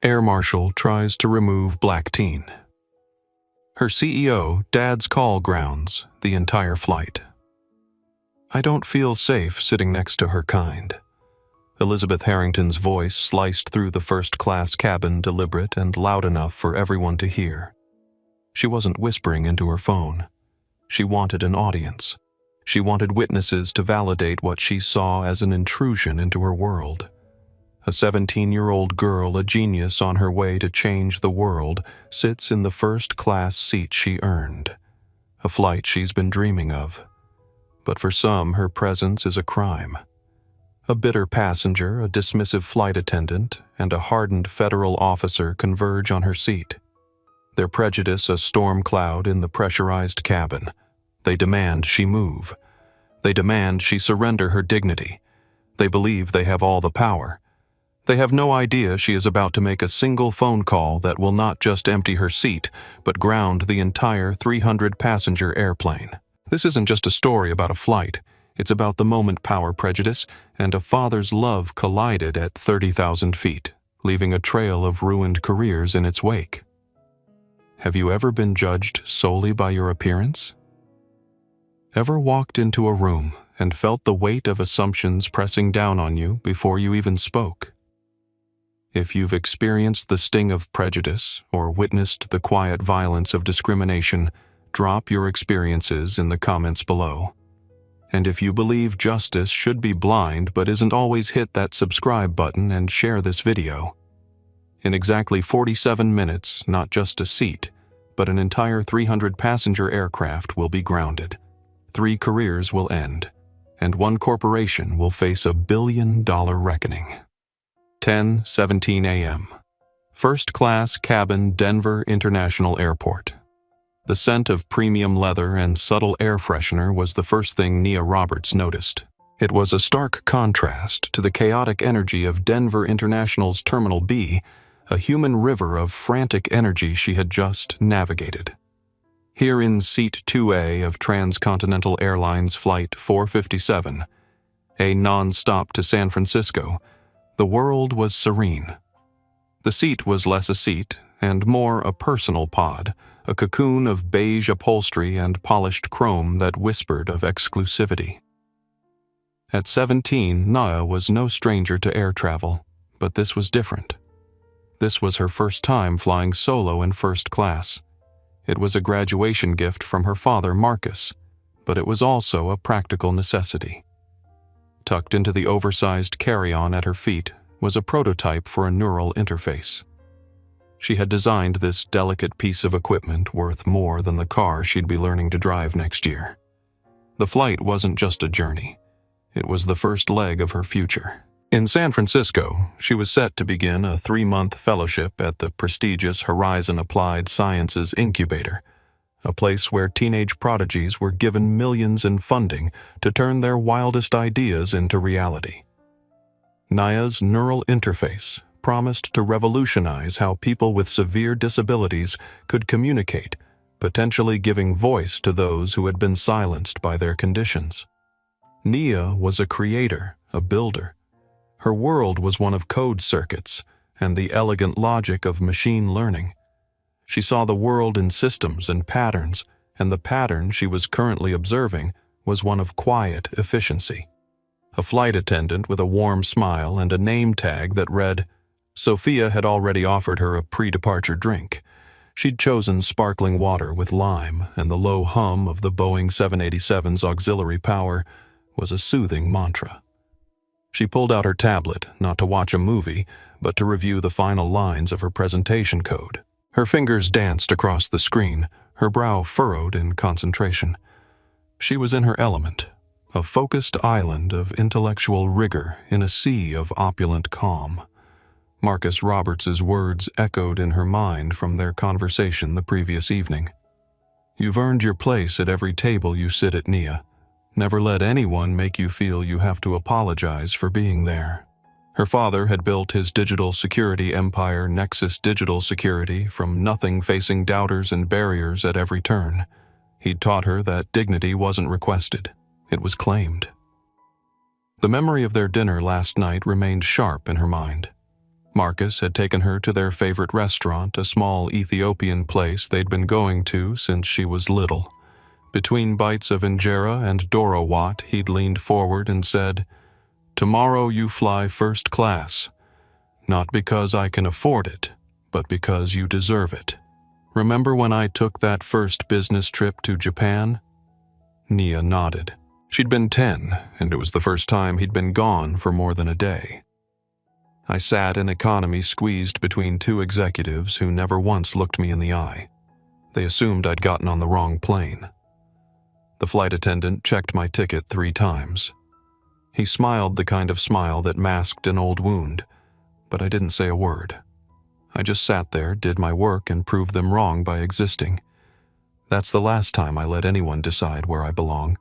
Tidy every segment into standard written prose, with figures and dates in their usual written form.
Air Marshal tries to remove black teen. Her CEO, Dad's call grounds the entire flight. I don't feel safe sitting next to her kind. Elizabeth Harrington's voice sliced through the first-class cabin, deliberate and loud enough for everyone to hear. She wasn't whispering into her phone. She wanted an audience. She wanted witnesses to validate what she saw as an intrusion into her world. A 17-year-old girl, a genius on her way to change the world, sits in the first-class seat she earned. A flight she's been dreaming of. But for some, her presence is a crime. A bitter passenger, a dismissive flight attendant, and a hardened federal officer converge on her seat. Their prejudice a storm cloud in the pressurized cabin. They demand she move. They demand she surrender her dignity. They believe they have all the power. They have no idea she is about to make a single phone call that will not just empty her seat, but ground the entire 300-passenger airplane. This isn't just a story about a flight. It's about the moment power prejudice and a father's love collided at 30,000 feet, leaving a trail of ruined careers in its wake. Have you ever been judged solely by your appearance? Ever walked into a room and felt the weight of assumptions pressing down on you before you even spoke? If you've experienced the sting of prejudice or witnessed the quiet violence of discrimination, drop your experiences in the comments below. And if you believe justice should be blind but isn't always, hit that subscribe button and share this video. In exactly 47 minutes, not just a seat, but an entire 300-passenger aircraft will be grounded. 3 careers will end, and 1 corporation will face $1 billion reckoning. 10:17 a.m. First class cabin, Denver International Airport. The scent of premium leather and subtle air freshener was the first thing Nia Roberts noticed. It was a stark contrast to the chaotic energy of Denver International's Terminal B, a human river of frantic energy she had just navigated. Here in Seat 2A of Transcontinental Airlines Flight 457, a non-stop to San Francisco, the world was serene. The seat was less a seat and more a personal pod, a cocoon of beige upholstery and polished chrome that whispered of exclusivity. At 17, Nia was no stranger to air travel, but this was different. This was her first time flying solo in first class. It was a graduation gift from her father, Marcus, but it was also a practical necessity. Tucked into the oversized carry-on at her feet was a prototype for a neural interface. She had designed this delicate piece of equipment worth more than the car she'd be learning to drive next year. The flight wasn't just a journey. It was the first leg of her future. In San Francisco, she was set to begin a 3-month fellowship at the prestigious Horizon Applied Sciences Incubator, a place where teenage prodigies were given millions in funding to turn their wildest ideas into reality. Nia's neural interface promised to revolutionize how people with severe disabilities could communicate, potentially giving voice to those who had been silenced by their conditions. Nia was a creator, a builder. Her world was one of code circuits and the elegant logic of machine learning. She saw the world in systems and patterns, and the pattern she was currently observing was one of quiet efficiency. A flight attendant with a warm smile and a name tag that read, Sophia had already offered her a pre-departure drink. She'd chosen sparkling water with lime, and the low hum of the Boeing 787's auxiliary power was a soothing mantra. She pulled out her tablet, not to watch a movie, but to review the final lines of her presentation code. Her fingers danced across the screen, her brow furrowed in concentration. She was in her element, a focused island of intellectual rigor in a sea of opulent calm. Marcus Roberts's words echoed in her mind from their conversation the previous evening. You've earned your place at every table you sit at, Nia. Never let anyone make you feel you have to apologize for being there. Her father had built his digital security empire, Nexus Digital Security, from nothing, facing doubters and barriers at every turn. He'd taught her that dignity wasn't requested, it was claimed. The memory of their dinner last night remained sharp in her mind. Marcus had taken her to their favorite restaurant, a small Ethiopian place they'd been going to since she was little. Between bites of injera and Doro Wat, he'd leaned forward and said, "Tomorrow you fly first class. Not because I can afford it, but because you deserve it. Remember when I took that first business trip to Japan?" Nia nodded. She'd been 10, and it was the first time he'd been gone for more than a day. I sat in economy squeezed between two executives who never once looked me in the eye. They assumed I'd gotten on the wrong plane. The flight attendant checked my ticket 3 times. He smiled the kind of smile that masked an old wound, but I didn't say a word. I just sat there, did my work, and proved them wrong by existing. That's the last time I let anyone decide where I belong.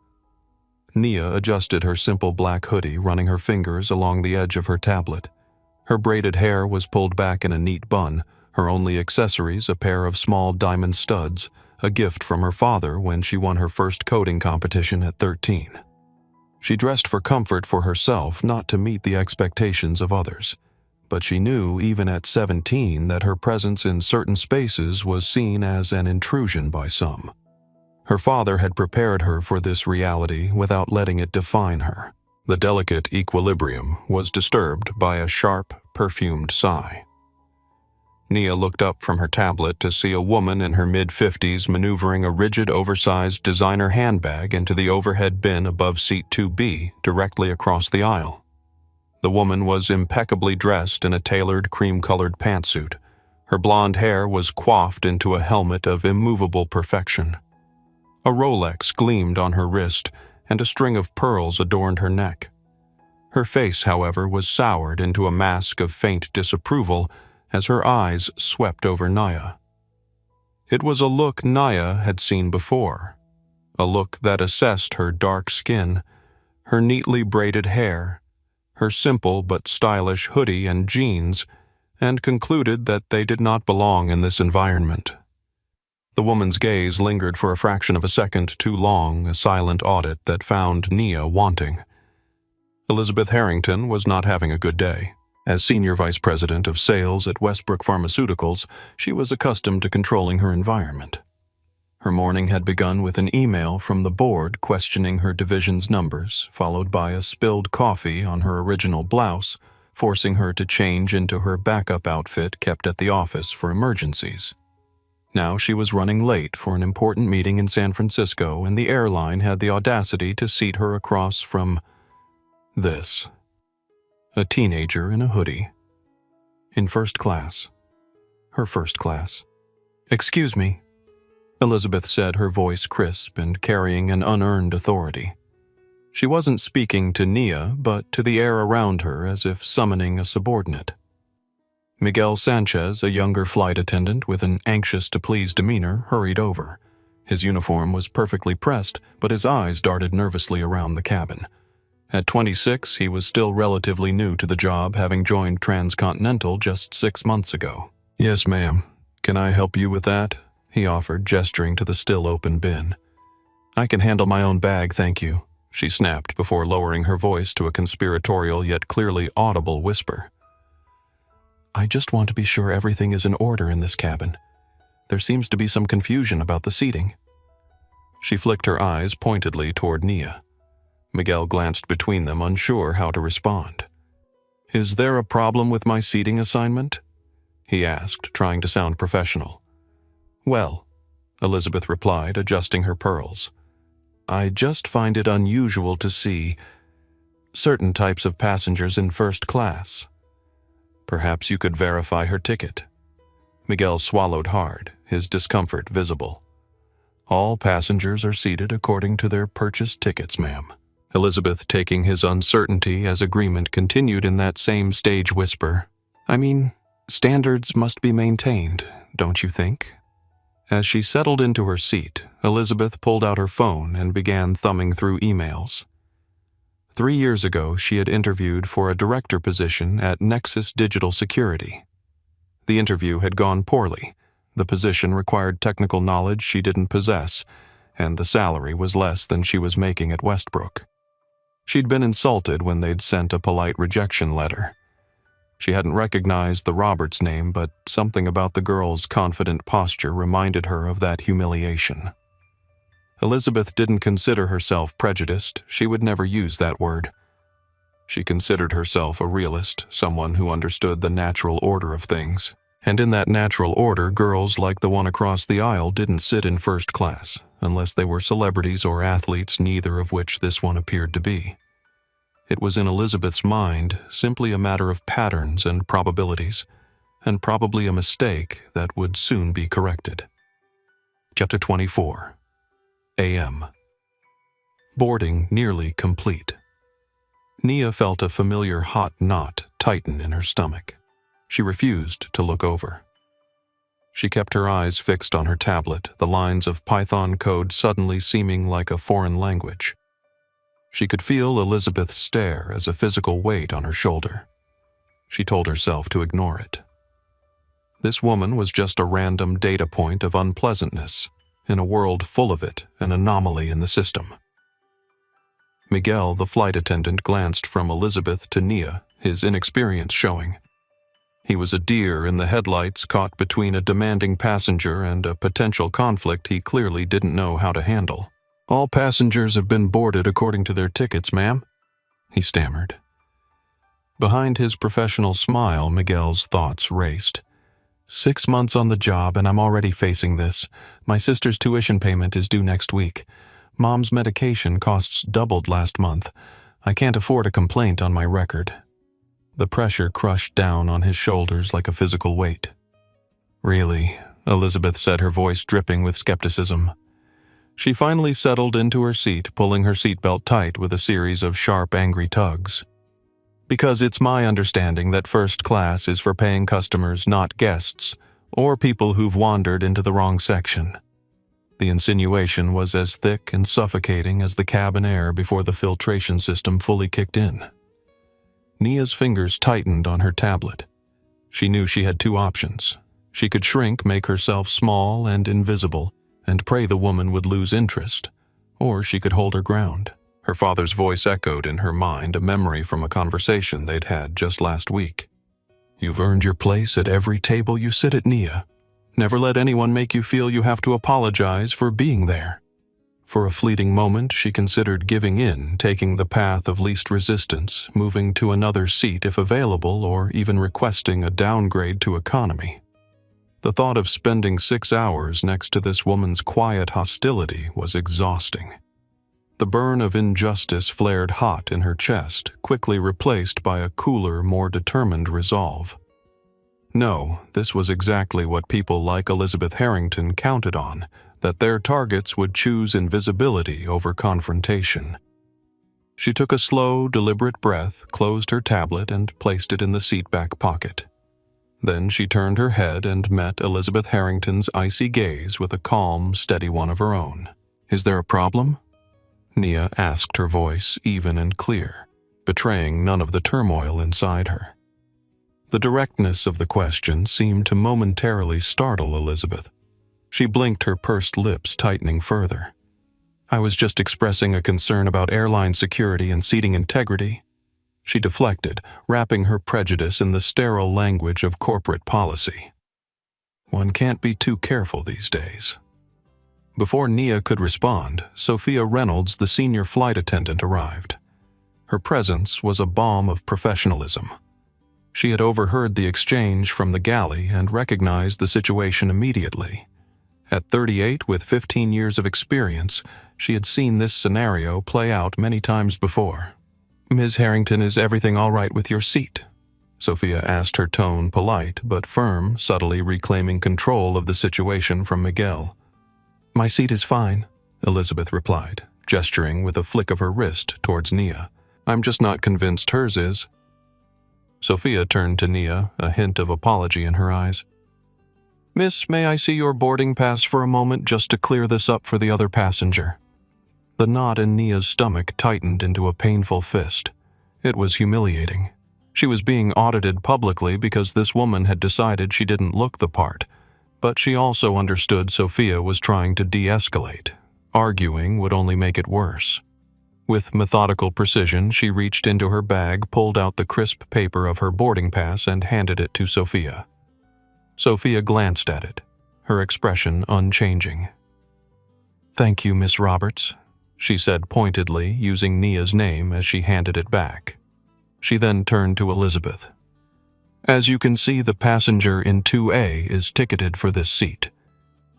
Nia adjusted her simple black hoodie, running her fingers along the edge of her tablet. Her braided hair was pulled back in a neat bun, her only accessories a pair of small diamond studs, a gift from her father when she won her first coding competition at 13. She dressed for comfort for herself, not to meet the expectations of others. But she knew even at 17 that her presence in certain spaces was seen as an intrusion by some. Her father had prepared her for this reality without letting it define her. The delicate equilibrium was disturbed by a sharp, perfumed sigh. Nia looked up from her tablet to see a woman in her mid-50s maneuvering a rigid, oversized designer handbag into the overhead bin above seat 2B, directly across the aisle. The woman was impeccably dressed in a tailored cream-colored pantsuit. Her blonde hair was coiffed into a helmet of immovable perfection. A Rolex gleamed on her wrist, and a string of pearls adorned her neck. Her face, however, was soured into a mask of faint disapproval as her eyes swept over Nia. It was a look Nia had seen before, a look that assessed her dark skin, her neatly braided hair, her simple but stylish hoodie and jeans, and concluded that they did not belong in this environment. The woman's gaze lingered for a fraction of a second too long, a silent audit that found Nia wanting. Elizabeth Harrington was not having a good day. As Senior Vice President of Sales at Westbrook Pharmaceuticals, she was accustomed to controlling her environment. Her morning had begun with an email from the board questioning her division's numbers, followed by a spilled coffee on her original blouse, forcing her to change into her backup outfit kept at the office for emergencies. Now she was running late for an important meeting in San Francisco, and the airline had the audacity to seat her across from this. A teenager in a hoodie. In first class. Her first class. "Excuse me," Elizabeth said, her voice crisp and carrying an unearned authority. She wasn't speaking to Nia, but to the air around her as if summoning a subordinate. Miguel Sanchez, a younger flight attendant with an anxious-to-please demeanor, hurried over. His uniform was perfectly pressed, but his eyes darted nervously around the cabin. At 26, he was still relatively new to the job, having joined Transcontinental just 6 months ago. "Yes, ma'am. Can I help you with that?" he offered, gesturing to the still-open bin. "I can handle my own bag, thank you," she snapped before lowering her voice to a conspiratorial yet clearly audible whisper. "I just want to be sure everything is in order in this cabin. There seems to be some confusion about the seating." She flicked her eyes pointedly toward Nia. Miguel glanced between them, unsure how to respond. "Is there a problem with my seating assignment?" he asked, trying to sound professional. "Well," Elizabeth replied, adjusting her pearls, "I just find it unusual to see certain types of passengers in first class. Perhaps you could verify her ticket." Miguel swallowed hard, his discomfort visible. "All passengers are seated according to their purchased tickets, ma'am." Elizabeth, taking his uncertainty as agreement, continued in that same stage whisper. "I mean, standards must be maintained, don't you think?" As she settled into her seat, Elizabeth pulled out her phone and began thumbing through emails. 3 years ago, she had interviewed for a director position at Nexus Digital Security. The interview had gone poorly. The position required technical knowledge she didn't possess, and the salary was less than she was making at Westbrook. She'd been insulted when they'd sent a polite rejection letter. She hadn't recognized the Roberts name, but something about the girl's confident posture reminded her of that humiliation. Elizabeth didn't consider herself prejudiced. She would never use that word. She considered herself a realist, someone who understood the natural order of things. And in that natural order, girls like the one across the aisle didn't sit in first class, unless they were celebrities or athletes, neither of which this one appeared to be. It was in Elizabeth's mind simply a matter of patterns and probabilities, and probably a mistake that would soon be corrected. Chapter 24. A.M. Boarding nearly complete. Nia felt a familiar hot knot tighten in her stomach. She refused to look over. She kept her eyes fixed on her tablet, the lines of Python code suddenly seeming like a foreign language. She could feel Elizabeth's stare as a physical weight on her shoulder. She told herself to ignore it. This woman was just a random data point of unpleasantness, in a world full of it, an anomaly in the system. Miguel, the flight attendant, glanced from Elizabeth to Nia, his inexperience showing. He was a deer in the headlights caught between a demanding passenger and a potential conflict he clearly didn't know how to handle. "All passengers have been boarded according to their tickets, ma'am," he stammered. Behind his professional smile, Miguel's thoughts raced. 6 months on the job and I'm already facing this. My sister's tuition payment is due next week. Mom's medication costs doubled last month. I can't afford a complaint on my record. The pressure crushed down on his shoulders like a physical weight. "Really?" Elizabeth said, her voice dripping with skepticism. She finally settled into her seat, pulling her seatbelt tight with a series of sharp, angry tugs. "Because it's my understanding that first class is for paying customers, not guests, or people who've wandered into the wrong section." The insinuation was as thick and suffocating as the cabin air before the filtration system fully kicked in. Nia's fingers tightened on her tablet. She knew she had two options. She could shrink, make herself small and invisible, and pray the woman would lose interest, or she could hold her ground. Her father's voice echoed in her mind, a memory from a conversation they'd had just last week. "You've earned your place at every table you sit at, Nia. Never let anyone make you feel you have to apologize for being there." For a fleeting moment, she considered giving in, taking the path of least resistance, moving to another seat if available, or even requesting a downgrade to economy. The thought of spending 6 hours next to this woman's quiet hostility was exhausting. The burn of injustice flared hot in her chest, quickly replaced by a cooler, more determined resolve. No, this was exactly what people like Elizabeth Harrington counted on, that their targets would choose invisibility over confrontation. She took a slow, deliberate breath, closed her tablet, and placed it in the seat back pocket. Then she turned her head and met Elizabeth Harrington's icy gaze with a calm, steady one of her own. "Is there a problem?" Nia asked, her voice even and clear, betraying none of the turmoil inside her. The directness of the question seemed to momentarily startle Elizabeth. She blinked, her pursed lips tightening further. "I was just expressing a concern about airline security and seating integrity." She deflected, wrapping her prejudice in the sterile language of corporate policy. One can't be too careful these days. Before Nia could respond, Sophia Reynolds, the senior flight attendant, arrived. Her presence was a balm of professionalism. She had overheard the exchange from the galley and recognized the situation immediately. At 38, with 15 years of experience, she had seen this scenario play out many times before. "Ms. Harrington, is everything all right with your seat?" Sophia asked, her tone polite but firm, subtly reclaiming control of the situation from Miguel. "My seat is fine," Elizabeth replied, gesturing with a flick of her wrist towards Nia. "I'm just not convinced hers is." Sophia turned to Nia, a hint of apology in her eyes. "Miss, may I see your boarding pass for a moment just to clear this up for the other passenger?" The knot in Nia's stomach tightened into a painful fist. It was humiliating. She was being audited publicly because this woman had decided she didn't look the part, but she also understood Sophia was trying to de-escalate. Arguing would only make it worse. With methodical precision, she reached into her bag, pulled out the crisp paper of her boarding pass, and handed it to Sophia. Sophia glanced at it, her expression unchanging. "Thank you, Miss Roberts," she said pointedly, using Nia's name as she handed it back. She then turned to Elizabeth. "As you can see, the passenger in 2A is ticketed for this seat.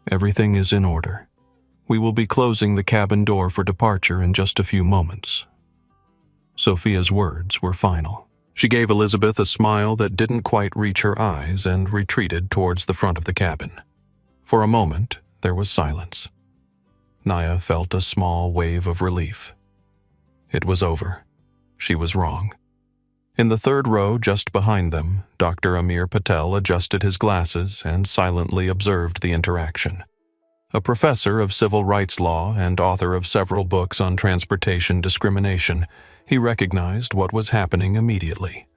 Everything is in order. We will be closing the cabin door for departure in just a few moments." Sophia's words were final. She gave Elizabeth a smile that didn't quite reach her eyes and retreated towards the front of the cabin. For a moment, there was silence. Nia felt a small wave of relief. It was over. She was wrong. In the third row just behind them, Dr. Amir Patel adjusted his glasses and silently observed the interaction. A professor of civil rights law and author of several books on transportation discrimination, he recognized what was happening immediately.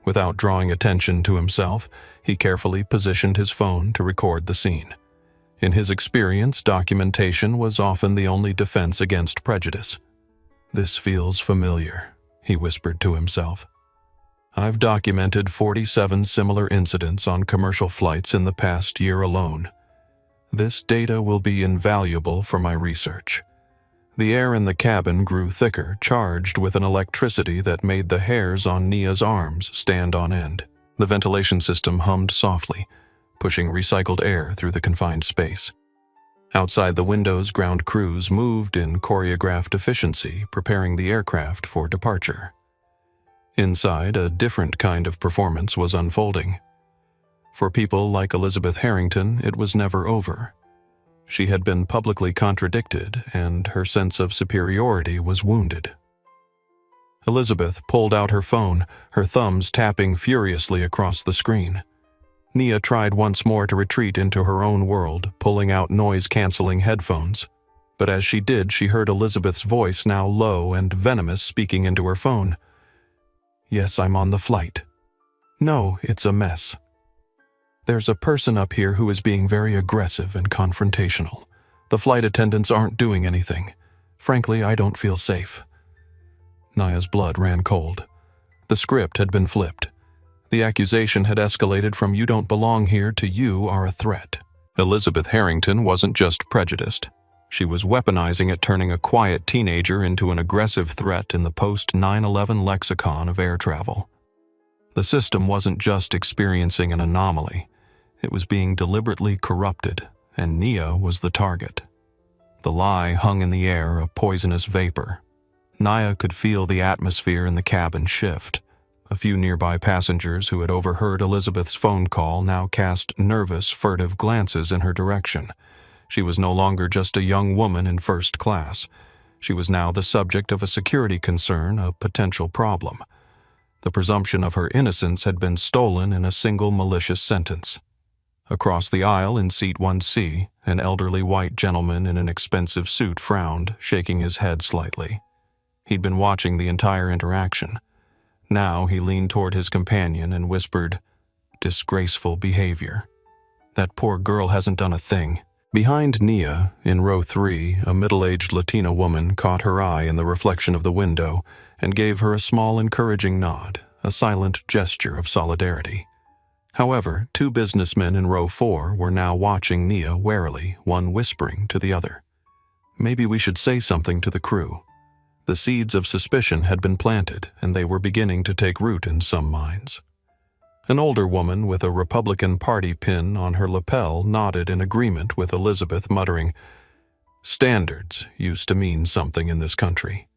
Without drawing attention to himself, he carefully positioned his phone to record the scene. In his experience, documentation was often the only defense against prejudice. "This feels familiar," he whispered to himself. "I've documented 47 similar incidents on commercial flights in the past year alone. This data will be invaluable for my research." The air in the cabin grew thicker, charged with an electricity that made the hairs on Nia's arms stand on end. The ventilation system hummed softly, pushing recycled air through the confined space. Outside the windows, ground crews moved in choreographed efficiency, preparing the aircraft for departure. Inside, a different kind of performance was unfolding. For people like Elizabeth Harrington, it was never over. She had been publicly contradicted, and her sense of superiority was wounded. Elizabeth pulled out her phone, her thumbs tapping furiously across the screen. Nia tried once more to retreat into her own world, pulling out noise-canceling headphones. But as she did, she heard Elizabeth's voice, now low and venomous, speaking into her phone. "Yes, I'm on the flight. No, it's a mess. There's a person up here who is being very aggressive and confrontational. The flight attendants aren't doing anything. Frankly, I don't feel safe." Nia's blood ran cold. The script had been flipped. The accusation had escalated from "you don't belong here" to "you are a threat." Elizabeth Harrington wasn't just prejudiced. She was weaponizing it, turning a quiet teenager into an aggressive threat in the post-9/11 lexicon of air travel. The system wasn't just experiencing an anomaly. It was being deliberately corrupted, and Nia was the target. The lie hung in the air, a poisonous vapor. Nia could feel the atmosphere in the cabin shift. A few nearby passengers who had overheard Elizabeth's phone call now cast nervous, furtive glances in her direction. She was no longer just a young woman in first class. She was now the subject of a security concern, a potential problem. The presumption of her innocence had been stolen in a single malicious sentence. Across the aisle in seat 1C, an elderly white gentleman in an expensive suit frowned, shaking his head slightly. He'd been watching the entire interaction. Now he leaned toward his companion and whispered, "Disgraceful behavior. That poor girl hasn't done a thing." Behind Nia, in row 3, a middle-aged Latina woman caught her eye in the reflection of the window and gave her a small encouraging nod, a silent gesture of solidarity. However, 2 businessmen in row 4 were now watching Nia warily, one whispering to the other. "Maybe we should say something to the crew." The seeds of suspicion had been planted, and they were beginning to take root in some minds. An older woman with a Republican Party pin on her lapel nodded in agreement with Elizabeth, muttering, "Standards used to mean something in this country."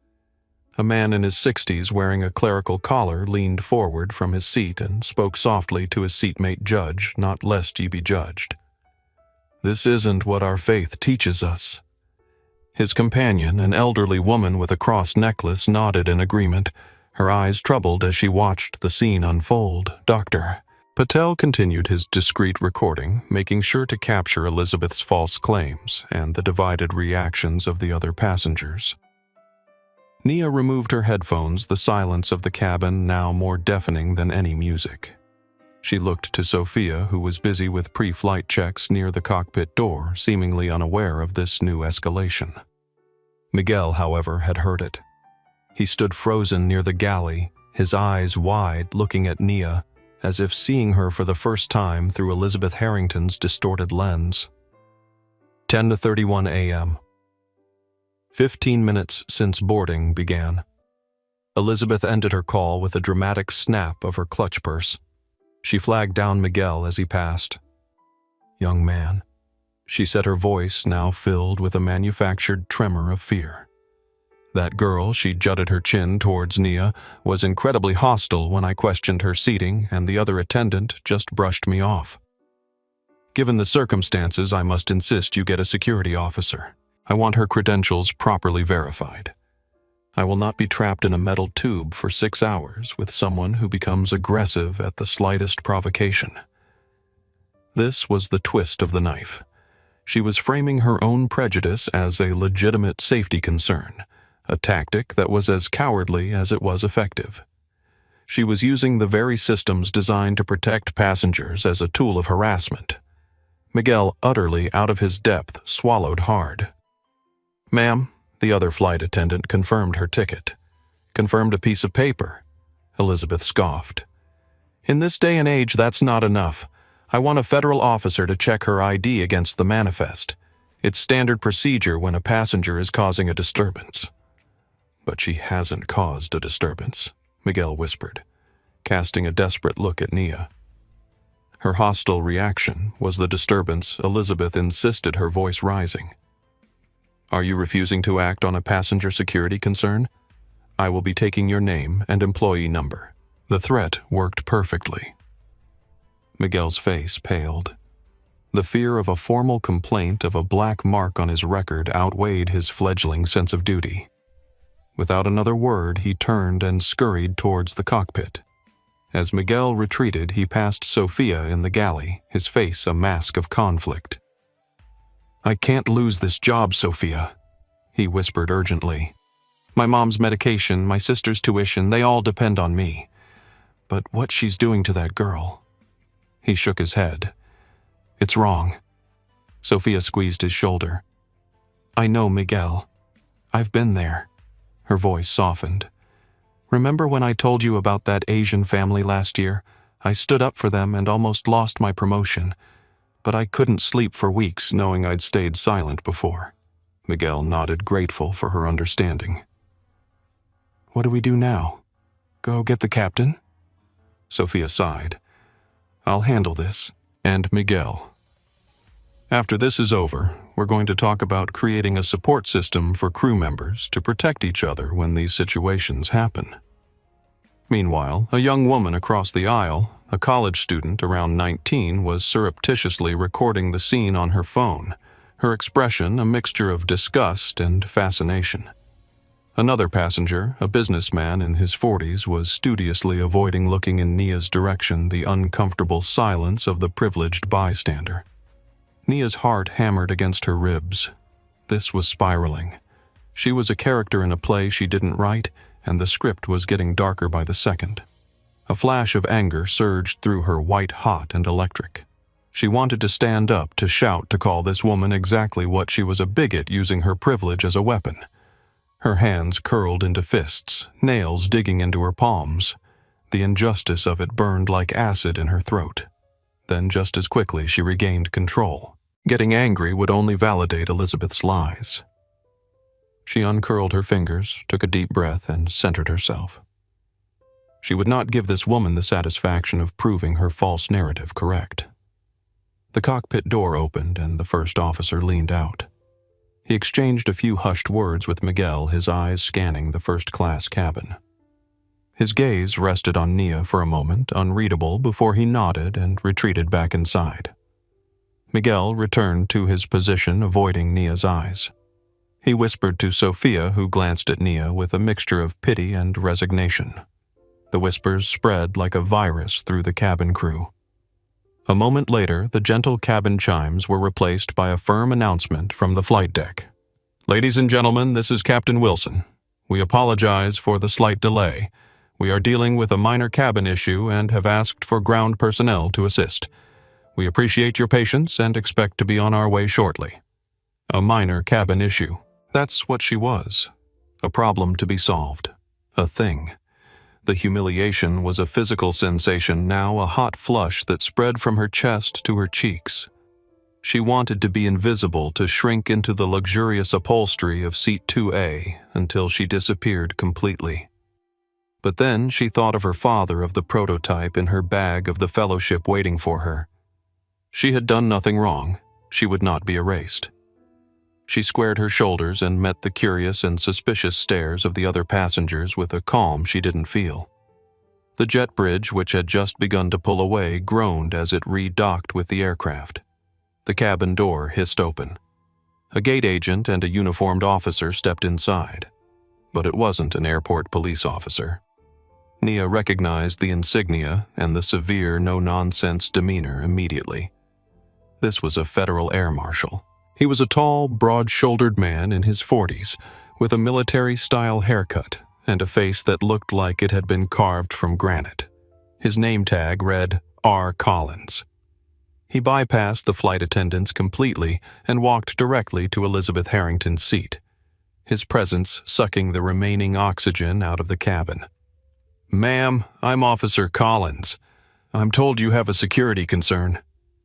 A man in his 60s wearing a clerical collar leaned forward from his seat and spoke softly to his seatmate, "Judge, not lest ye be judged." "This isn't what our faith teaches us." His companion, an elderly woman with a cross necklace, nodded in agreement, her eyes troubled as she watched the scene unfold. "Dr." Patel continued his discreet recording, making sure to capture Elizabeth's false claims and the divided reactions of the other passengers. Nia removed her headphones, the silence of the cabin now more deafening than any music. She looked to Sophia, who was busy with pre-flight checks near the cockpit door, seemingly unaware of this new escalation. Miguel, however, had heard it. He stood frozen near the galley, his eyes wide, looking at Nia, as if seeing her for the first time through Elizabeth Harrington's distorted lens. 10:31 a.m. 15 minutes since boarding began. Elizabeth ended her call with a dramatic snap of her clutch purse. She flagged down Miguel as he passed. "Young man," she said, her voice now filled with a manufactured tremor of fear. That girl, she jutted her chin towards Nia, was incredibly hostile when I questioned her seating, and the other attendant just brushed me off. "Given the circumstances, I must insist you get a security officer. I want her credentials properly verified. I will not be trapped in a metal tube for 6 hours with someone who becomes aggressive at the slightest provocation." This was the twist of the knife. She was framing her own prejudice as a legitimate safety concern, a tactic that was as cowardly as it was effective. She was using the very systems designed to protect passengers as a tool of harassment. Miguel, utterly out of his depth, swallowed hard. "Ma'am," the other flight attendant confirmed her ticket. "Confirmed a piece of paper," Elizabeth scoffed. "In this day and age, that's not enough. I want a federal officer to check her ID against the manifest. It's standard procedure when a passenger is causing a disturbance." "But she hasn't caused a disturbance," Miguel whispered, casting a desperate look at Nia. Her hostile reaction was the disturbance. Elizabeth insisted, her voice rising. "Are you refusing to act on a passenger security concern? I will be taking your name and employee number." The threat worked perfectly. Miguel's face paled. The fear of a formal complaint, of a black mark on his record, outweighed his fledgling sense of duty. Without another word, he turned and scurried towards the cockpit. As Miguel retreated, he passed Sophia in the galley, his face a mask of conflict. "I can't lose this job, Sophia," he whispered urgently. "My mom's medication, my sister's tuition, they all depend on me. But what she's doing to that girl..." He shook his head. "It's wrong." Sophia squeezed his shoulder. "I know, Miguel. I've been there." Her voice softened. "Remember when I told you about that Asian family last year? I stood up for them and almost lost my promotion. But I couldn't sleep for weeks knowing I'd stayed silent before." Miguel nodded, grateful for her understanding. "What do we do now? Go get the captain?" Sophia sighed. "I'll handle this." And Miguel. "After this is over, we're going to talk about creating a support system for crew members to protect each other when these situations happen." Meanwhile, a young woman across the aisle, a college student around 19, was surreptitiously recording the scene on her phone, her expression a mixture of disgust and fascination. Another passenger, a businessman in his 40s, was studiously avoiding looking in Nia's direction, the uncomfortable silence of the privileged bystander. Nia's heart hammered against her ribs. This was spiraling. She was a character in a play she didn't write, and the script was getting darker by the second. A flash of anger surged through her, white-hot and electric. She wanted to stand up, to shout, to call this woman exactly what she was, a bigot using her privilege as a weapon. Her hands curled into fists, nails digging into her palms. The injustice of it burned like acid in her throat. Then just as quickly she regained control. Getting angry would only validate Elizabeth's lies. She uncurled her fingers, took a deep breath, and centered herself. She would not give this woman the satisfaction of proving her false narrative correct. The cockpit door opened and the first officer leaned out. He exchanged a few hushed words with Miguel, his eyes scanning the first-class cabin. His gaze rested on Nia for a moment, unreadable, before he nodded and retreated back inside. Miguel returned to his position, avoiding Nia's eyes. He whispered to Sophia, who glanced at Nia with a mixture of pity and resignation. The whispers spread like a virus through the cabin crew. A moment later, the gentle cabin chimes were replaced by a firm announcement from the flight deck. "Ladies and gentlemen, this is Captain Wilson. We apologize for the slight delay. We are dealing with a minor cabin issue and have asked for ground personnel to assist. We appreciate your patience and expect to be on our way shortly." A minor cabin issue. That's what she was. A problem to be solved. A thing. The humiliation was a physical sensation, now a hot flush that spread from her chest to her cheeks. She wanted to be invisible, to shrink into the luxurious upholstery of seat 2A until she disappeared completely. But then she thought of her father, of the prototype in her bag of the fellowship waiting for her. She had done nothing wrong. She would not be erased. She squared her shoulders and met the curious and suspicious stares of the other passengers with a calm she didn't feel. The jet bridge, which had just begun to pull away, groaned as it re-docked with the aircraft. The cabin door hissed open. A gate agent and a uniformed officer stepped inside. But it wasn't an airport police officer. Nia recognized the insignia and the severe, no-nonsense demeanor immediately. This was a federal air marshal. He was a tall, broad-shouldered man in his 40s, with a military-style haircut and a face that looked like it had been carved from granite. His name tag read R. Collins. He bypassed the flight attendants completely and walked directly to Elizabeth Harrington's seat, his presence sucking the remaining oxygen out of the cabin. "Ma'am, I'm Officer Collins. I'm told you have a security concern,"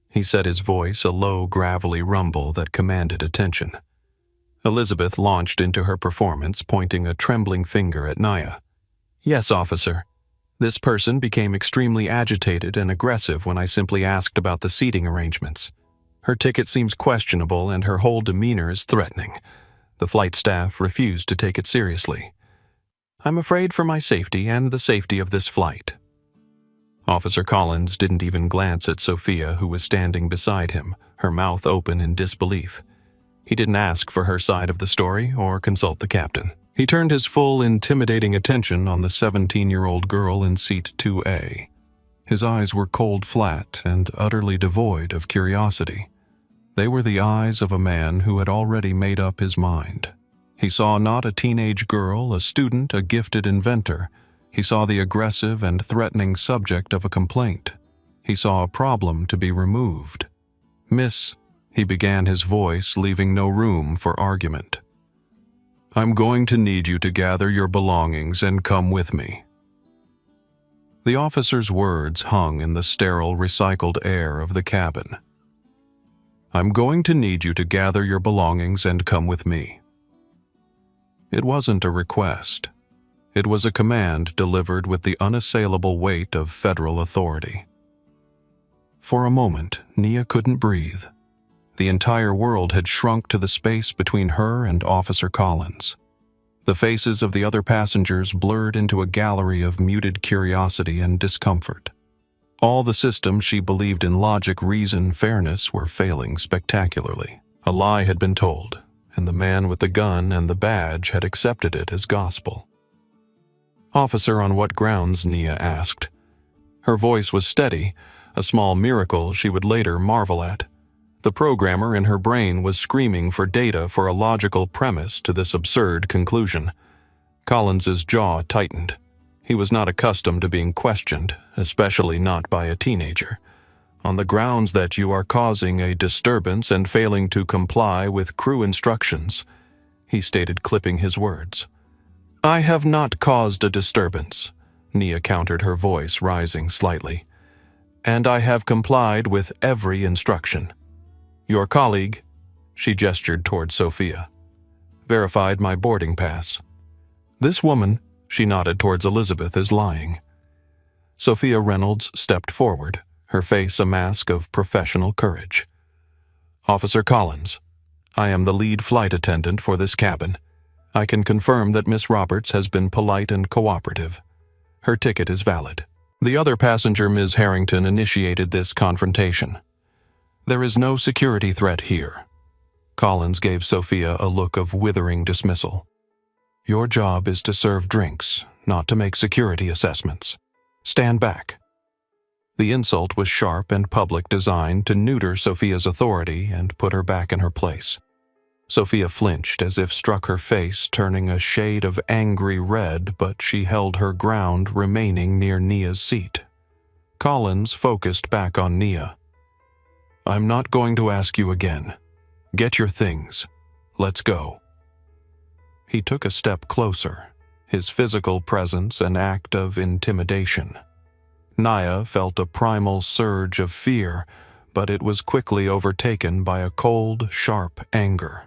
he said, his voice a low, gravelly rumble that commanded attention. Elizabeth launched into her performance, pointing a trembling finger at Nia. "Yes, officer. This person became extremely agitated and aggressive when I simply asked about the seating arrangements. Her ticket seems questionable and her whole demeanor is threatening. The flight staff refused to take it seriously. I'm afraid for my safety and the safety of this flight." Officer Collins didn't even glance at Sophia, who was standing beside him, her mouth open in disbelief. He didn't ask for her side of the story or consult the captain. He turned his full, intimidating attention on the 17-year-old girl in seat 2A. His eyes were cold flat and utterly devoid of curiosity. They were the eyes of a man who had already made up his mind. He saw not a teenage girl, a student, a gifted inventor. He saw the aggressive and threatening subject of a complaint. He saw a problem to be removed. "Miss," he began, his voice leaving no room for argument, "I'm going to need you to gather your belongings and come with me." The officer's words hung in the sterile, recycled air of the cabin. "I'm going to need you to gather your belongings and come with me." It wasn't a request. It was a command delivered with the unassailable weight of federal authority. For a moment, Nia couldn't breathe. The entire world had shrunk to the space between her and Officer Collins. The faces of the other passengers blurred into a gallery of muted curiosity and discomfort. All the systems she believed in, logic, reason, fairness, were failing spectacularly. A lie had been told, and the man with the gun and the badge had accepted it as gospel. "Officer, on what grounds?" Nia asked. Her voice was steady, a small miracle she would later marvel at. The programmer in her brain was screaming for data for a logical premise to this absurd conclusion. Collins's jaw tightened. He was not accustomed to being questioned, especially not by a teenager. "On the grounds that you are causing a disturbance and failing to comply with crew instructions," he stated, clipping his words. "I have not caused a disturbance," Nia countered, her voice rising slightly. "And I have complied with every instruction. Your colleague," she gestured toward Sophia, "verified my boarding pass. This woman," she nodded towards Elizabeth, "is lying." Sophia Reynolds stepped forward, her face a mask of professional courage. "Officer Collins, I am the lead flight attendant for this cabin. I can confirm that Miss Roberts has been polite and cooperative. Her ticket is valid." The other passenger, Ms. Harrington, initiated this confrontation. "There is no security threat here." Collins gave Sophia a look of withering dismissal. "Your job is to serve drinks, not to make security assessments. Stand back." The insult was sharp and public, designed to neuter Sophia's authority and put her back in her place. Sophia flinched as if struck, her face turning a shade of angry red, but she held her ground, remaining near Nia's seat. Collins focused back on Nia. "I'm not going to ask you again. Get your things. Let's go." He took a step closer, his physical presence an act of intimidation. Naya felt a primal surge of fear, but it was quickly overtaken by a cold, sharp anger.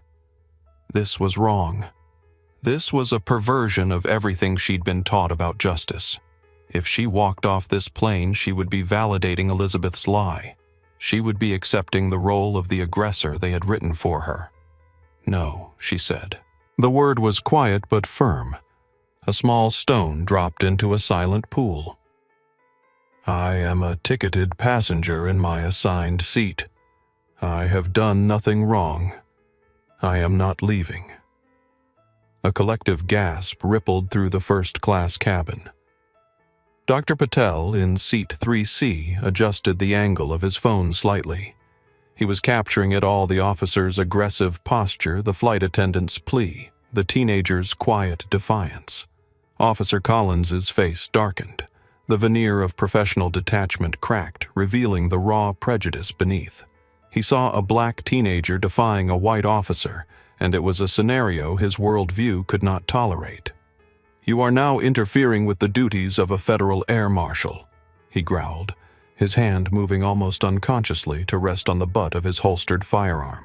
This was wrong. This was a perversion of everything she'd been taught about justice. If she walked off this plane, she would be validating Elizabeth's lie. She would be accepting the role of the aggressor they had written for her. "No," she said. The word was quiet but firm. A small stone dropped into a silent pool. "I am a ticketed passenger in my assigned seat. I have done nothing wrong. I am not leaving." A collective gasp rippled through the first-class cabin. Dr. Patel, in seat 3C, adjusted the angle of his phone slightly. He was capturing it all: the officer's aggressive posture, the flight attendant's plea, the teenager's quiet defiance. Officer Collins's face darkened. The veneer of professional detachment cracked, revealing the raw prejudice beneath. He saw a black teenager defying a white officer, and it was a scenario his worldview could not tolerate. "You are now interfering with the duties of a federal air marshal," he growled, his hand moving almost unconsciously to rest on the butt of his holstered firearm.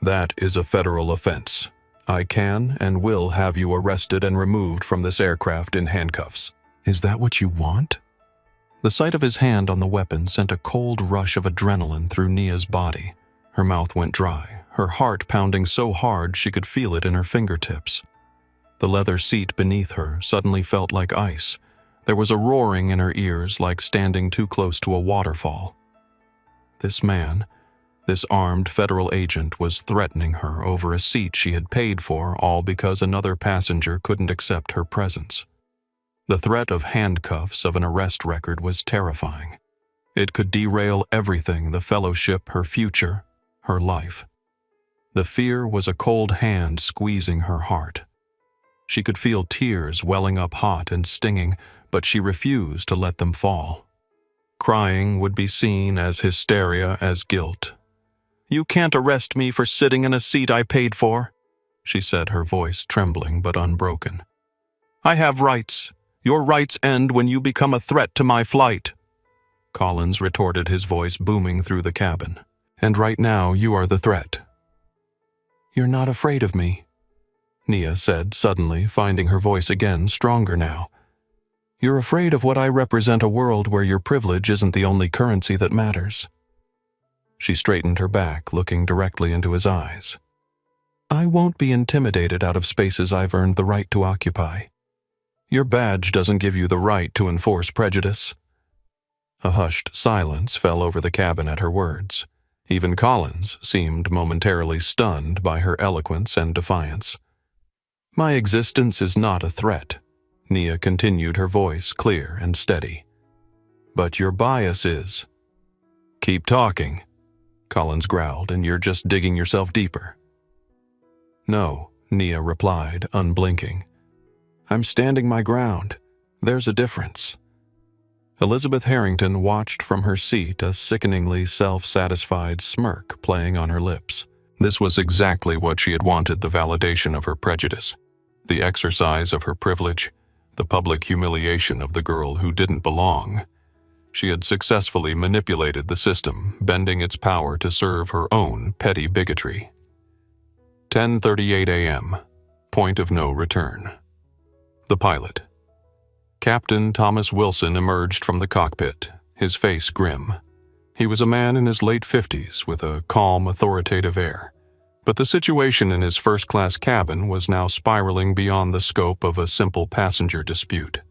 "That is a federal offense. I can and will have you arrested and removed from this aircraft in handcuffs." "Is that what you want?" The sight of his hand on the weapon sent a cold rush of adrenaline through Nia's body. Her mouth went dry, her heart pounding so hard she could feel it in her fingertips. The leather seat beneath her suddenly felt like ice. There was a roaring in her ears, like standing too close to a waterfall. This man, this armed federal agent, was threatening her over a seat she had paid for, all because another passenger couldn't accept her presence. The threat of handcuffs, of an arrest record, was terrifying. It could derail everything: the fellowship, her future, her life. The fear was a cold hand squeezing her heart. She could feel tears welling up hot and stinging, but she refused to let them fall. Crying would be seen as hysteria, as guilt. "You can't arrest me for sitting in a seat I paid for," she said, her voice trembling but unbroken. "I have rights. Your rights end when you become a threat to my flight." Collins retorted, his voice booming through the cabin. "And right now you are the threat." "You're not afraid of me," Nia said, suddenly finding her voice again, stronger now. "You're afraid of what I represent: a world where your privilege isn't the only currency that matters." She straightened her back, looking directly into his eyes. "I won't be intimidated out of spaces I've earned the right to occupy. Your badge doesn't give you the right to enforce prejudice." A hushed silence fell over the cabin at her words. Even Collins seemed momentarily stunned by her eloquence and defiance. "My existence is not a threat," Nia continued, her voice clear and steady. "But your bias is." "Keep talking," Collins growled, "and you're just digging yourself deeper." "No," Nia replied, unblinking. "I'm standing my ground. There's a difference." Elizabeth Harrington watched from her seat, a sickeningly self-satisfied smirk playing on her lips. This was exactly what she had wanted: the validation of her prejudice, the exercise of her privilege, the public humiliation of the girl who didn't belong. She had successfully manipulated the system, bending its power to serve her own petty bigotry. 10:38 a.m. Point of no return. The pilot. Captain Thomas Wilson emerged from the cockpit, his face grim. He was a man in his late 50s with a calm, authoritative air. But the situation in his first-class cabin was now spiraling beyond the scope of a simple passenger dispute.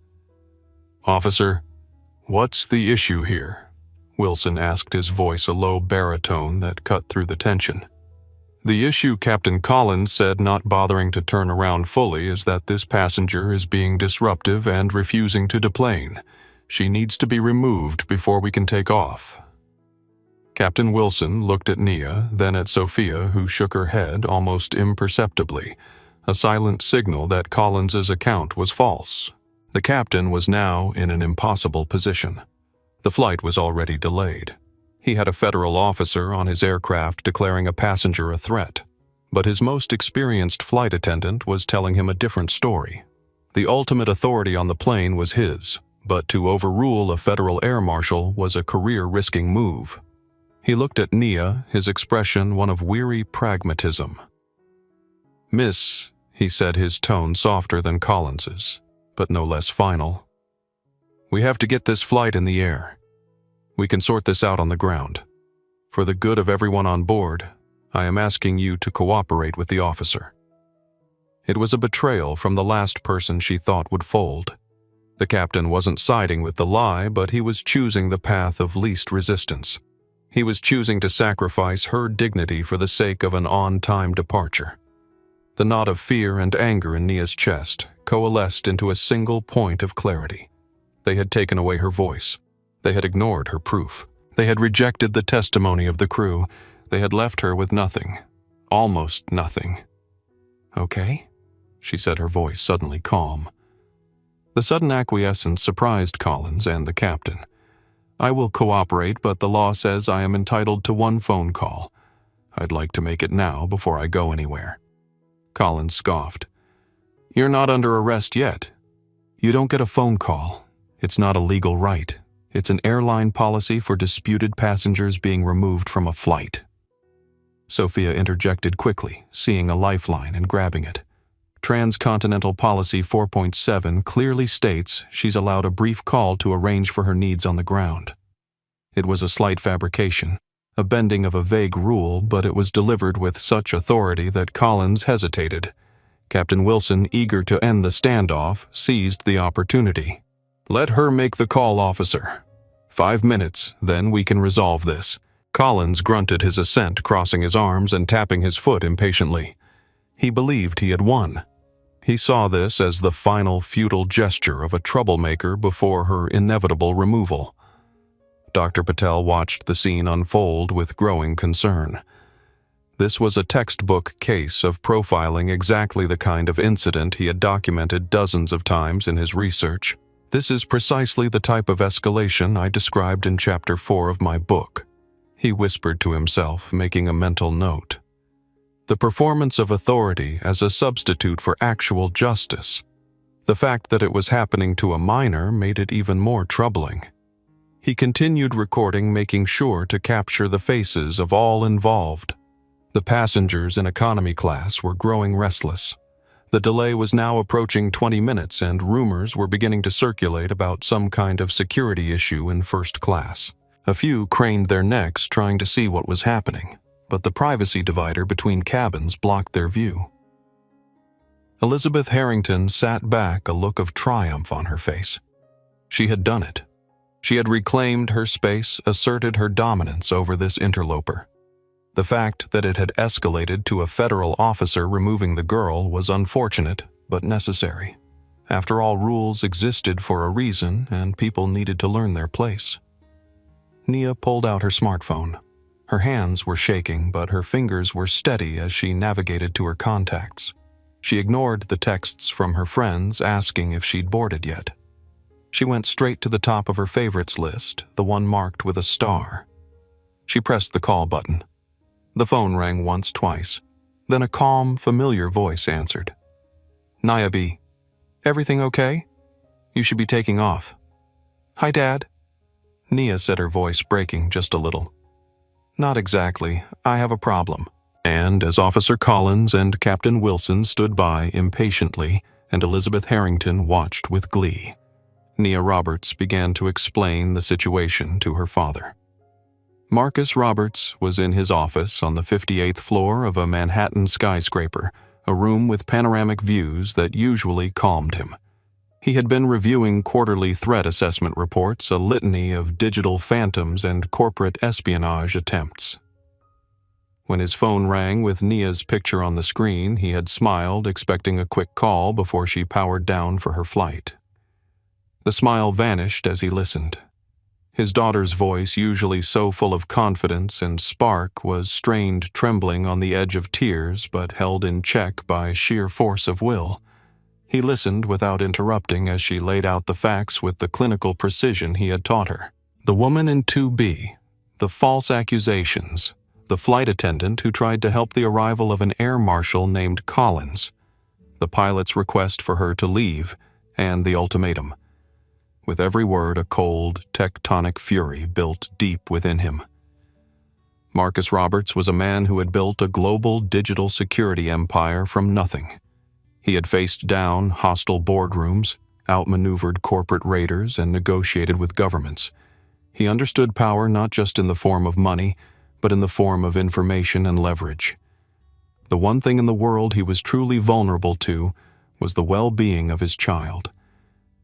"Officer, what's the issue here?" Wilson asked, his voice a low baritone that cut through the tension. "The issue," Captain Collins said, not bothering to turn around fully, "is that this passenger is being disruptive and refusing to deplane. She needs to be removed before we can take off." Captain Wilson looked at Nia, then at Sophia, who shook her head almost imperceptibly, a silent signal that Collins's account was false. The captain was now in an impossible position. The flight was already delayed. He had a federal officer on his aircraft declaring a passenger a threat, but his most experienced flight attendant was telling him a different story. The ultimate authority on the plane was his, but to overrule a federal air marshal was a career-risking move. He looked at Nia, his expression one of weary pragmatism. "Miss," he said, his tone softer than Collins's, but no less final. "We have to get this flight in the air. We can sort this out on the ground. For the good of everyone on board, I am asking you to cooperate with the officer." It was a betrayal from the last person she thought would fold. The captain wasn't siding with the lie, but he was choosing the path of least resistance. He was choosing to sacrifice her dignity for the sake of an on-time departure. The knot of fear and anger in Nia's chest coalesced into a single point of clarity. They had taken away her voice. They had ignored her proof. They had rejected the testimony of the crew. They had left her with nothing. Almost nothing. "Okay," she said, her voice suddenly calm. The sudden acquiescence surprised Collins and the captain. "I will cooperate, but the law says I am entitled to one phone call. I'd like to make it now before I go anywhere." Collins scoffed. "You're not under arrest yet. You don't get a phone call. It's not a legal right. It's an airline policy for disputed passengers being removed from a flight." Sophia interjected quickly, seeing a lifeline and grabbing it. Transcontinental Policy 4.7 clearly states she's allowed a brief call to arrange for her needs on the ground. It was a slight fabrication, a bending of a vague rule, but it was delivered with such authority that Collins hesitated. Captain Wilson, eager to end the standoff, seized the opportunity. "Let her make the call, officer. 5 minutes, then we can resolve this." Collins grunted his assent, crossing his arms and tapping his foot impatiently. He believed he had won. He saw this as the final futile gesture of a troublemaker before her inevitable removal. Dr. Patel watched the scene unfold with growing concern. This was a textbook case of profiling exactly the kind of incident he had documented dozens of times in his research. "This is precisely the type of escalation I described in Chapter 4 of my book," he whispered to himself, making a mental note. The performance of authority as a substitute for actual justice. The fact that it was happening to a minor made it even more troubling. He continued recording, making sure to capture the faces of all involved. The passengers in economy class were growing restless. The delay was now approaching 20 minutes, and rumors were beginning to circulate about some kind of security issue in first class. A few craned their necks trying to see what was happening, but the privacy divider between cabins blocked their view. Elizabeth Harrington sat back, a look of triumph on her face. She had done it. She had reclaimed her space, asserted her dominance over this interloper. The fact that it had escalated to a federal officer removing the girl was unfortunate, but necessary. After all, rules existed for a reason, and people needed to learn their place. Nia pulled out her smartphone. Her hands were shaking, but her fingers were steady as she navigated to her contacts. She ignored the texts from her friends asking if she'd boarded yet. She went straight to the top of her favorites list, the one marked with a star. She pressed the call button. The phone rang once, twice. Then a calm, familiar voice answered. "Nia B. Everything okay? You should be taking off." "Hi, Dad." Nia said, her voice breaking just a little. "Not exactly. I have a problem." And as Officer Collins and Captain Wilson stood by impatiently and Elizabeth Harrington watched with glee, Nia Roberts began to explain the situation to her father. Marcus Roberts was in his office on the 58th floor of a Manhattan skyscraper, a room with panoramic views that usually calmed him. He had been reviewing quarterly threat assessment reports, a litany of digital phantoms and corporate espionage attempts. When his phone rang with Nia's picture on the screen, he had smiled, expecting a quick call before she powered down for her flight. The smile vanished as he listened. His daughter's voice, usually so full of confidence and spark, was strained, trembling on the edge of tears, but held in check by sheer force of will. He listened without interrupting as she laid out the facts with the clinical precision he had taught her. The woman in 2B, the false accusations, the flight attendant who tried to help the arrival of an air marshal named Collins, the pilot's request for her to leave, and the ultimatum. With every word, a cold, tectonic fury built deep within him. Marcus Roberts was a man who had built a global digital security empire from nothing. He had faced down hostile boardrooms, outmaneuvered corporate raiders, and negotiated with governments. He understood power not just in the form of money, but in the form of information and leverage. The one thing in the world he was truly vulnerable to was the well-being of his child.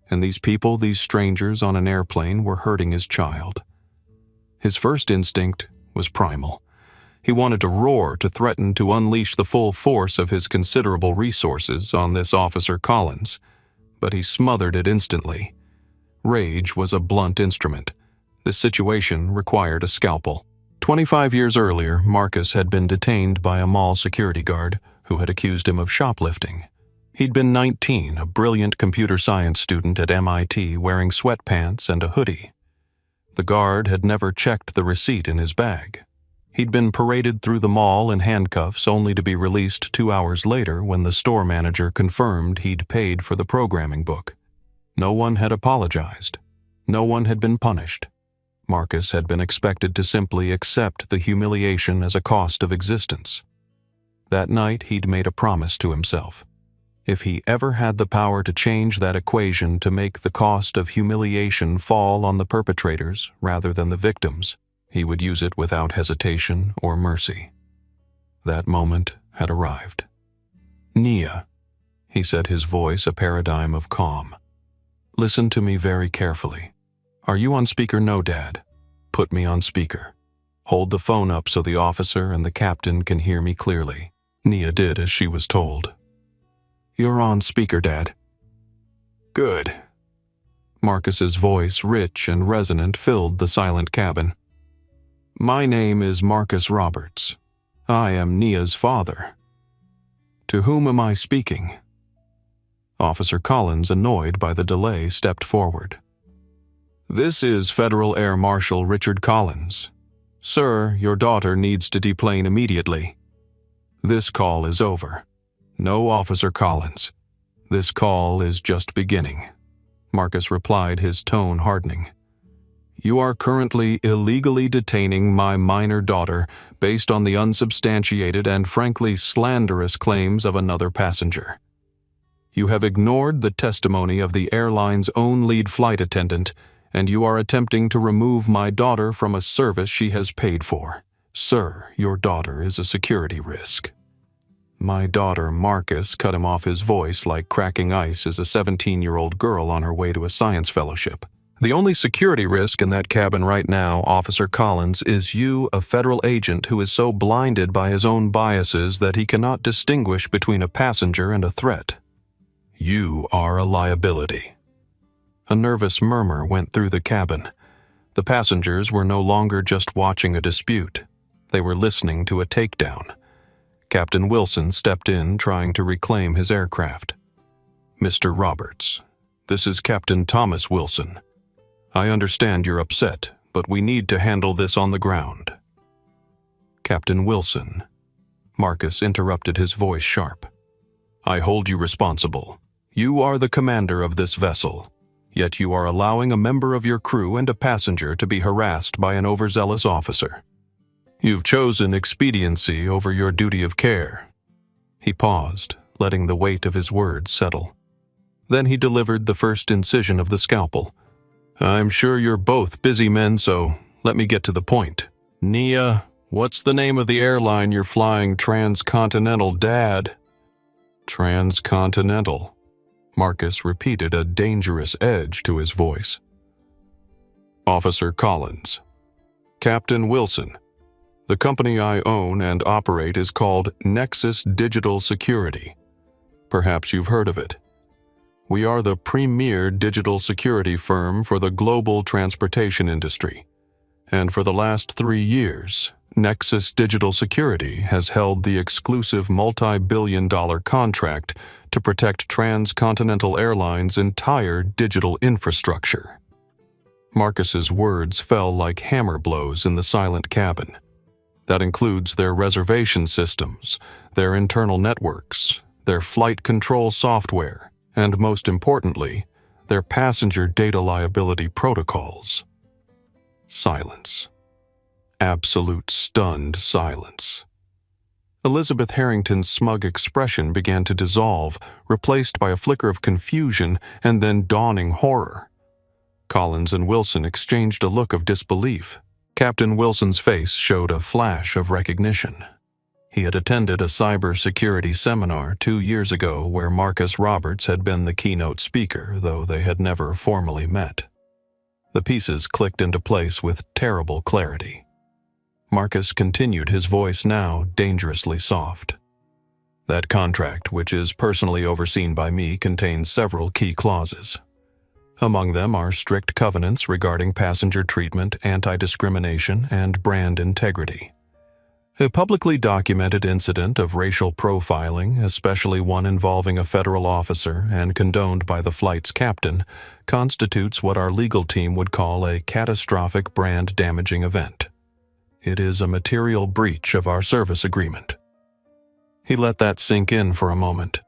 And these people, these strangers on an airplane, were hurting his child. His first instinct was primal. He wanted to roar, to threaten to unleash the full force of his considerable resources on this Officer Collins, but he smothered it instantly. Rage was a blunt instrument. This situation required a scalpel. 25 years earlier, Marcus had been detained by a mall security guard who had accused him of shoplifting. He'd been 19, a brilliant computer science student at MIT wearing sweatpants and a hoodie. The guard had never checked the receipt in his bag. He'd been paraded through the mall in handcuffs only to be released 2 hours later when the store manager confirmed he'd paid for the programming book. No one had apologized. No one had been punished. Marcus had been expected to simply accept the humiliation as a cost of existence. That night, he'd made a promise to himself. If he ever had the power to change that equation to make the cost of humiliation fall on the perpetrators rather than the victims, he would use it without hesitation or mercy. That moment had arrived. "Nia," he said, his voice a paradigm of calm. "Listen to me very carefully. Are you on speaker? No, Dad. Put me on speaker. Hold the phone up so the officer and the captain can hear me clearly." Nia did as she was told. "You're on speaker, Dad." "Good." Marcus's voice, rich and resonant, filled the silent cabin. "My name is Marcus Roberts. I am Nia's father. To whom am I speaking?" Officer Collins, annoyed by the delay, stepped forward. "This is Federal Air Marshal Richard Collins. Sir, your daughter needs to deplane immediately. This call is over. No, Officer Collins. This call is just beginning," Marcus replied, his tone hardening. "You are currently illegally detaining my minor daughter based on the unsubstantiated and frankly slanderous claims of another passenger. You have ignored the testimony of the airline's own lead flight attendant, and you are attempting to remove my daughter from a service she has paid for. Sir, your daughter is a security risk." "My daughter," Marcus cut him off, his voice like cracking ice as a 17-year-old girl on her way to a science fellowship. "The only security risk in that cabin right now, Officer Collins, is you, a federal agent who is so blinded by his own biases that he cannot distinguish between a passenger and a threat. You are a liability." A nervous murmur went through the cabin. The passengers were no longer just watching a dispute. They were listening to a takedown. Captain Wilson stepped in, trying to reclaim his aircraft. "Mr. Roberts, this is Captain Thomas Wilson. I understand you're upset, but we need to handle this on the ground." "Captain Wilson," Marcus interrupted, his voice sharp. "I hold you responsible. You are the commander of this vessel, yet you are allowing a member of your crew and a passenger to be harassed by an overzealous officer. You've chosen expediency over your duty of care." He paused, letting the weight of his words settle. Then he delivered the first incision of the scalpel. "I'm sure you're both busy men, so let me get to the point. Nia, what's the name of the airline you're flying transcontinental, Dad?" "Transcontinental," Marcus repeated, a dangerous edge to his voice. "Officer Collins. Captain Wilson. The company I own and operate is called Nexus Digital Security. Perhaps you've heard of it. We are the premier digital security firm for the global transportation industry. And for the last 3 years, Nexus Digital Security has held the exclusive multi-billion-dollar contract to protect Transcontinental Airlines' entire digital infrastructure." Marcus's words fell like hammer blows in the silent cabin. That includes their reservation systems, their internal networks, their flight control software, and most importantly, their passenger data liability protocols. Silence. Absolute stunned silence. Elizabeth Harrington's smug expression began to dissolve, replaced by a flicker of confusion and then dawning horror. Collins and Wilson exchanged a look of disbelief. Captain Wilson's face showed a flash of recognition. He had attended a cybersecurity seminar 2 years ago where Marcus Roberts had been the keynote speaker, though they had never formally met. The pieces clicked into place with terrible clarity. Marcus continued, his voice now dangerously soft. That contract, which is personally overseen by me, contains several key clauses. Among them are strict covenants regarding passenger treatment, anti-discrimination, and brand integrity. A publicly documented incident of racial profiling, especially one involving a federal officer and condoned by the flight's captain, constitutes what our legal team would call a catastrophic brand-damaging event. It is a material breach of our service agreement. He let that sink in for a moment.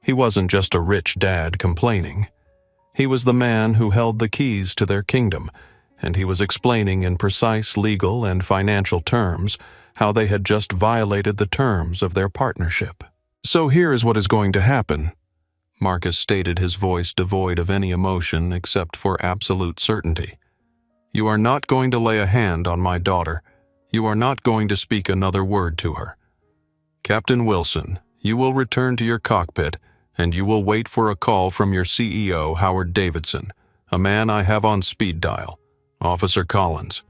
He wasn't just a rich dad complaining. He was the man who held the keys to their kingdom, and he was explaining in precise legal and financial terms how they had just violated the terms of their partnership. "So here is what is going to happen," Marcus stated, his voice devoid of any emotion except for absolute certainty. "You are not going to lay a hand on my daughter. You are not going to speak another word to her. Captain Wilson, you will return to your cockpit, and you will wait for a call from your CEO, Howard Davidson, a man I have on speed dial, Officer Collins.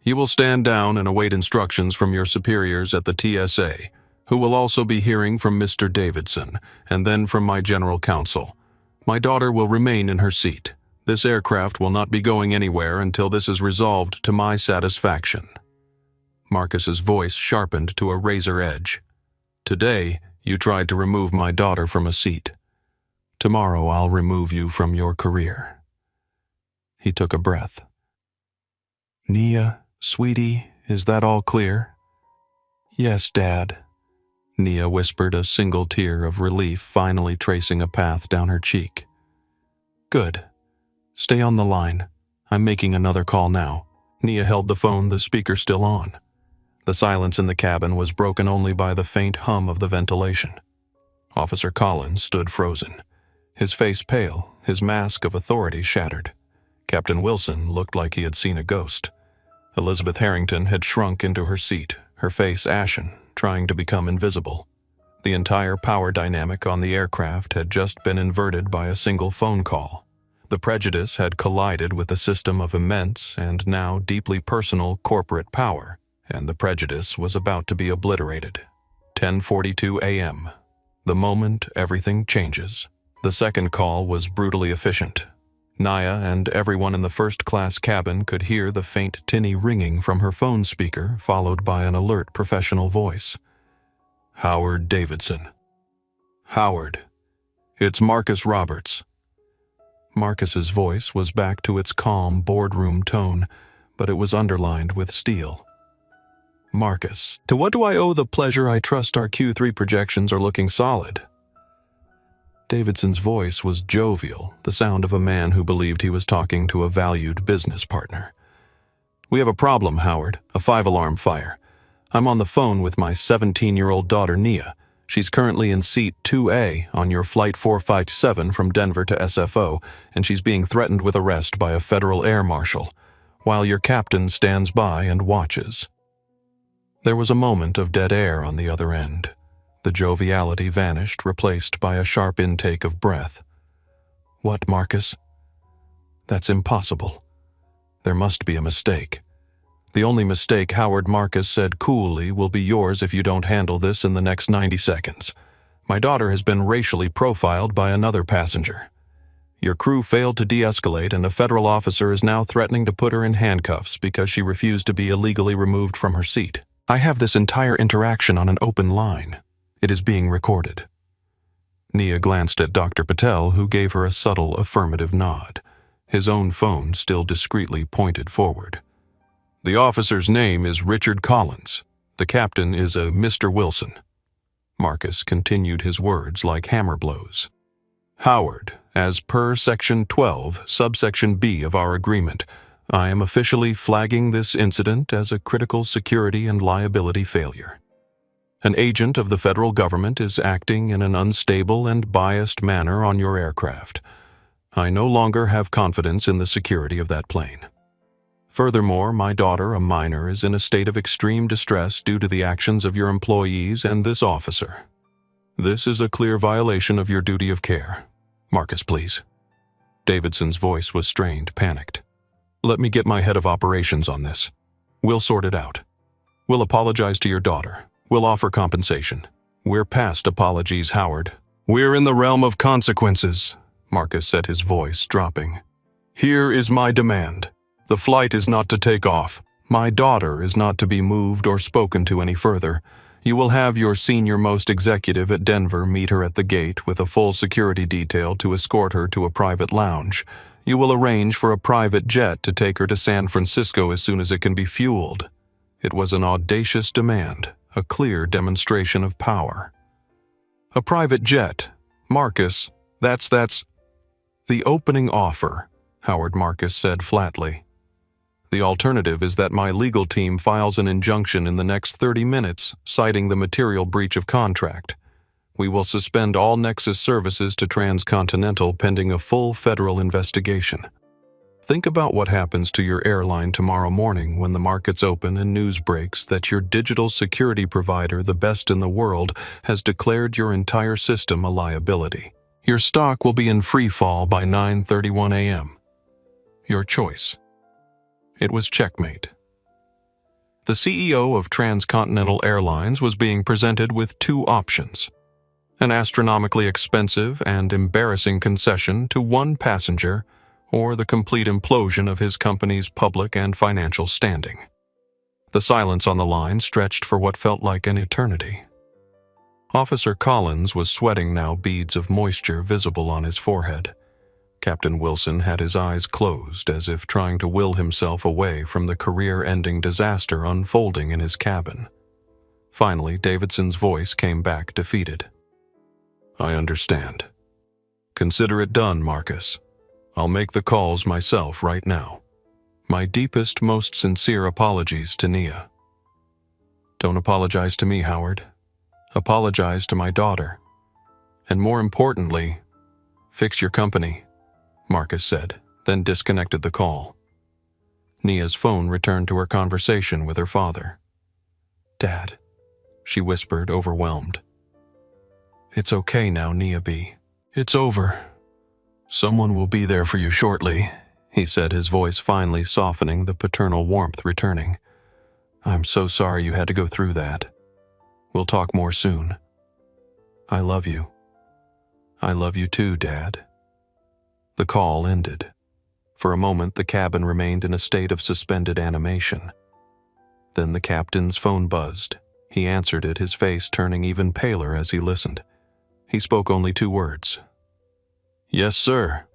You will stand down and await instructions from your superiors at the TSA, who will also be hearing from Mr. Davidson, and then from my general counsel. My daughter will remain in her seat. This aircraft will not be going anywhere until this is resolved to my satisfaction." Marcus's voice sharpened to a razor edge. "Today, you tried to remove my daughter from a seat. Tomorrow I'll remove you from your career." He took a breath. "Nia, sweetie, is that all clear?" "Yes, Dad." Nia whispered, a single tear of relief finally tracing a path down her cheek. "Good. Stay on the line. I'm making another call now." Nia held the phone, the speaker still on. The silence in the cabin was broken only by the faint hum of the ventilation. Officer Collins stood frozen, his face pale, his mask of authority shattered. Captain Wilson looked like he had seen a ghost. Elizabeth Harrington had shrunk into her seat, her face ashen, trying to become invisible. The entire power dynamic on the aircraft had just been inverted by a single phone call. The prejudice had collided with a system of immense and now deeply personal corporate power, and the prejudice was about to be obliterated. 10:42 a.m. The moment everything changes. The second call was brutally efficient. Nia and everyone in the first-class cabin could hear the faint tinny ringing from her phone speaker, followed by an alert professional voice. "Howard Davidson." "Howard, it's Marcus Roberts." Marcus's voice was back to its calm boardroom tone, but it was underlined with steel. "Marcus, to what do I owe the pleasure? I trust our Q3 projections are looking solid." Davidson's voice was jovial, the sound of a man who believed he was talking to a valued business partner. "We have a problem, Howard, a 5-alarm fire. I'm on the phone with my 17-year-old daughter, Nia. She's currently in seat 2A on your Flight 457 from Denver to SFO, and she's being threatened with arrest by a federal air marshal, while your captain stands by and watches." There was a moment of dead air on the other end. The joviality vanished, replaced by a sharp intake of breath. "What, Marcus?" "That's impossible. There must be a mistake. The only mistake, Howard," Marcus said coolly, "will be yours if you don't handle this in the next 90 seconds. My daughter has been racially profiled by another passenger. Your crew failed to de-escalate, and a federal officer is now threatening to put her in handcuffs because she refused to be illegally removed from her seat. I have this entire interaction on an open line. It is being recorded." Nia glanced at Dr. Patel, who gave her a subtle affirmative nod, his own phone still discreetly pointed forward. "The officer's name is Richard Collins. The captain is a Mr. Wilson." Marcus continued his words like hammer blows. Howard, as per Section 12, subsection B of our agreement, I am officially flagging this incident as a critical security and liability failure. An agent of the federal government is acting in an unstable and biased manner on your aircraft. I no longer have confidence in the security of that plane. Furthermore, my daughter, a minor, is in a state of extreme distress due to the actions of your employees and this officer. This is a clear violation of your duty of care. Marcus, please. Davidson's voice was strained, panicked. Let me get my head of operations on this. We'll sort it out. We'll apologize to your daughter. We'll offer compensation. We're past apologies, Howard. We're in the realm of consequences, Marcus said, his voice dropping. Here is my demand. The flight is not to take off. My daughter is not to be moved or spoken to any further. You will have your senior-most executive at Denver meet her at the gate with a full security detail to escort her to a private lounge. You will arrange for a private jet to take her to San Francisco as soon as it can be fueled. It was an audacious demand, a clear demonstration of power. A private jet. Marcus, that's the opening offer, Howard Marcus said flatly. The alternative is that my legal team files an injunction in the next 30 minutes citing the material breach of contract. We will suspend all Nexus services to Transcontinental pending a full federal investigation. Think about what happens to your airline tomorrow morning when the markets open and news breaks that your digital security provider, the best in the world, has declared your entire system a liability. Your stock will be in free fall by 9:31 a.m. Your choice. It was checkmate. The CEO of Transcontinental Airlines was being presented with two options: an astronomically expensive and embarrassing concession to one passenger, or the complete implosion of his company's public and financial standing. The silence on the line stretched for what felt like an eternity. Officer Collins was sweating now, beads of moisture visible on his forehead. Captain Wilson had his eyes closed as if trying to will himself away from the career-ending disaster unfolding in his cabin. Finally, Davidson's voice came back defeated. I understand. Consider it done, Marcus. I'll make the calls myself right now. My deepest, most sincere apologies to Nia. Don't apologize to me, Howard. Apologize to my daughter. And more importantly, fix your company, Marcus said, then disconnected the call. Nia's phone returned to her conversation with her father. Dad, she whispered, overwhelmed. It's okay now, Nia B. It's over. Someone will be there for you shortly, he said, his voice finally softening, the paternal warmth returning. I'm so sorry you had to go through that. We'll talk more soon. I love you. I love you too, Dad. The call ended. For a moment, the cabin remained in a state of suspended animation. Then the captain's phone buzzed. He answered it, his face turning even paler as he listened. He spoke only 2 words. Yes, sir.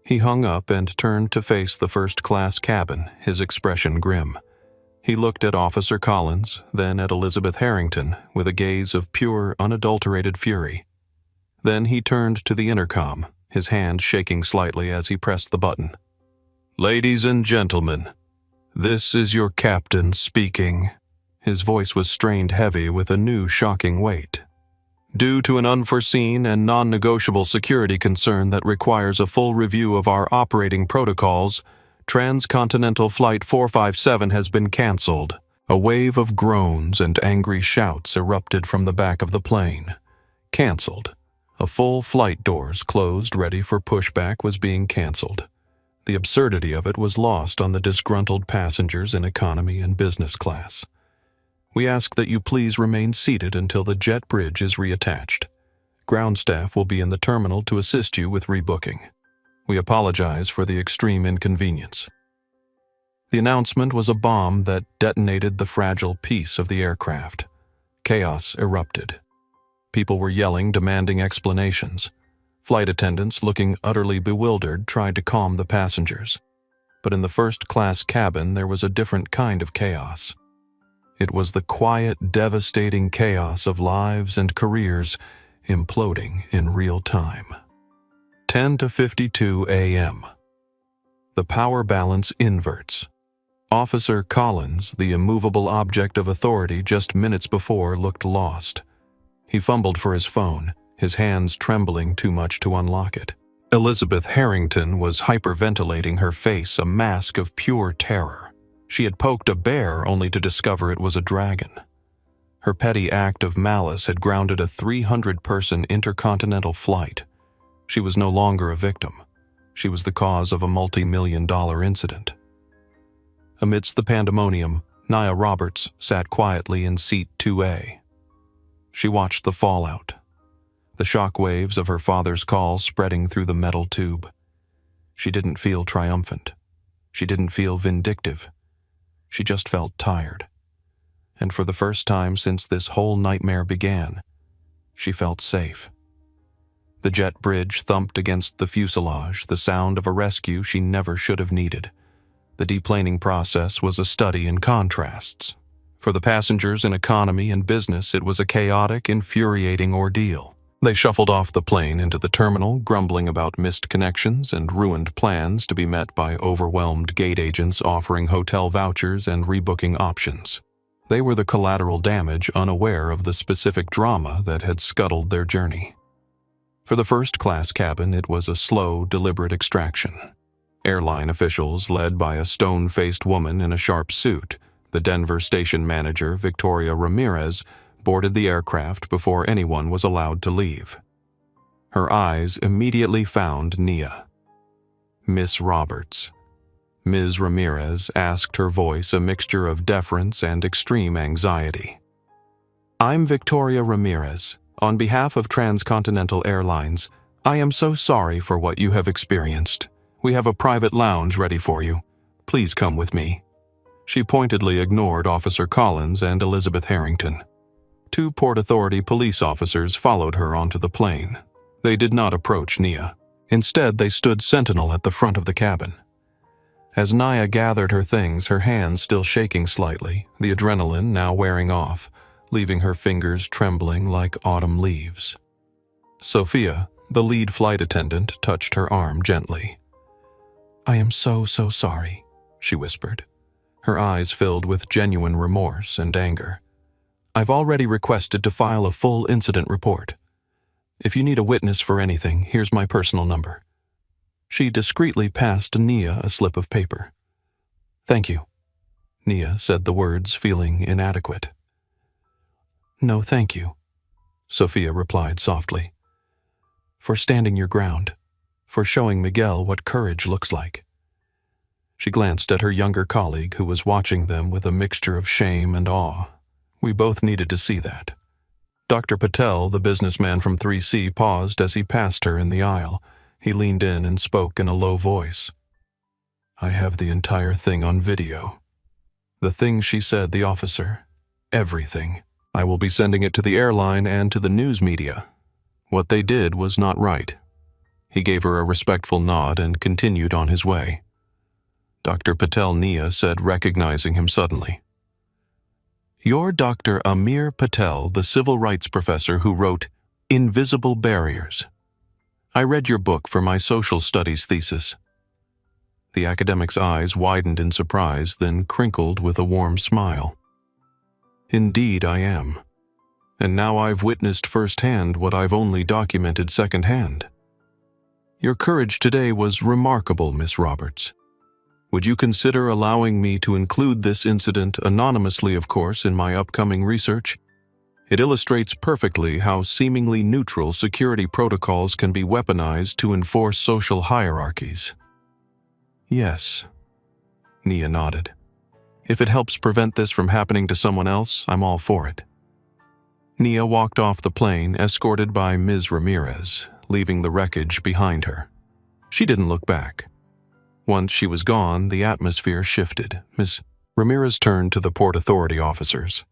He hung up and turned to face the first-class cabin, his expression grim. He looked at Officer Collins, then at Elizabeth Harrington, with a gaze of pure, unadulterated fury. Then he turned to the intercom, his hand shaking slightly as he pressed the button. Ladies and gentlemen, this is your captain speaking. His voice was strained heavy with a new shocking weight. Due to an unforeseen and non-negotiable security concern that requires a full review of our operating protocols, Transcontinental Flight 457 has been canceled. A wave of groans and angry shouts erupted from the back of the plane. Canceled. A full flight doors closed ready for pushback was being canceled. The absurdity of it was lost on the disgruntled passengers in economy and business class. We ask that you please remain seated until the jet bridge is reattached. Ground staff will be in the terminal to assist you with rebooking. We apologize for the extreme inconvenience. The announcement was a bomb that detonated the fragile peace of the aircraft. Chaos erupted. People were yelling, demanding explanations. Flight attendants, looking utterly bewildered, tried to calm the passengers. But in the first-class cabin, there was a different kind of chaos. It was the quiet, devastating chaos of lives and careers imploding in real time. 10:52 a.m. The power balance inverts. Officer Collins, the immovable object of authority just minutes before, looked lost. He fumbled for his phone, his hands trembling too much to unlock it. Elizabeth Harrington was hyperventilating, her face a mask of pure terror. She had poked a bear only to discover it was a dragon. Her petty act of malice had grounded a 300-person intercontinental flight. She was no longer a victim. She was the cause of a multi-million-dollar incident. Amidst the pandemonium, Nia Roberts sat quietly in seat 2A. She watched the fallout, the shock waves of her father's call spreading through the metal tube. She didn't feel triumphant. She didn't feel vindictive. She just felt tired. And for the first time since this whole nightmare began, she felt safe. The jet bridge thumped against the fuselage, the sound of a rescue she never should have needed. The deplaning process was a study in contrasts. For the passengers in economy and business, it was a chaotic, infuriating ordeal. They shuffled off the plane into the terminal, grumbling about missed connections and ruined plans to be met by overwhelmed gate agents offering hotel vouchers and rebooking options. They were the collateral damage, unaware of the specific drama that had scuttled their journey. For the first-class cabin, it was a slow, deliberate extraction. Airline officials, led by a stone-faced woman in a sharp suit, the Denver station manager, Victoria Ramirez, boarded the aircraft before anyone was allowed to leave. Her eyes immediately found Nia. Miss Roberts. Ms. Ramirez asked, her voice a mixture of deference and extreme anxiety. "I'm Victoria Ramirez. On behalf of Transcontinental Airlines, I am so sorry for what you have experienced. We have a private lounge ready for you. Please come with me." She pointedly ignored Officer Collins and Elizabeth Harrington. Two Port Authority police officers followed her onto the plane. They did not approach Nia. Instead, they stood sentinel at the front of the cabin. As Nia gathered her things, her hands still shaking slightly, the adrenaline now wearing off, leaving her fingers trembling like autumn leaves. Sophia, the lead flight attendant, touched her arm gently. "I am so sorry," she whispered. Her eyes filled with genuine remorse and anger. "I've already requested to file a full incident report. If you need a witness for anything, here's my personal number." She discreetly passed Nia a slip of paper. "Thank you." Nia said the words, feeling inadequate. "No, thank you," Sophia replied softly. "For standing your ground, for showing Miguel what courage looks like." She glanced at her younger colleague, who was watching them with a mixture of shame and awe. We both needed to see that. Dr. Patel, the businessman from 3C, paused as he passed her in the aisle. He leaned in and spoke in a low voice. "I have the entire thing on video." The things she said, the officer. Everything. I will be sending it to the airline and to the news media. What they did was not right. He gave her a respectful nod and continued on his way. Dr. Patel, Nia said, recognizing him suddenly. "You're Dr. Amir Patel, the civil rights professor who wrote Invisible Barriers. I read your book for my social studies thesis." The academic's eyes widened in surprise, then crinkled with a warm smile. "Indeed I am. And now I've witnessed firsthand what I've only documented secondhand. Your courage today was remarkable, Miss Roberts. Would you consider allowing me to include this incident, anonymously of course, in my upcoming research? It illustrates perfectly how seemingly neutral security protocols can be weaponized to enforce social hierarchies." "Yes," Nia nodded. "If it helps prevent this from happening to someone else, I'm all for it." Nia walked off the plane, escorted by Ms. Ramirez, leaving the wreckage behind her. She didn't look back. Once she was gone, the atmosphere shifted. Ms. Ramirez turned to the Port Authority officers.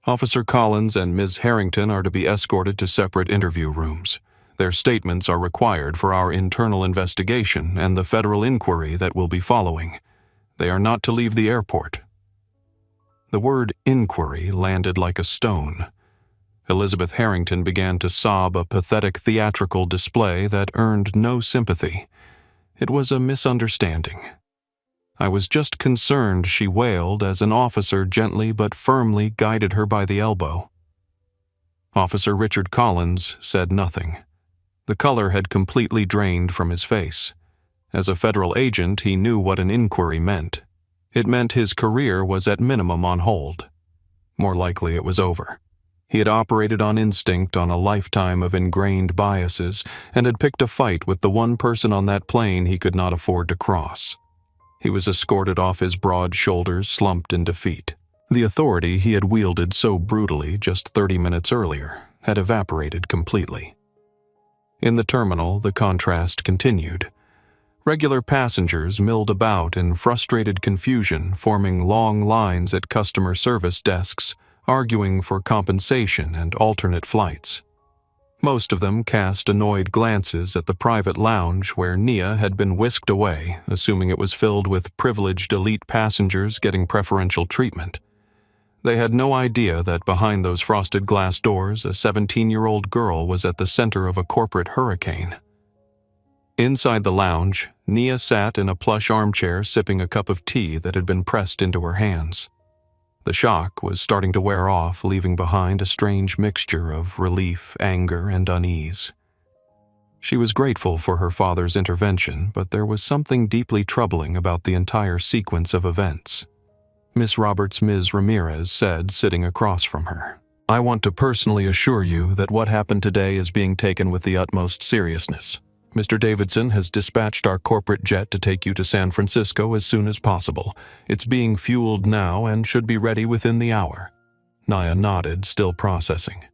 "Officer Collins and Ms. Harrington are to be escorted to separate interview rooms. Their statements are required for our internal investigation and the federal inquiry that will be following. They are not to leave the airport." The word inquiry landed like a stone. Elizabeth Harrington began to sob a pathetic theatrical display that earned no sympathy. It was a misunderstanding. I was just concerned, she wailed as an officer gently but firmly guided her by the elbow. Officer Richard Collins said nothing. The color had completely drained from his face. As a federal agent, he knew what an inquiry meant. It meant his career was at minimum on hold. More likely it was over. He had operated on instinct on a lifetime of ingrained biases and had picked a fight with the one person on that plane he could not afford to cross. He was escorted off his broad shoulders, slumped in defeat. The authority he had wielded so brutally just 30 minutes earlier had evaporated completely. In the terminal, the contrast continued. Regular passengers milled about in frustrated confusion, forming long lines at customer service desks, arguing for compensation and alternate flights. Most of them cast annoyed glances at the private lounge where Nia had been whisked away, assuming it was filled with privileged elite passengers getting preferential treatment. They had no idea that behind those frosted glass doors, a 17-year-old girl was at the center of a corporate hurricane. Inside the lounge, Nia sat in a plush armchair sipping a cup of tea that had been pressed into her hands. The shock was starting to wear off, leaving behind a strange mixture of relief, anger, and unease. She was grateful for her father's intervention, but there was something deeply troubling about the entire sequence of events. Miss Ramirez said, sitting across from her, "I want to personally assure you that what happened today is being taken with the utmost seriousness. Mr. Davidson has dispatched our corporate jet to take you to San Francisco as soon as possible. It's being fueled now and should be ready within the hour." Nia nodded, still processing.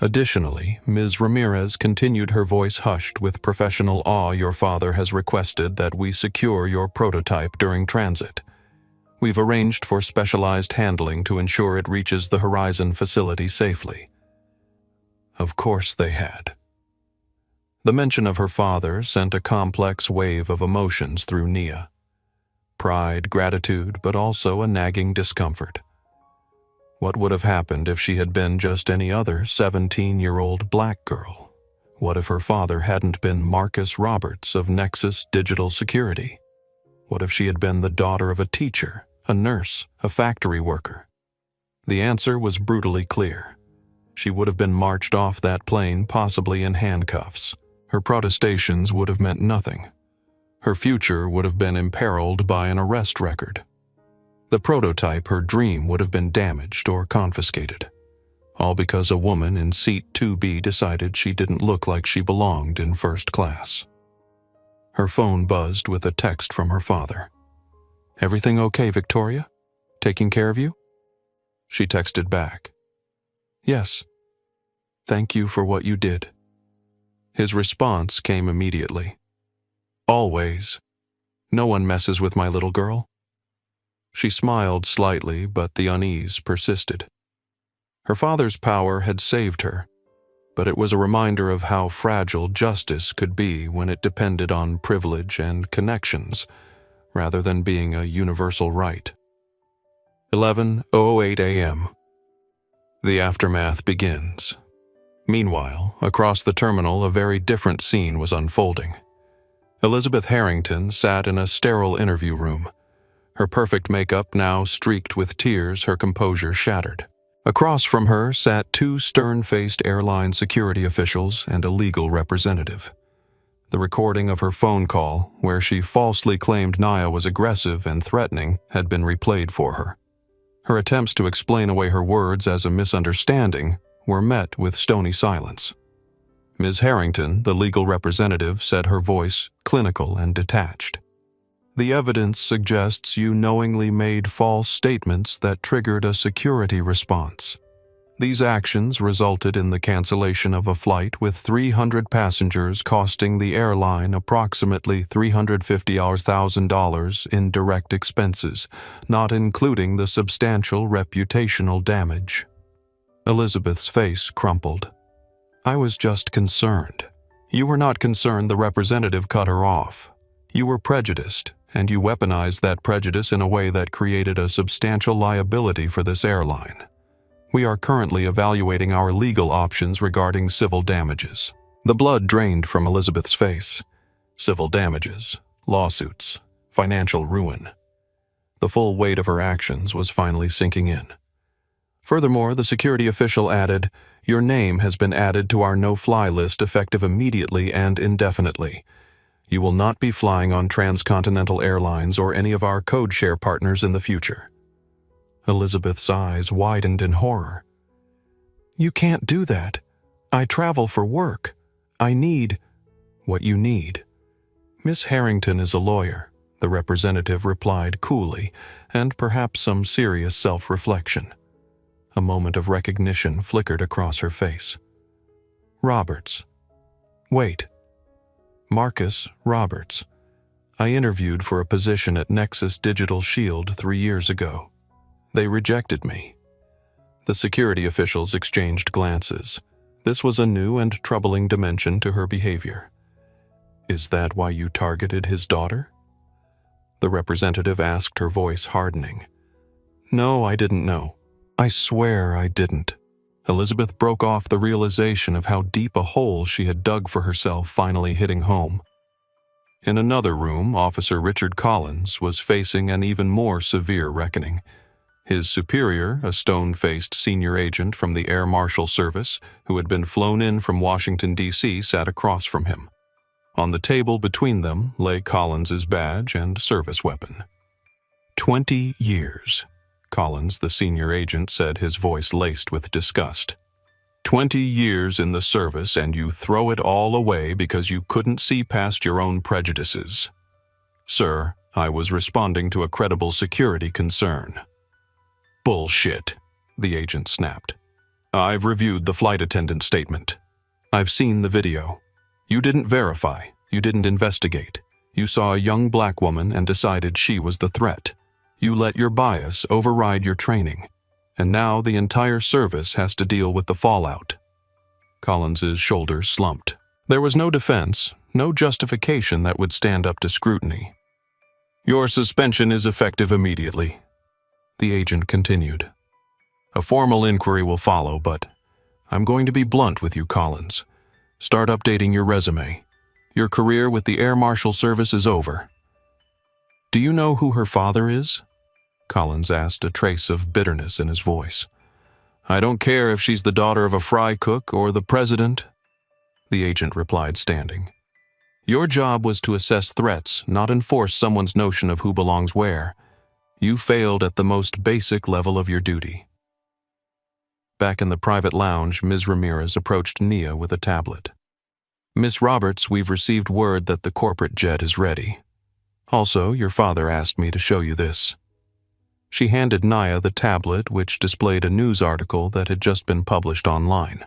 Additionally, Ms. Ramirez continued, her voice hushed with professional awe. "Your father has requested that we secure your prototype during transit. We've arranged for specialized handling to ensure it reaches the Horizon facility safely." Of course they had. The mention of her father sent a complex wave of emotions through Nia. Pride, gratitude, but also a nagging discomfort. What would have happened if she had been just any other 17-year-old black girl? What if her father hadn't been Marcus Roberts of Nexus Digital Security? What if she had been the daughter of a teacher, a nurse, a factory worker? The answer was brutally clear. She would have been marched off that plane, possibly in handcuffs. Her protestations would have meant nothing. Her future would have been imperiled by an arrest record. The prototype, her dream, would have been damaged or confiscated. All because a woman in seat 2B decided she didn't look like she belonged in first class. Her phone buzzed with a text from her father. "Everything okay, Victoria? Taking care of you?" She texted back, "Yes. Thank you for what you did." His response came immediately. "Always. No one messes with my little girl." She smiled slightly, but the unease persisted. Her father's power had saved her, but it was a reminder of how fragile justice could be when it depended on privilege and connections, rather than being a universal right. 11:08 a.m. The aftermath begins. Meanwhile, across the terminal, a very different scene was unfolding. Elizabeth Harrington sat in a sterile interview room. Her perfect makeup now streaked with tears, her composure shattered. Across from her sat two stern-faced airline security officials and a legal representative. The recording of her phone call, where she falsely claimed Nia was aggressive and threatening, had been replayed for her. Her attempts to explain away her words as a misunderstanding were met with stony silence. Ms. Harrington, the legal representative, said, her voice clinical and detached, "The evidence suggests you knowingly made false statements that triggered a security response. These actions resulted in the cancellation of a flight with 300 passengers, costing the airline approximately $350,000 in direct expenses, not including the substantial reputational damage." Elizabeth's face crumpled. "I was just concerned." "You were not concerned," the representative cut her off. You were prejudiced, and you weaponized that prejudice in a way that created a substantial liability for this airline. We are currently evaluating our legal options regarding civil damages." The blood drained from Elizabeth's face. Civil damages, lawsuits, financial ruin. The full weight of her actions was finally sinking in. Furthermore, the security official added, "Your name has been added to our no-fly list effective immediately and indefinitely. You will not be flying on transcontinental airlines or any of our code-share partners in the future." Elizabeth's eyes widened in horror. "You can't do that. I travel for work. I need what you need." "Miss Harrington is a lawyer," the representative replied coolly, and perhaps some serious self-reflection. A moment of recognition flickered across her face. "Roberts. Wait. Marcus Roberts. I interviewed for a position at Nexus Digital Shield 3 years ago. They rejected me." The security officials exchanged glances. This was a new and troubling dimension to her behavior. "Is that why you targeted his daughter?" The representative asked, her voice hardening. "No, I didn't know. I swear I didn't." Elizabeth broke off, the realization of how deep a hole she had dug for herself finally hitting home. In another room, Officer Richard Collins was facing an even more severe reckoning. His superior, a stone-faced senior agent from the Air Marshal Service, who had been flown in from Washington, D.C., sat across from him. On the table between them lay Collins's badge and service weapon. 20 years, Collins, the senior agent, said, his voice laced with disgust. 20 years in the service, and you throw it all away because you couldn't see past your own prejudices. Sir, I was responding to a credible security concern. Bullshit, the agent snapped. I've reviewed the flight attendant statement. I've seen the video. You didn't verify. You didn't investigate. You saw a young black woman and decided she was the threat. You let your bias override your training. And now the entire service has to deal with the fallout. Collins's shoulders slumped. There was no defense, no justification that would stand up to scrutiny. Your suspension is effective immediately, the agent continued. A formal inquiry will follow, but I'm going to be blunt with you, Collins. Start updating your resume. Your career with the Air Marshal Service is over. Do you know who her father is? Collins asked, a trace of bitterness in his voice. I don't care if she's the daughter of a fry cook or the president, the agent replied, standing. Your job was to assess threats, not enforce someone's notion of who belongs where. You failed at the most basic level of your duty. Back in the private lounge, Ms. Ramirez approached Nia with a tablet. Miss Roberts, we've received word that the corporate jet is ready. Also, your father asked me to show you this. She handed Nia the tablet, which displayed a news article that had just been published online.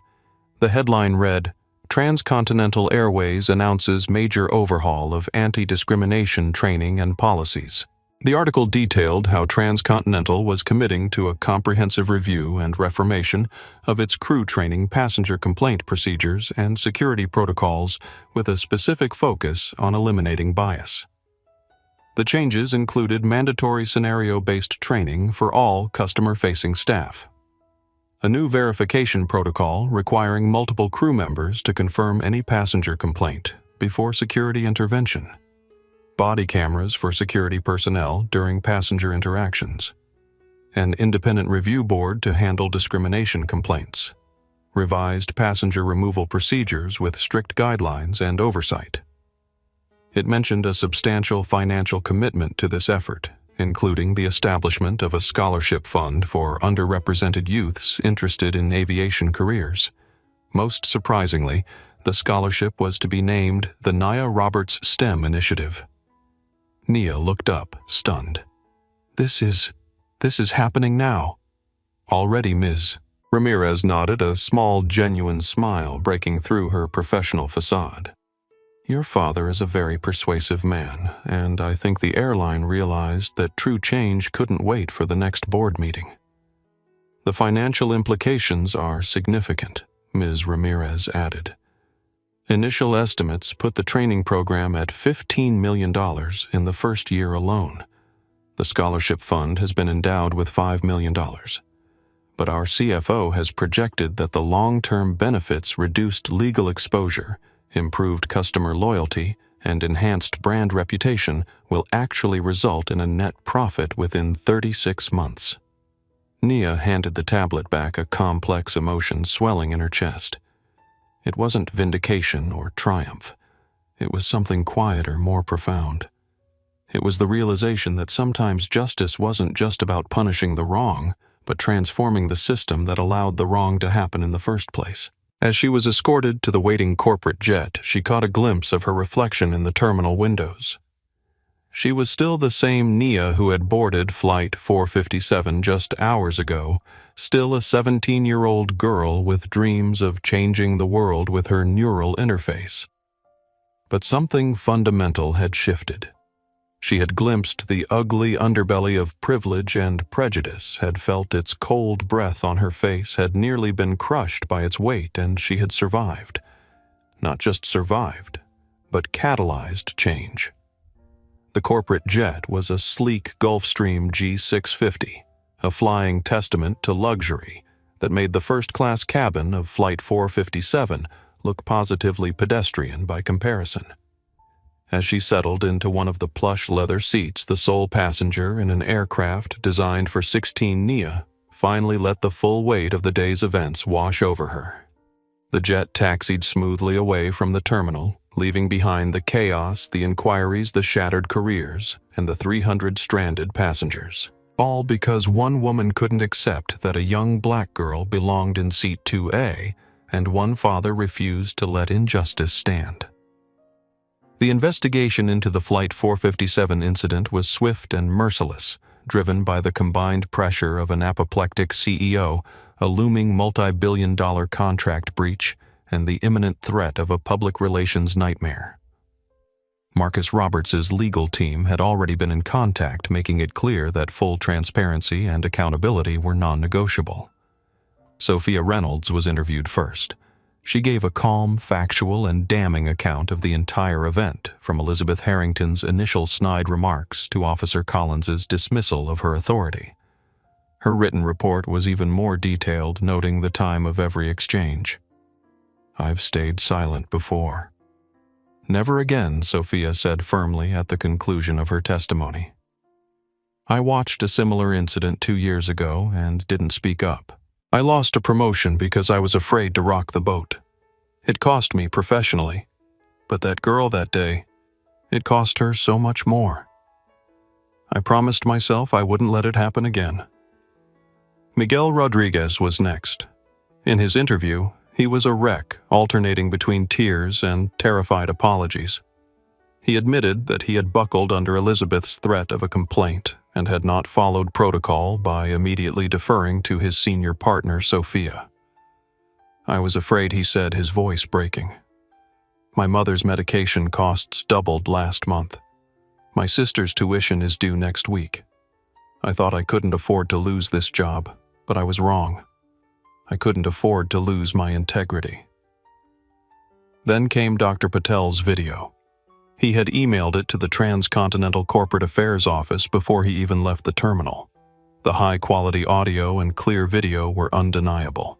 The headline read, Transcontinental Airways announces major overhaul of anti-discrimination training and policies. The article detailed how Transcontinental was committing to a comprehensive review and reformation of its crew training, passenger complaint procedures, and security protocols with a specific focus on eliminating bias. The changes included mandatory scenario-based training for all customer-facing staff, a new verification protocol requiring multiple crew members to confirm any passenger complaint before security intervention, body cameras for security personnel during passenger interactions, an independent review board to handle discrimination complaints, revised passenger removal procedures with strict guidelines and oversight. It mentioned a substantial financial commitment to this effort, including the establishment of a scholarship fund for underrepresented youths interested in aviation careers. Most surprisingly, the scholarship was to be named the Nia Roberts STEM Initiative. Nia looked up, stunned. This is happening now. Already, Ms. Ramirez nodded, a small, genuine smile breaking through her professional facade. Your father is a very persuasive man, and I think the airline realized that true change couldn't wait for the next board meeting. The financial implications are significant, Ms. Ramirez added. Initial estimates put the training program at $15 million in the first year alone. The scholarship fund has been endowed with $5 million. But our CFO has projected that the long-term benefits reduced legal exposure, improved customer loyalty, and enhanced brand reputation will actually result in a net profit within 36 months. Nia handed the tablet back, a complex emotion swelling in her chest. It wasn't vindication or triumph. It was something quieter, more profound. It was the realization that sometimes justice wasn't just about punishing the wrong, but transforming the system that allowed the wrong to happen in the first place. As she was escorted to the waiting corporate jet, she caught a glimpse of her reflection in the terminal windows. She was still the same Nia who had boarded Flight 457 just hours ago, still a 17-year-old girl with dreams of changing the world with her neural interface. But something fundamental had shifted. She had glimpsed the ugly underbelly of privilege and prejudice, had felt its cold breath on her face, had nearly been crushed by its weight, and she had survived. Not just survived, but catalyzed change. The corporate jet was a sleek Gulfstream G650, a flying testament to luxury that made the first-class cabin of Flight 457 look positively pedestrian by comparison. As she settled into one of the plush leather seats, the sole passenger in an aircraft designed for 16 Nia finally let the full weight of the day's events wash over her. The jet taxied smoothly away from the terminal, leaving behind the chaos, the inquiries, the shattered careers, and the 300 stranded passengers. All because one woman couldn't accept that a young black girl belonged in seat 2A, and one father refused to let injustice stand. The investigation into the Flight 457 incident was swift and merciless, driven by the combined pressure of an apoplectic CEO, a looming multi-billion-dollar contract breach, and the imminent threat of a public relations nightmare. Marcus Roberts' legal team had already been in contact, making it clear that full transparency and accountability were non-negotiable. Sophia Reynolds was interviewed first. She gave a calm, factual, and damning account of the entire event, from Elizabeth Harrington's initial snide remarks to Officer Collins's dismissal of her authority. Her written report was even more detailed, noting the time of every exchange. "I've stayed silent before." "Never again," Sophia said firmly at the conclusion of her testimony. "I watched a similar incident 2 years ago and didn't speak up. I lost a promotion because I was afraid to rock the boat. It cost me professionally, but that girl that day, it cost her so much more. I promised myself I wouldn't let it happen again." Miguel Rodriguez was next. In his interview, he was a wreck, alternating between tears and terrified apologies. He admitted that he had buckled under Elizabeth's threat of a complaint and had not followed protocol by immediately deferring to his senior partner, Sophia. "I was afraid," he said, his voice breaking. "My mother's medication costs doubled last month. My sister's tuition is due next week. I thought I couldn't afford to lose this job, but I was wrong. I couldn't afford to lose my integrity." Then came Dr. Patel's video. He had emailed it to the Transcontinental Corporate Affairs office before he even left the terminal. The high-quality audio and clear video were undeniable.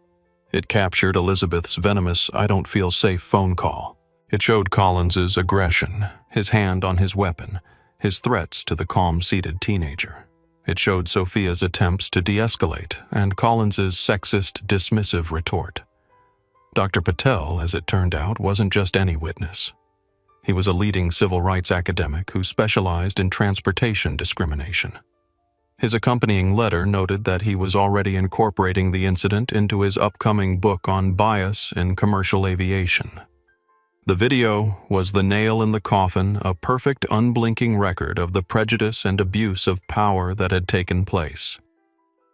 It captured Elizabeth's venomous "I don't feel safe" phone call. It showed Collins's aggression, his hand on his weapon, his threats to the calm-seated teenager. It showed Sophia's attempts to de-escalate and Collins's sexist, dismissive retort. Dr. Patel, as it turned out, wasn't just any witness. He was a leading civil rights academic who specialized in transportation discrimination. His accompanying letter noted that he was already incorporating the incident into his upcoming book on bias in commercial aviation. The video was the nail in the coffin, a perfect, unblinking record of the prejudice and abuse of power that had taken place.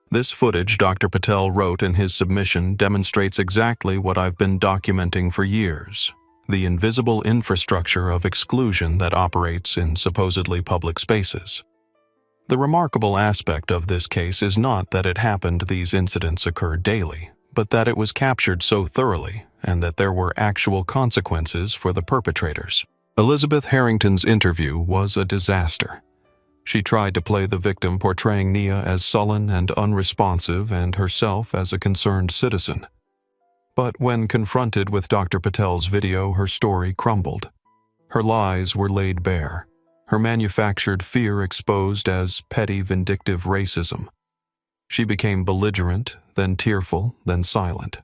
This footage, Dr. Patel wrote in his submission, demonstrates exactly what I've been documenting for years: the invisible infrastructure of exclusion that operates in supposedly public spaces. The remarkable aspect of this case is not that it happened these incidents occur daily, but that it was captured so thoroughly and that there were actual consequences for the perpetrators. Elizabeth Harrington's interview was a disaster. She tried to play the victim, portraying Nia as sullen and unresponsive and herself as a concerned citizen. But when confronted with Dr. Patel's video, her story crumbled. Her lies were laid bare, her manufactured fear exposed as petty, vindictive racism. She became belligerent, then tearful, then silent.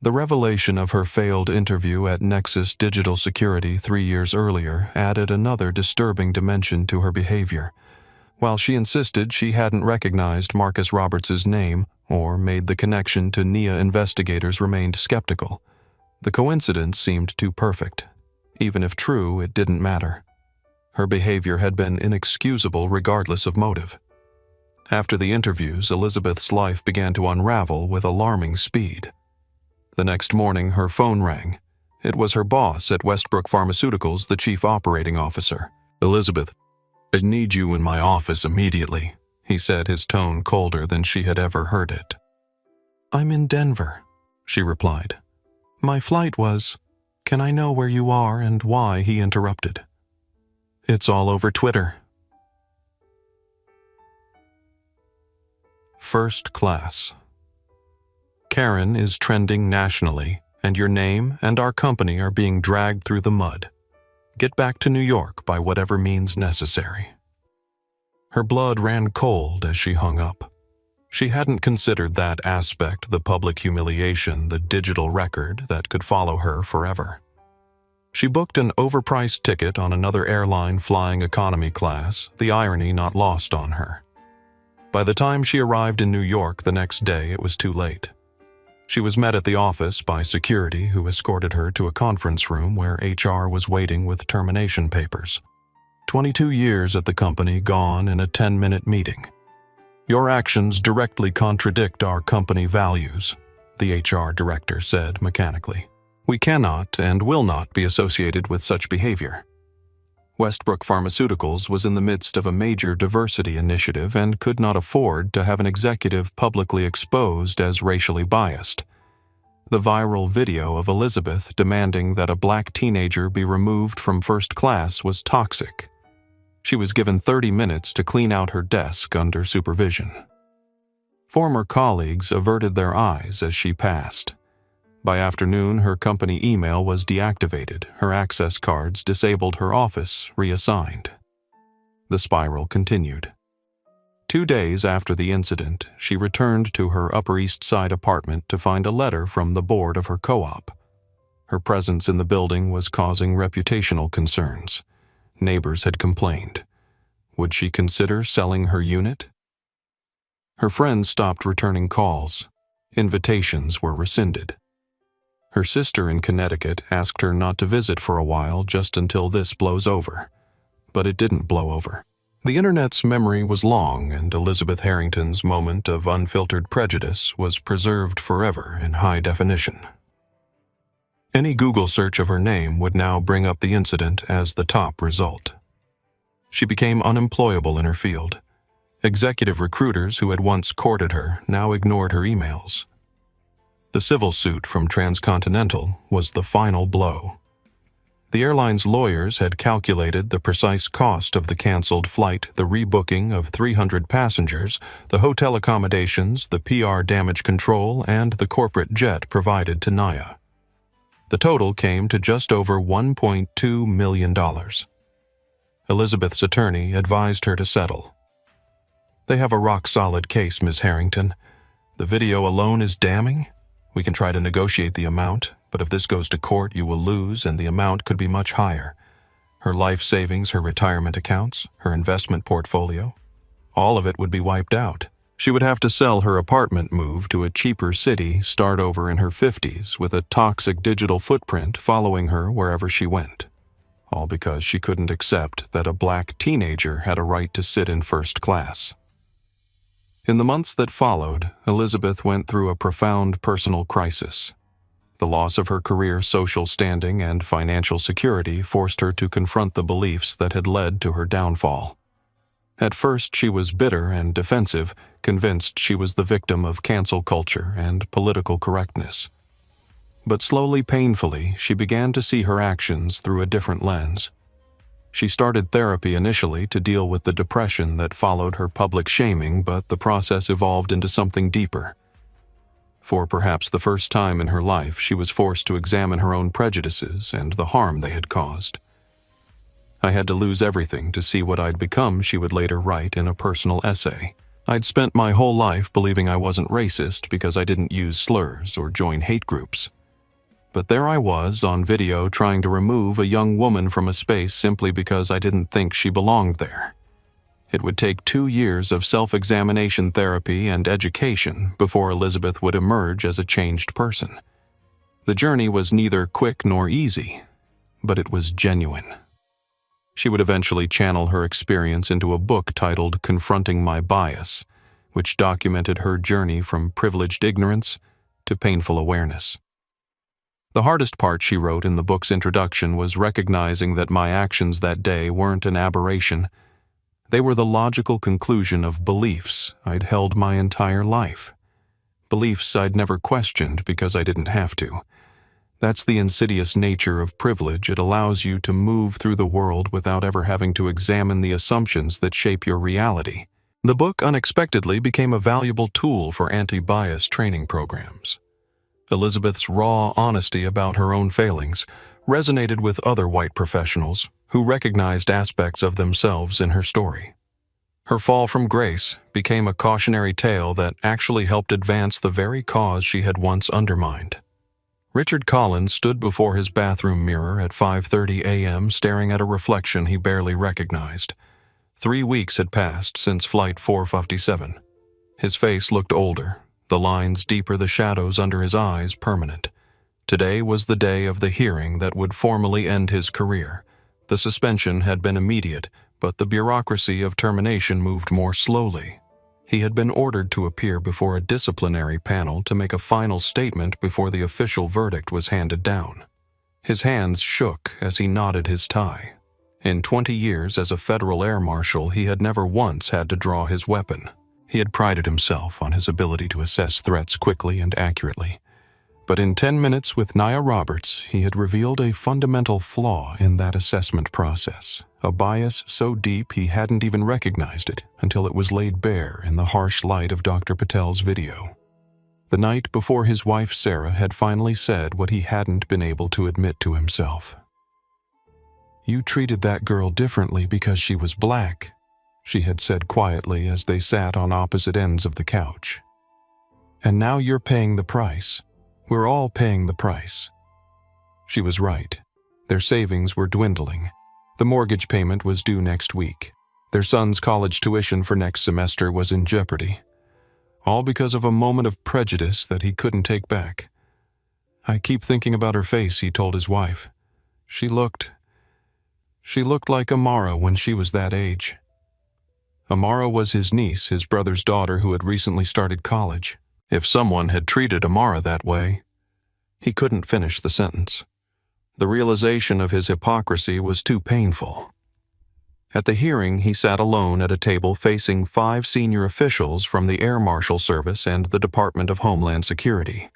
The revelation of her failed interview at Nexus Digital Security 3 years earlier added another disturbing dimension to her behavior. While she insisted she hadn't recognized Marcus Roberts' name or made the connection to Nia, investigators remained skeptical. The coincidence seemed too perfect. Even if true, it didn't matter. Her behavior had been inexcusable regardless of motive. After the interviews, Elizabeth's life began to unravel with alarming speed. The next morning, her phone rang. It was her boss at Westbrook Pharmaceuticals, the chief operating officer. "Elizabeth, I need you in my office immediately," he said, his tone colder than she had ever heard it. "I'm in Denver," she replied. "My flight was. Can I know where you are and why?" he interrupted. "It's all over Twitter." First class. Karen is trending nationally, and your name and our company are being dragged through the mud. Get back to New York by whatever means necessary. Her blood ran cold as she hung up. She hadn't considered that aspect, the public humiliation, the digital record that could follow her forever. She booked an overpriced ticket on another airline flying economy class, the irony not lost on her. By the time she arrived in New York the next day, it was too late. She was met at the office by security, who escorted her to a conference room where HR was waiting with termination papers. 22 years at the company gone in a 10-minute meeting. "Your actions directly contradict our company values," the HR director said mechanically. "We cannot and will not be associated with such behavior." Westbrook Pharmaceuticals was in the midst of a major diversity initiative and could not afford to have an executive publicly exposed as racially biased. The viral video of Elizabeth demanding that a black teenager be removed from first class was toxic. She was given 30 minutes to clean out her desk under supervision. Former colleagues averted their eyes as she passed. By afternoon, her company email was deactivated, her access cards disabled, her office reassigned. The spiral continued. 2 days after the incident, she returned to her Upper East Side apartment to find a letter from the board of her co-op. Her presence in the building was causing reputational concerns. Neighbors had complained. Would she consider selling her unit? Her friends stopped returning calls. Invitations were rescinded. Her sister in Connecticut asked her not to visit for a while, just until this blows over. But it didn't blow over. The internet's memory was long, and Elizabeth Harrington's moment of unfiltered prejudice was preserved forever in high definition. Any Google search of her name would now bring up the incident as the top result. She became unemployable in her field. Executive recruiters who had once courted her now ignored her emails. The civil suit from Transcontinental was the final blow. The airline's lawyers had calculated the precise cost of the canceled flight, the rebooking of 300 passengers, the hotel accommodations, the PR damage control, and the corporate jet provided to Nia. The total came to just over $1.2 million. Elizabeth's attorney advised her to settle. "They have a rock-solid case, Ms. Harrington. The video alone is damning. We can try to negotiate the amount, but if this goes to court, you will lose, and the amount could be much higher. Her life savings, her retirement accounts, her investment portfolio, all of it would be wiped out. She would have to sell her apartment, move to a cheaper city, start over in her 50s with a toxic digital footprint following her wherever she went. All because she couldn't accept that a black teenager had a right to sit in first class." In the months that followed, Elizabeth went through a profound personal crisis. The loss of her career, social standing, and financial security forced her to confront the beliefs that had led to her downfall. At first, she was bitter and defensive, convinced she was the victim of cancel culture and political correctness. But slowly, painfully, she began to see her actions through a different lens. She started therapy initially to deal with the depression that followed her public shaming, but the process evolved into something deeper. For perhaps the first time in her life, she was forced to examine her own prejudices and the harm they had caused. "I had to lose everything to see what I'd become," she would later write in a personal essay. "I'd spent my whole life believing I wasn't racist because I didn't use slurs or join hate groups. But there I was on video trying to remove a young woman from a space simply because I didn't think she belonged there." It would take 2 years of self-examination therapy and education before Elizabeth would emerge as a changed person. The journey was neither quick nor easy, but it was genuine. She would eventually channel her experience into a book titled Confronting My Bias, which documented her journey from privileged ignorance to painful awareness. The hardest part, she wrote in the book's introduction, was recognizing that my actions that day weren't an aberration. They were the logical conclusion of beliefs I'd held my entire life. Beliefs I'd never questioned because I didn't have to. That's the insidious nature of privilege. It allows you to move through the world without ever having to examine the assumptions that shape your reality. The book unexpectedly became a valuable tool for anti-bias training programs. Elizabeth's raw honesty about her own failings resonated with other white professionals who recognized aspects of themselves in her story. Her fall from grace became a cautionary tale that actually helped advance the very cause she had once undermined. Richard Collins stood before his bathroom mirror at 5:30 a.m. staring at a reflection he barely recognized. 3 weeks had passed since Flight 457. His face looked older, the lines deeper, the shadows under his eyes permanent. Today was the day of the hearing that would formally end his career. The suspension had been immediate, but the bureaucracy of termination moved more slowly. He had been ordered to appear before a disciplinary panel to make a final statement before the official verdict was handed down. His hands shook as he knotted his tie. In 20 years as a federal air marshal, he had never once had to draw his weapon. He had prided himself on his ability to assess threats quickly and accurately. But in 10 minutes with Nia Roberts, he had revealed a fundamental flaw in that assessment process, a bias so deep he hadn't even recognized it until it was laid bare in the harsh light of Dr. Patel's video. The night before his wife Sarah had finally said what he hadn't been able to admit to himself. "You treated that girl differently because she was black," she had said quietly as they sat on opposite ends of the couch. "And now you're paying the price. We're all paying the price." She was right. Their savings were dwindling. The mortgage payment was due next week. Their son's college tuition for next semester was in jeopardy. All because of a moment of prejudice that he couldn't take back. "I keep thinking about her face," he told his wife. She looked like Amara when she was that age." Amara was his niece, his brother's daughter, who had recently started college. If someone had treated Amara that way, he couldn't finish the sentence. The realization of his hypocrisy was too painful. At the hearing, he sat alone at a table facing 5 senior officials from the Air Marshal Service and the Department of Homeland Security.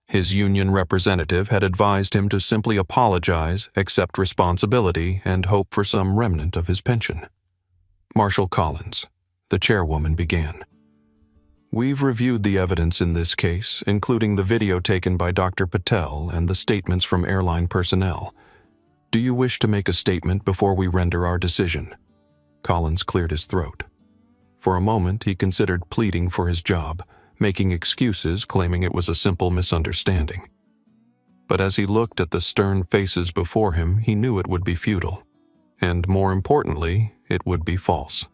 His union representative had advised him to simply apologize, accept responsibility, and hope for some remnant of his pension. Marshal Collins, the chairwoman, began. "We've reviewed the evidence in this case, including the video taken by Dr. Patel and the statements from airline personnel. Do you wish to make a statement before we render our decision?" Collins cleared his throat. For a moment, he considered pleading for his job, making excuses, claiming it was a simple misunderstanding. But as he looked at the stern faces before him, he knew it would be futile. And more importantly, it would be false.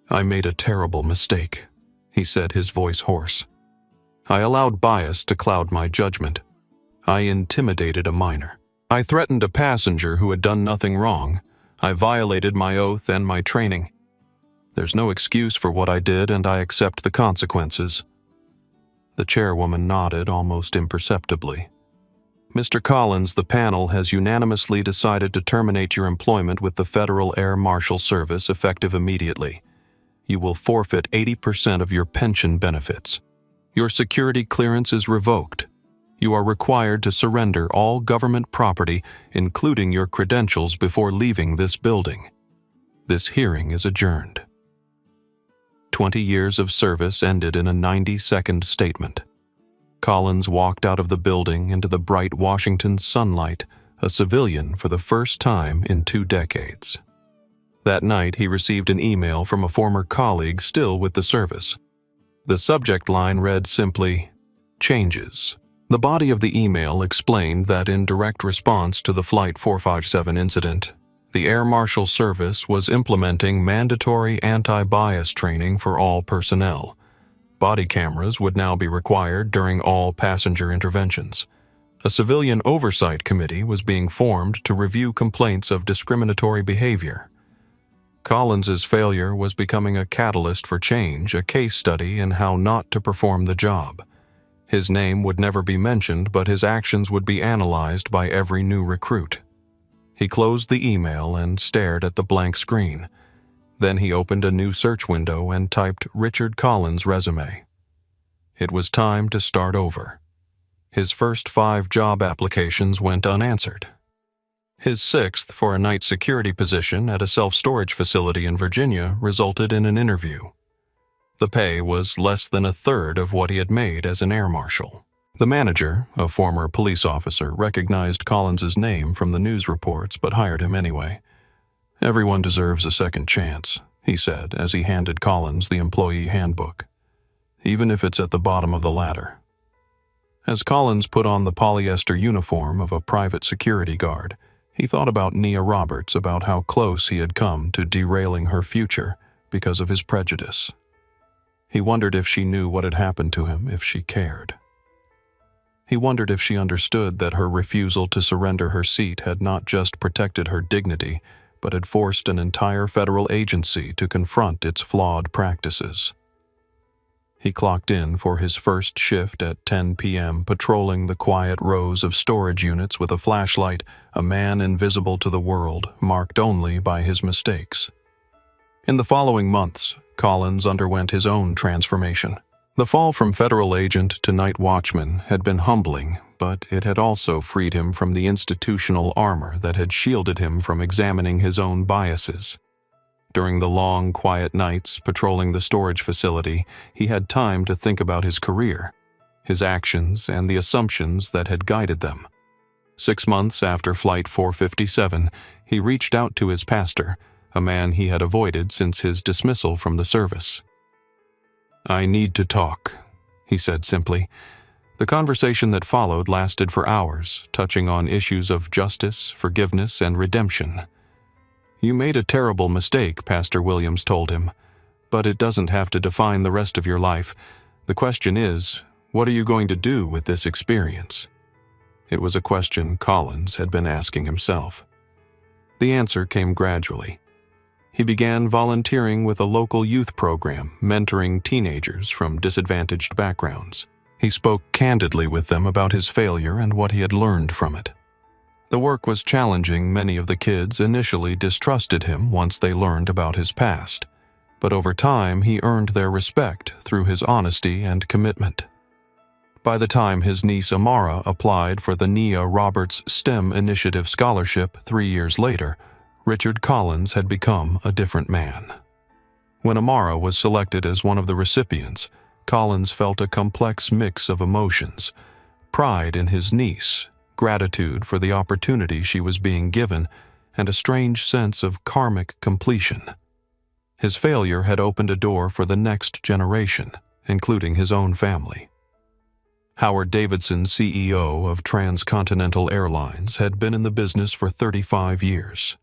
"I made a terrible mistake," he said, his voice hoarse. "I allowed bias to cloud my judgment. I intimidated a minor. I threatened a passenger who had done nothing wrong. I violated my oath and my training. There's no excuse for what I did, and I accept the consequences." The chairwoman nodded almost imperceptibly. "Mr. Collins, the panel has unanimously decided to terminate your employment with the Federal Air Marshal Service effective immediately. You will forfeit 80% of your pension benefits. Your security clearance is revoked. You are required to surrender all government property, including your credentials, before leaving this building. This hearing is adjourned." 20 years of service ended in a 90-second statement. Collins walked out of the building into the bright Washington sunlight, a civilian for the first time in 2 decades. That night, he received an email from a former colleague still with the service. The subject line read simply, "Changes." The body of the email explained that in direct response to the Flight 457 incident, the Air Marshal Service was implementing mandatory anti-bias training for all personnel. Body cameras would now be required during all passenger interventions. A civilian oversight committee was being formed to review complaints of discriminatory behavior. Collins's failure was becoming a catalyst for change, a case study in how not to perform the job. His name would never be mentioned, but his actions would be analyzed by every new recruit. He closed the email and stared at the blank screen. Then he opened a new search window and typed Richard Collins' resume. It was time to start over. His first 5 job applications went unanswered. His 6th for a night security position at a self-storage facility in Virginia resulted in an interview. The pay was less than a third of what he had made as an air marshal. The manager, a former police officer, recognized Collins's name from the news reports but hired him anyway. "Everyone deserves a second chance," he said as he handed Collins the employee handbook, "even if it's at the bottom of the ladder." As Collins put on the polyester uniform of a private security guard, he thought about Nia Roberts, about how close he had come to derailing her future because of his prejudice. He wondered if she knew what had happened to him, if she cared. He wondered if she understood that her refusal to surrender her seat had not just protected her dignity, but had forced an entire federal agency to confront its flawed practices. He clocked in for his first shift at 10 p.m., patrolling the quiet rows of storage units with a flashlight, a man invisible to the world, marked only by his mistakes. In the following months, Collins underwent his own transformation. The fall from federal agent to night watchman had been humbling, but it had also freed him from the institutional armor that had shielded him from examining his own biases. During the long, quiet nights patrolling the storage facility, he had time to think about his career, his actions, and the assumptions that had guided them. 6 months after Flight 457, he reached out to his pastor, a man he had avoided since his dismissal from the service. "I need to talk," he said simply. The conversation that followed lasted for hours, touching on issues of justice, forgiveness, and redemption. "You made a terrible mistake," Pastor Williams told him, "but it doesn't have to define the rest of your life. The question is, what are you going to do with this experience?" It was a question Collins had been asking himself. The answer came gradually. He began volunteering with a local youth program, mentoring teenagers from disadvantaged backgrounds. He spoke candidly with them about his failure and what he had learned from it. The work was challenging. Many of the kids initially distrusted him once they learned about his past, but over time he earned their respect through his honesty and commitment. By the time his niece Amara applied for the Nia Roberts STEM Initiative Scholarship 3 years later, Richard Collins had become a different man. When Amara was selected as one of the recipients, Collins felt a complex mix of emotions: pride in his niece, gratitude for the opportunity she was being given, and a strange sense of karmic completion. His failure had opened a door for the next generation, including his own family. Howard Davidson, CEO of Transcontinental Airlines, had been in the business for 35 years.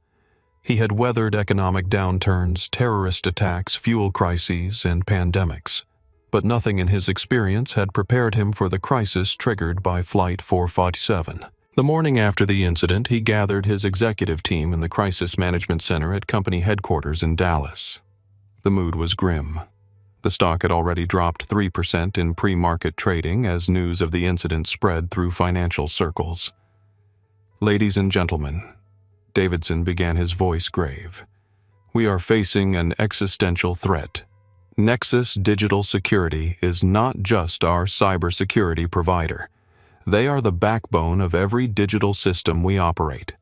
He had weathered economic downturns, terrorist attacks, fuel crises, and pandemics. But nothing in his experience had prepared him for the crisis triggered by Flight 457. The morning after the incident, he gathered his executive team in the Crisis Management Center at company headquarters in Dallas. The mood was grim. The stock had already dropped 3% in pre-market trading as news of the incident spread through financial circles. "Ladies and gentlemen," Davidson began, his voice grave, "we are facing an existential threat. Nexus Digital Security is not just our cybersecurity provider. They are the backbone of every digital system we operate.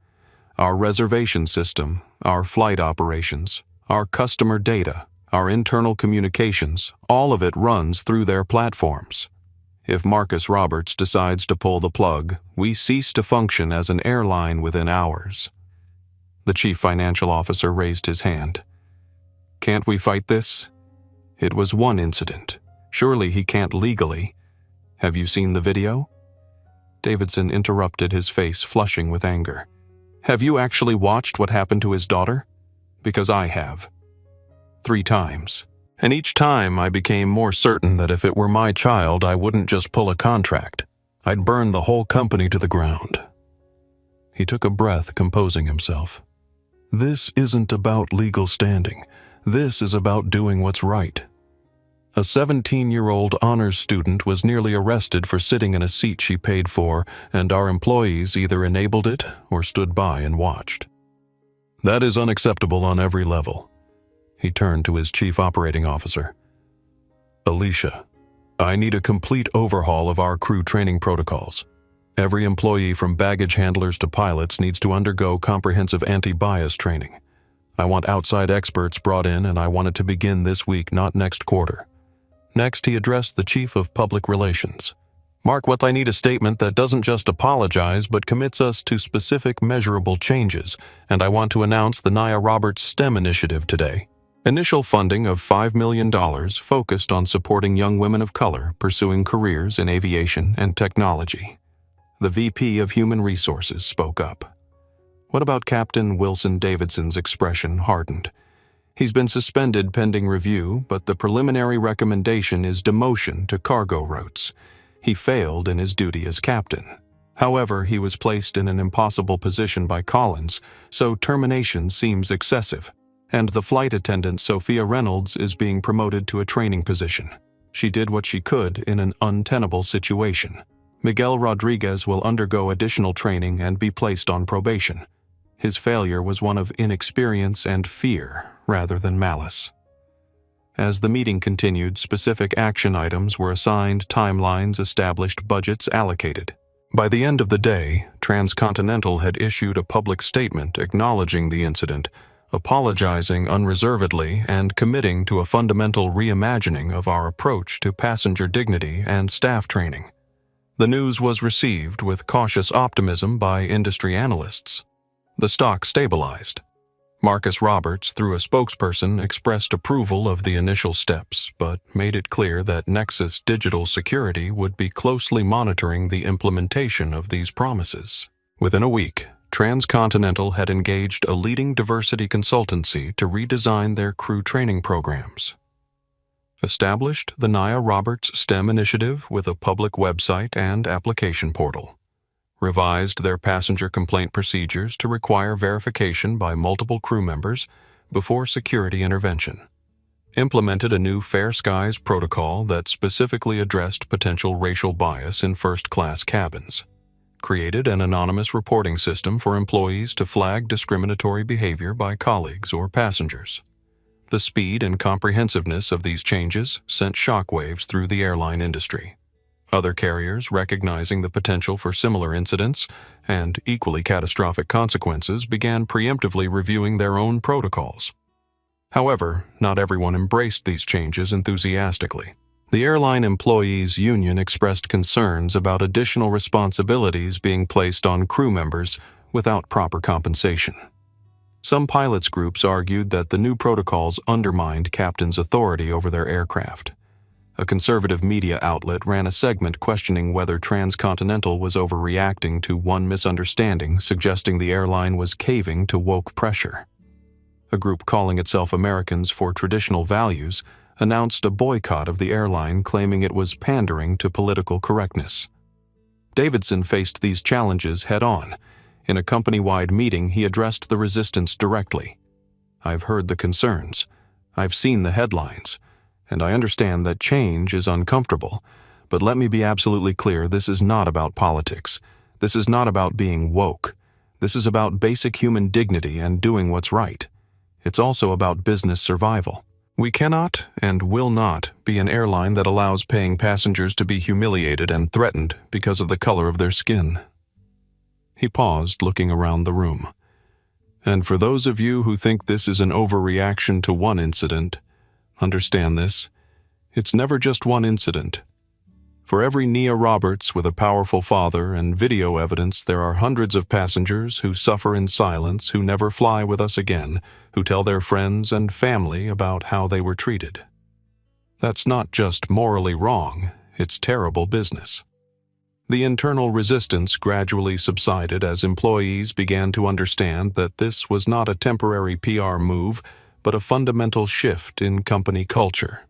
Our reservation system, our flight operations, our customer data, our internal communications, all of it runs through their platforms. If Marcus Roberts decides to pull the plug, we cease to function as an airline within hours. The chief financial officer raised his hand. Can't we fight this? It was one incident. Surely he can't legally. Have you seen the video? Davidson interrupted, his face flushing with anger. Have you actually watched what happened to his daughter? Because I have. 3 times. And each time I became more certain that if it were my child, I wouldn't just pull a contract. I'd burn the whole company to the ground. He took a breath, composing himself. This isn't about legal standing. This is about doing what's right. A 17-year-old honors student was nearly arrested for sitting in a seat she paid for, and our employees either enabled it or stood by and watched. That is unacceptable on every level. He turned to his chief operating officer. Alicia, I need a complete overhaul of our crew training protocols. Every employee from baggage handlers to pilots needs to undergo comprehensive anti-bias training. I want outside experts brought in, and I want it to begin this week, not next quarter. Next, he addressed the chief of public relations. Mark, what I need a statement that doesn't just apologize but commits us to specific measurable changes, and I want to announce the Nia Roberts STEM initiative today. Initial funding of $5 million focused on supporting young women of color pursuing careers in aviation and technology. The VP of Human Resources spoke up. What about Captain Wilson Davidson's expression hardened? He's been suspended pending review, but the preliminary recommendation is demotion to cargo routes. He failed in his duty as captain. However, he was placed in an impossible position by Collins, so termination seems excessive. And the flight attendant Sophia Reynolds is being promoted to a training position. She did what she could in an untenable situation. Miguel Rodriguez will undergo additional training and be placed on probation. His failure was one of inexperience and fear rather than malice. As the meeting continued, specific action items were assigned, timelines established, budgets allocated. By the end of the day, Transcontinental had issued a public statement acknowledging the incident, apologizing unreservedly, and committing to a fundamental reimagining of our approach to passenger dignity and staff training. The news was received with cautious optimism by industry analysts. The stock stabilized. Marcus Roberts, through a spokesperson, expressed approval of the initial steps, but made it clear that Nexus Digital Security would be closely monitoring the implementation of these promises. Within a week, Transcontinental had engaged a leading diversity consultancy to redesign their crew training programs. Established the Nia Roberts STEM initiative with a public website and application portal. Revised their passenger complaint procedures to require verification by multiple crew members before security intervention. Implemented a new Fair Skies protocol that specifically addressed potential racial bias in first-class cabins. Created an anonymous reporting system for employees to flag discriminatory behavior by colleagues or passengers. The speed and comprehensiveness of these changes sent shockwaves through the airline industry. Other carriers, recognizing the potential for similar incidents and equally catastrophic consequences, began preemptively reviewing their own protocols. However, not everyone embraced these changes enthusiastically. The airline employees' union expressed concerns about additional responsibilities being placed on crew members without proper compensation. Some pilots' groups argued that the new protocols undermined captains' authority over their aircraft. A conservative media outlet ran a segment questioning whether Transcontinental was overreacting to one misunderstanding, suggesting the airline was caving to woke pressure. A group calling itself Americans for Traditional Values announced a boycott of the airline, claiming it was pandering to political correctness. Davidson faced these challenges head-on. In a company-wide meeting, he addressed the resistance directly. I've heard the concerns. I've seen the headlines. And I understand that change is uncomfortable. But let me be absolutely clear, this is not about politics. This is not about being woke. This is about basic human dignity and doing what's right. It's also about business survival. We cannot and will not be an airline that allows paying passengers to be humiliated and threatened because of the color of their skin. He paused, looking around the room. And for those of you who think this is an overreaction to one incident, understand this. It's never just one incident. For every Nia Roberts with a powerful father and video evidence, there are hundreds of passengers who suffer in silence, who never fly with us again, who tell their friends and family about how they were treated. That's not just morally wrong, it's terrible business. The internal resistance gradually subsided as employees began to understand that this was not a temporary PR move, but a fundamental shift in company culture.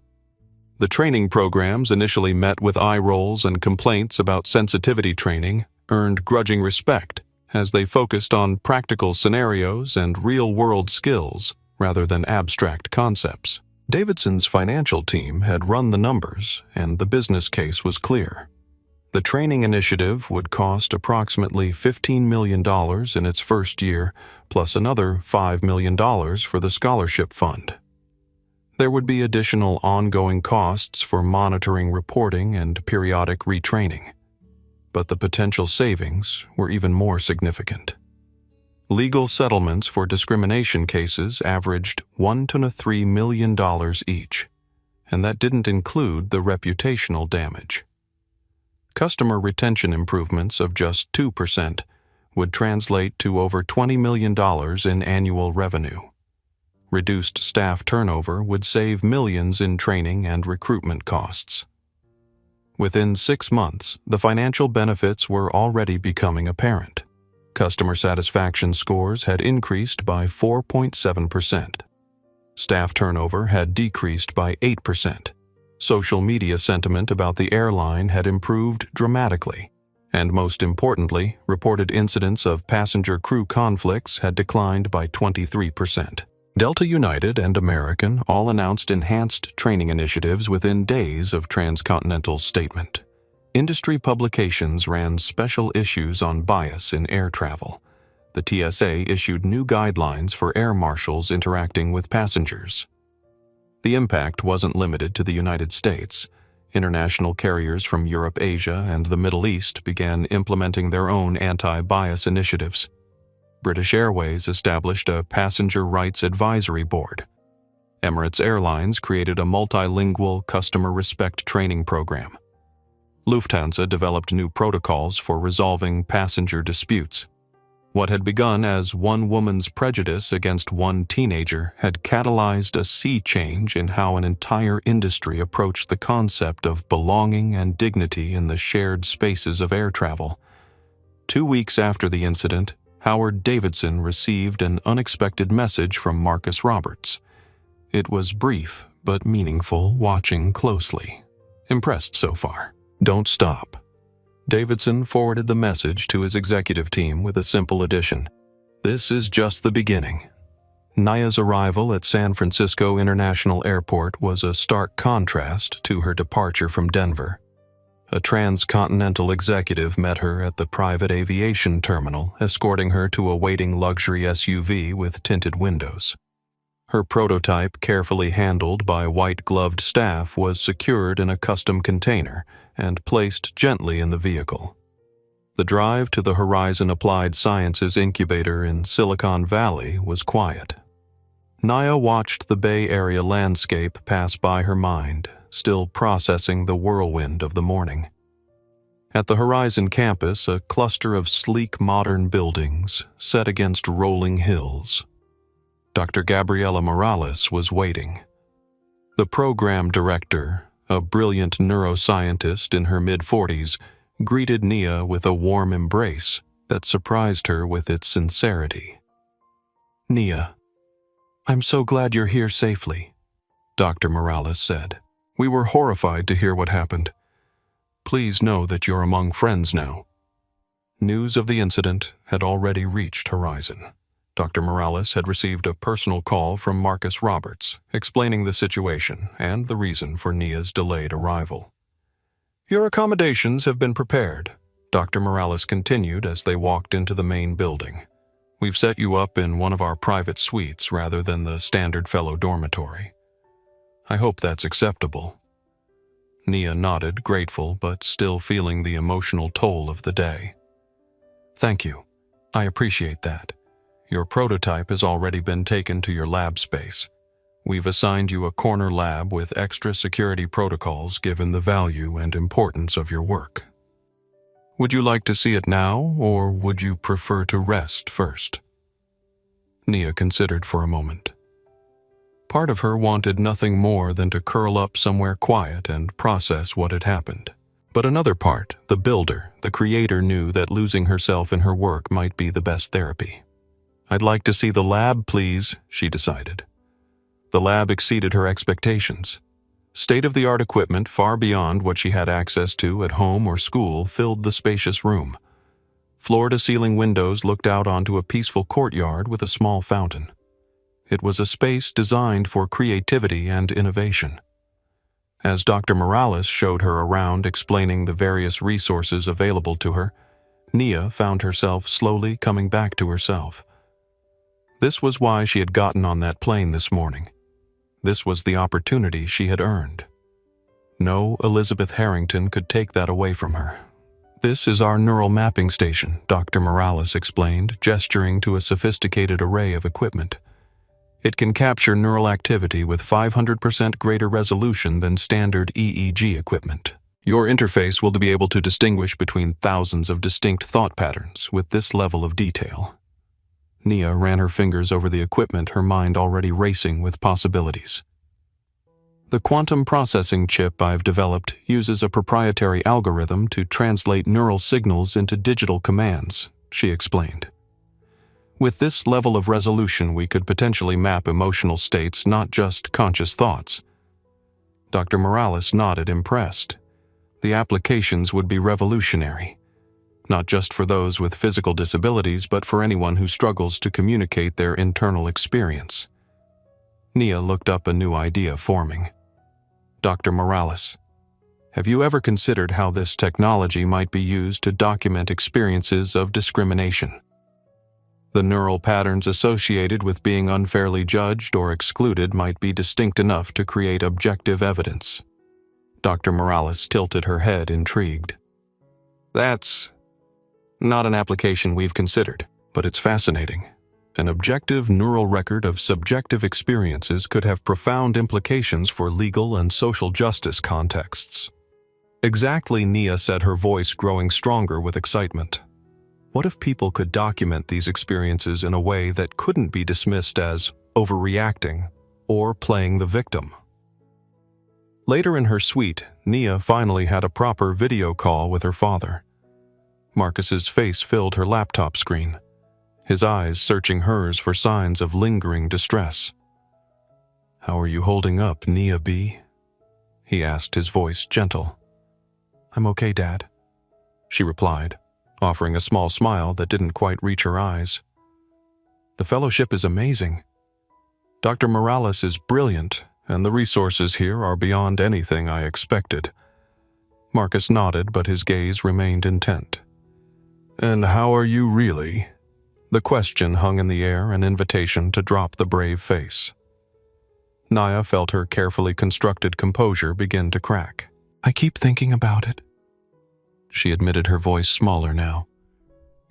The training programs initially met with eye rolls and complaints about sensitivity training, earned grudging respect as they focused on practical scenarios and real-world skills rather than abstract concepts. Davidson's financial team had run the numbers, and the business case was clear. The training initiative would cost approximately $15 million in its first year, plus another $5 million for the scholarship fund. There would be additional ongoing costs for monitoring reporting and periodic retraining, but the potential savings were even more significant. Legal settlements for discrimination cases averaged $1 to $3 million each, and that didn't include the reputational damage. Customer retention improvements of just 2% would translate to over $20 million in annual revenue. Reduced staff turnover would save millions in training and recruitment costs. Within 6 months, the financial benefits were already becoming apparent. Customer satisfaction scores had increased by 4.7%. Staff turnover had decreased by 8%. Social media sentiment about the airline had improved dramatically, and most importantly, reported incidents of passenger-crew conflicts had declined by 23%. Delta United and American all announced enhanced training initiatives within days of Transcontinental's statement. Industry publications ran special issues on bias in air travel. The TSA issued new guidelines for air marshals interacting with passengers. The impact wasn't limited to the United States. International carriers from Europe, Asia, and the Middle East began implementing their own anti-bias initiatives. British Airways established a Passenger Rights Advisory Board. Emirates Airlines created a multilingual customer respect training program. Lufthansa developed new protocols for resolving passenger disputes. What had begun as one woman's prejudice against one teenager had catalyzed a sea change in how an entire industry approached the concept of belonging and dignity in the shared spaces of air travel. 2 weeks after the incident, Howard Davidson received an unexpected message from Marcus Roberts. It was brief but meaningful, watching closely. Impressed so far. Don't stop. Davidson forwarded the message to his executive team with a simple addition. This is just the beginning. Nia's arrival at San Francisco International Airport was a stark contrast to her departure from Denver. A transcontinental executive met her at the private aviation terminal, escorting her to a waiting luxury SUV with tinted windows. Her prototype, carefully handled by white-gloved staff, was secured in a custom container and placed gently in the vehicle. The drive to the Horizon Applied Sciences incubator in Silicon Valley was quiet. Nia watched the Bay Area landscape pass by her mind, still processing the whirlwind of the morning. At the Horizon campus, a cluster of sleek modern buildings set against rolling hills. Dr. Gabriela Morales was waiting. The program director, a brilliant neuroscientist in her mid-40s, greeted Nia with a warm embrace that surprised her with its sincerity. "Nia, I'm so glad you're here safely," Dr. Morales said. "We were horrified to hear what happened. Please know that you're among friends now." News of the incident had already reached Horizon. Dr. Morales had received a personal call from Marcus Roberts, explaining the situation and the reason for Nia's delayed arrival. "Your accommodations have been prepared," Dr. Morales continued as they walked into the main building. "We've set you up in one of our private suites rather than the standard fellow dormitory. I hope that's acceptable. Nia nodded, grateful but still feeling the emotional toll of the day. Thank you. I appreciate that. Your prototype has already been taken to your lab space. We've assigned you a corner lab with extra security protocols given the value and importance of your work. Would you like to see it now, or would you prefer to rest first? Nia considered for a moment. Part of her wanted nothing more than to curl up somewhere quiet and process what had happened. But another part, the builder, the creator, knew that losing herself in her work might be the best therapy. I'd like to see the lab, please, she decided. The lab exceeded her expectations. State-of-the-art equipment far beyond what she had access to at home or school filled the spacious room. Floor-to-ceiling windows looked out onto a peaceful courtyard with a small fountain. It was a space designed for creativity and innovation. As Dr. Morales showed her around explaining the various resources available to her, Nia found herself slowly coming back to herself. This was why she had gotten on that plane this morning. This was the opportunity she had earned. No Elizabeth Harrington could take that away from her. This is our neural mapping station, Dr. Morales explained, gesturing to a sophisticated array of equipment. It can capture neural activity with 500% greater resolution than standard EEG equipment. Your interface will be able to distinguish between thousands of distinct thought patterns with this level of detail. Nia ran her fingers over the equipment, her mind already racing with possibilities. The quantum processing chip I've developed uses a proprietary algorithm to translate neural signals into digital commands, she explained. With this level of resolution, we could potentially map emotional states, not just conscious thoughts. Dr. Morales nodded, impressed. The applications would be revolutionary, not just for those with physical disabilities, but for anyone who struggles to communicate their internal experience. Nia looked up, a new idea forming. Dr. Morales, have you ever considered how this technology might be used to document experiences of discrimination? The neural patterns associated with being unfairly judged or excluded might be distinct enough to create objective evidence. Dr. Morales tilted her head, intrigued. That's not an application we've considered, but it's fascinating. An objective neural record of subjective experiences could have profound implications for legal and social justice contexts. Exactly, Nia said, her voice growing stronger with excitement. What if people could document these experiences in a way that couldn't be dismissed as overreacting or playing the victim? Later in her suite, Nia finally had a proper video call with her father. Marcus's face filled her laptop screen, his eyes searching hers for signs of lingering distress. "How are you holding up, Nia B?" he asked, his voice gentle. "I'm okay, Dad," she replied, offering a small smile that didn't quite reach her eyes. "The fellowship is amazing. Dr. Morales is brilliant, and the resources here are beyond anything I expected." Marcus nodded, but his gaze remained intent. "And how are you really?" The question hung in the air, an invitation to drop the brave face. Nia felt her carefully constructed composure begin to crack. "I keep thinking about it," she admitted, her voice smaller now.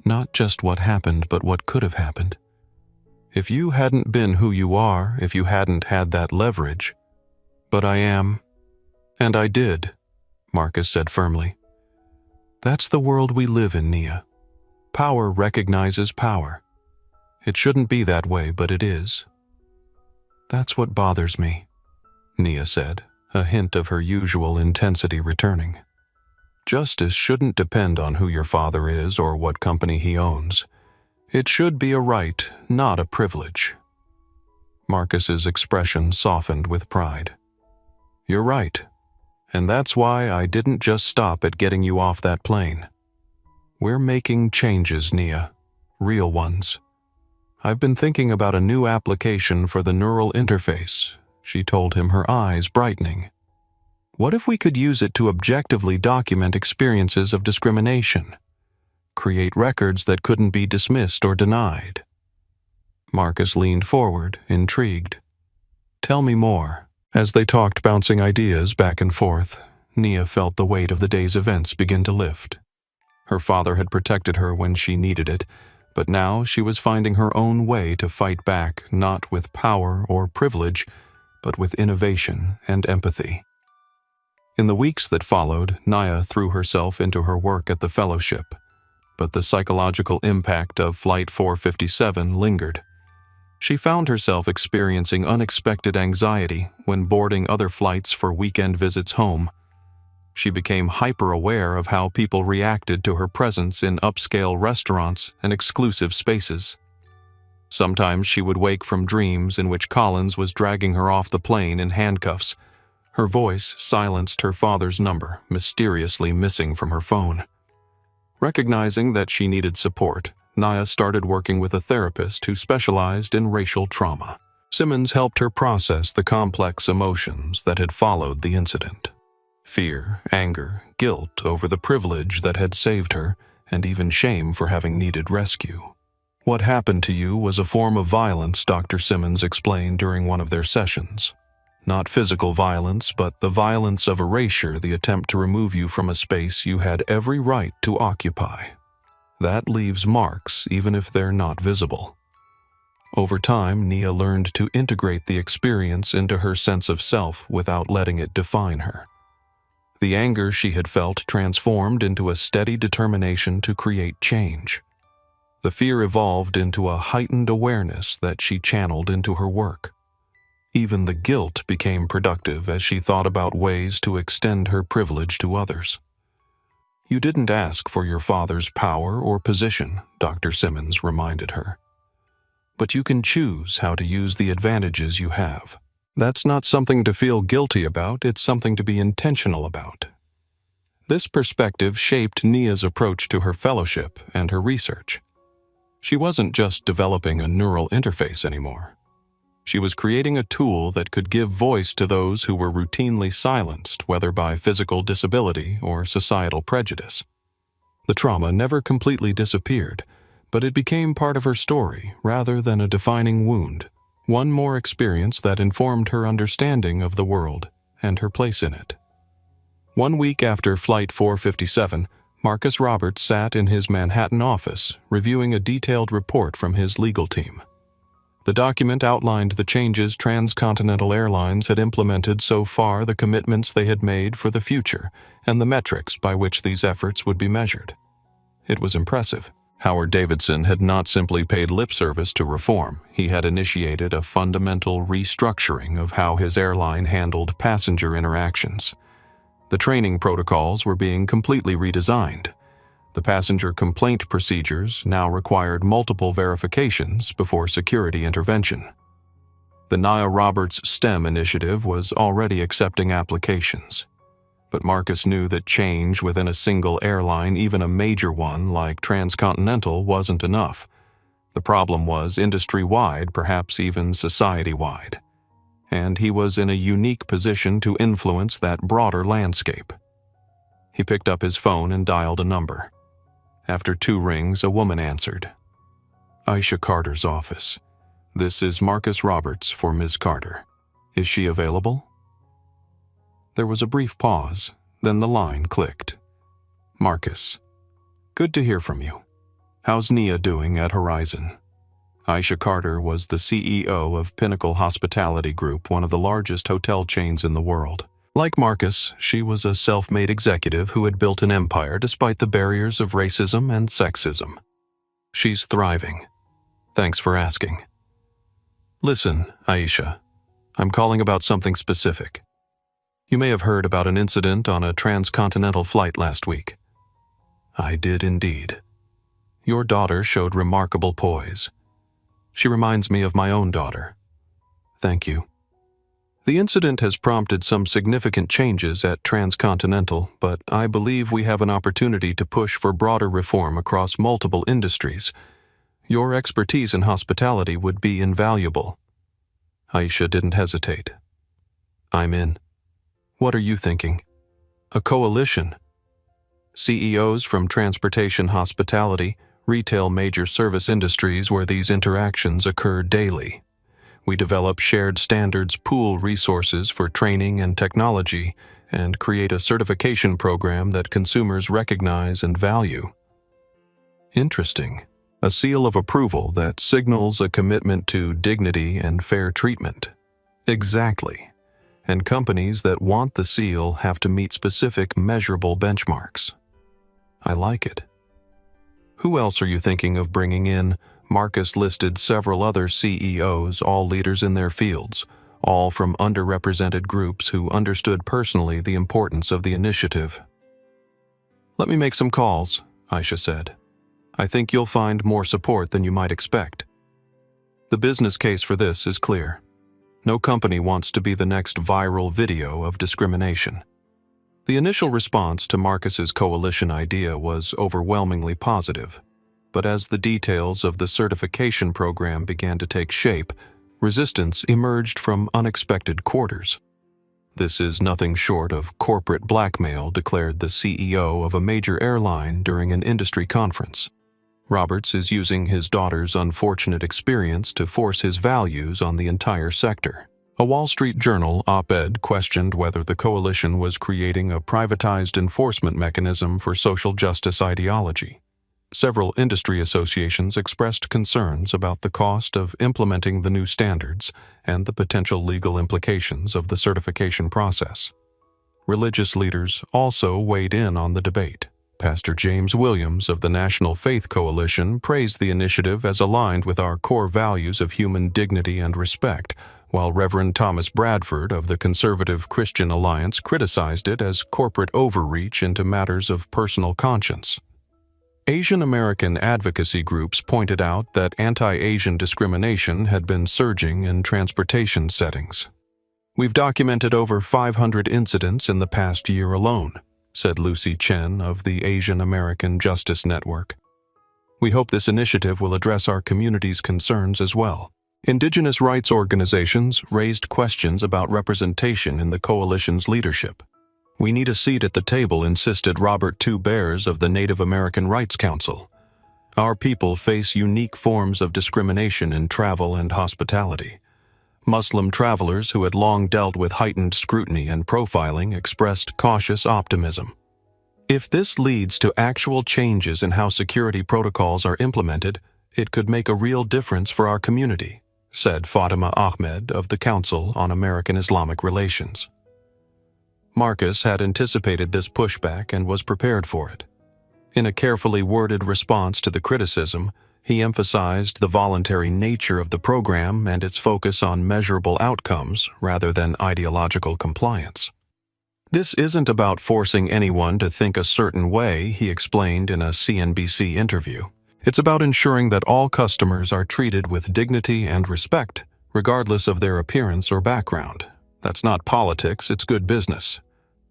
"Not just what happened, but what could have happened. If you hadn't been who you are, if you hadn't had that leverage. But I am, and I did," Marcus said firmly. "That's the world we live in, Nia. Power recognizes power. It shouldn't be that way, but it is." "That's what bothers me," Nia said, a hint of her usual intensity returning. "Justice shouldn't depend on who your father is or what company he owns. It should be a right, not a privilege." Marcus's expression softened with pride. "You're right, and that's why I didn't just stop at getting you off that plane. We're making changes, Nia, real ones. I've been thinking about a new application for the neural interface," she told him, her eyes brightening. "What if we could use it to objectively document experiences of discrimination? Create records that couldn't be dismissed or denied?" Marcus leaned forward, intrigued. "Tell me more," As they talked, bouncing ideas back and forth, Nia felt the weight of the day's events begin to lift. Her father had protected her when she needed it, but now she was finding her own way to fight back, not with power or privilege, but with innovation and empathy. In the weeks that followed, Nia threw herself into her work at the fellowship, but the psychological impact of Flight 457 lingered. She found herself experiencing unexpected anxiety when boarding other flights for weekend visits home. She became hyper-aware of how people reacted to her presence in upscale restaurants and exclusive spaces. Sometimes she would wake from dreams in which Collins was dragging her off the plane in handcuffs. Her voice silenced her father's number, mysteriously missing from her phone. Recognizing that she needed support, Nia started working with a therapist who specialized in racial trauma. Simmons helped her process the complex emotions that had followed the incident. Fear, anger, guilt over the privilege that had saved her, and even shame for having needed rescue. "What happened to you was a form of violence," Dr. Simmons explained during one of their sessions. "Not physical violence, but the violence of erasure, the attempt to remove you from a space you had every right to occupy. That leaves marks, even if they're not visible." Over time, Nia learned to integrate the experience into her sense of self without letting it define her. The anger she had felt transformed into a steady determination to create change. The fear evolved into a heightened awareness that she channeled into her work. Even the guilt became productive as she thought about ways to extend her privilege to others. "You didn't ask for your father's power or position," Dr. Simmons reminded her. "But you can choose how to use the advantages you have. That's not something to feel guilty about, it's something to be intentional about." This perspective shaped Nia's approach to her fellowship and her research. She wasn't just developing a neural interface anymore. She was creating a tool that could give voice to those who were routinely silenced, whether by physical disability or societal prejudice. The trauma never completely disappeared, but it became part of her story rather than a defining wound. One more experience that informed her understanding of the world and her place in it. 1 week after Flight 457, Marcus Roberts sat in his Manhattan office reviewing a detailed report from his legal team. The document outlined the changes transcontinental airlines had implemented so far, the commitments they had made for the future, and the metrics by which these efforts would be measured. It was impressive. Howard Davidson had not simply paid lip service to reform, he had initiated a fundamental restructuring of how his airline handled passenger interactions. The training protocols were being completely redesigned. The passenger complaint procedures now required multiple verifications before security intervention. The Nia Roberts STEM initiative was already accepting applications. But Marcus knew that change within a single airline, even a major one like Transcontinental, wasn't enough. The problem was industry-wide, perhaps even society-wide. And he was in a unique position to influence that broader landscape. He picked up his phone and dialed a number. After 2 rings, a woman answered. "Aisha Carter's office. This is Marcus Roberts for Ms. Carter. Is she available?" There was a brief pause, then the line clicked. "Marcus, good to hear from you. How's Nia doing at Horizon?" Aisha Carter was the CEO of Pinnacle Hospitality Group, one of the largest hotel chains in the world. Like Marcus, she was a self-made executive who had built an empire despite the barriers of racism and sexism. "She's thriving. Thanks for asking." "Listen, Aisha, I'm calling about something specific. You may have heard about an incident on a transcontinental flight last week." "I did indeed. Your daughter showed remarkable poise. She reminds me of my own daughter." "Thank you. The incident has prompted some significant changes at Transcontinental, but I believe we have an opportunity to push for broader reform across multiple industries. Your expertise in hospitality would be invaluable." Aisha didn't hesitate. "I'm in. What are you thinking?" "A coalition. CEOs from transportation, hospitality, retail, major service industries where these interactions occur daily. We develop shared standards, pool resources for training and technology, and create a certification program that consumers recognize and value. Interesting. A seal of approval that signals a commitment to dignity and fair treatment. Exactly. And companies that want the seal have to meet specific measurable benchmarks. I like it. Who else are you thinking of bringing in? Marcus listed several other CEOs, all leaders in their fields, all from underrepresented groups who understood personally the importance of the initiative. Let me make some calls, Aisha said. I think you'll find more support than you might expect. The business case for this is clear. No company wants to be the next viral video of discrimination. The initial response to Marcus's coalition idea was overwhelmingly positive, but as the details of the certification program began to take shape, resistance emerged from unexpected quarters. This is nothing short of corporate blackmail, declared the CEO of a major airline during an industry conference. Roberts is using his daughter's unfortunate experience to force his values on the entire sector. A Wall Street Journal op-ed questioned whether the coalition was creating a privatized enforcement mechanism for social justice ideology. Several industry associations expressed concerns about the cost of implementing the new standards and the potential legal implications of the certification process. Religious leaders also weighed in on the debate. Pastor James Williams of the National Faith Coalition praised the initiative as aligned with our core values of human dignity and respect, while Reverend Thomas Bradford of the Conservative Christian Alliance criticized it as corporate overreach into matters of personal conscience. Asian American advocacy groups pointed out that anti-Asian discrimination had been surging in transportation settings. We've documented over 500 incidents in the past year alone, said Lucy Chen of the Asian American Justice Network. We hope this initiative will address our community's concerns as well. Indigenous rights organizations raised questions about representation in the coalition's leadership. We need a seat at the table, insisted Robert Two Bears of the Native American Rights Council. Our people face unique forms of discrimination in travel and hospitality. Muslim travelers who had long dealt with heightened scrutiny and profiling expressed cautious optimism. If this leads to actual changes in how security protocols are implemented, it could make a real difference for our community, said Fatima Ahmed of the Council on American Islamic Relations. Marcus had anticipated this pushback and was prepared for it. In a carefully worded response to the criticism, he emphasized the voluntary nature of the program and its focus on measurable outcomes rather than ideological compliance. This isn't about forcing anyone to think a certain way, he explained in a CNBC interview. It's about ensuring that all customers are treated with dignity and respect, regardless of their appearance or background. That's not politics, it's good business.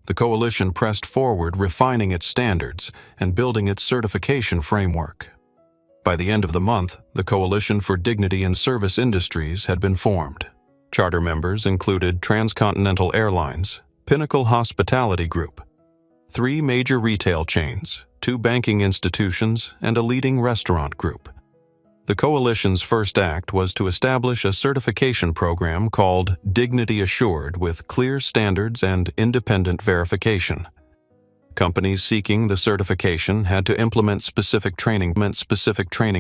The coalition pressed forward, refining its standards and building its certification framework. By the end of the month, the Coalition for Dignity in Service Industries had been formed. Charter members included Transcontinental Airlines, Pinnacle Hospitality Group, 3 major retail chains, 2 banking institutions, and a leading restaurant group. The coalition's first act was to establish a certification program called Dignity Assured with clear standards and independent verification. Companies seeking the certification had to implement specific training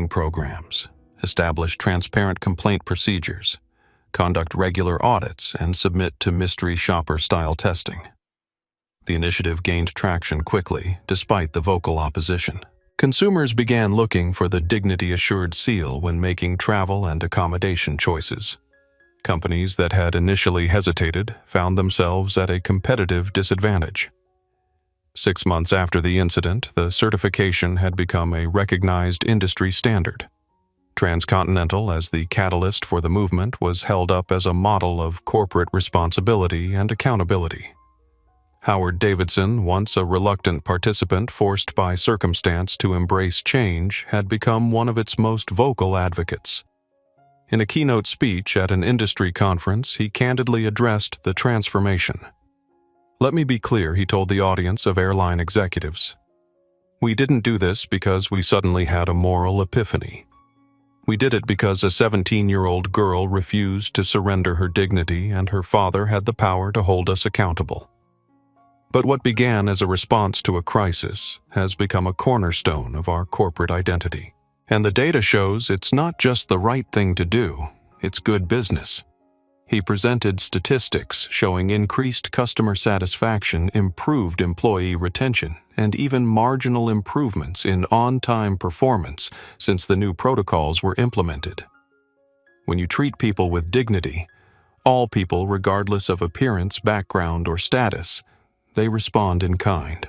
programs, establish transparent complaint procedures, conduct regular audits, and submit to mystery shopper-style testing. The initiative gained traction quickly, despite the vocal opposition. Consumers began looking for the Dignity Assured seal when making travel and accommodation choices. Companies that had initially hesitated found themselves at a competitive disadvantage. 6 months after the incident, the certification had become a recognized industry standard. Transcontinental, as the catalyst for the movement, was held up as a model of corporate responsibility and accountability. Howard Davidson, once a reluctant participant forced by circumstance to embrace change, had become one of its most vocal advocates. In a keynote speech at an industry conference, he candidly addressed the transformation. "Let me be clear," he told the audience of airline executives. "We didn't do this because we suddenly had a moral epiphany. We did it because a 17-year-old girl refused to surrender her dignity and her father had the power to hold us accountable. But what began as a response to a crisis has become a cornerstone of our corporate identity. And the data shows it's not just the right thing to do, it's good business. He presented statistics showing increased customer satisfaction, improved employee retention, and even marginal improvements in on-time performance since the new protocols were implemented. When you treat people with dignity, all people regardless of appearance, background, or status, they respond in kind.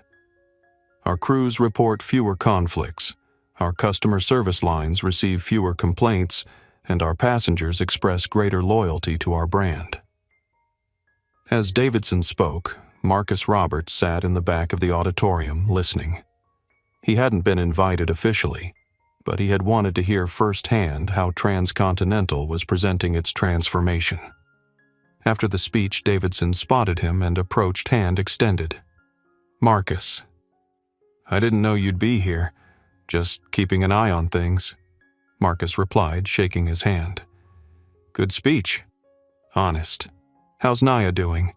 Our crews report fewer conflicts, our customer service lines receive fewer complaints, and our passengers express greater loyalty to our brand. As Davidson spoke, Marcus Roberts sat in the back of the auditorium listening. He hadn't been invited officially, but he had wanted to hear firsthand how Transcontinental was presenting its transformation. After the speech, Davidson spotted him and approached, hand extended. "Marcus, I didn't know you'd be here, just keeping an eye on things," Marcus replied, shaking his hand. "Good speech. Honest. How's Naya doing?"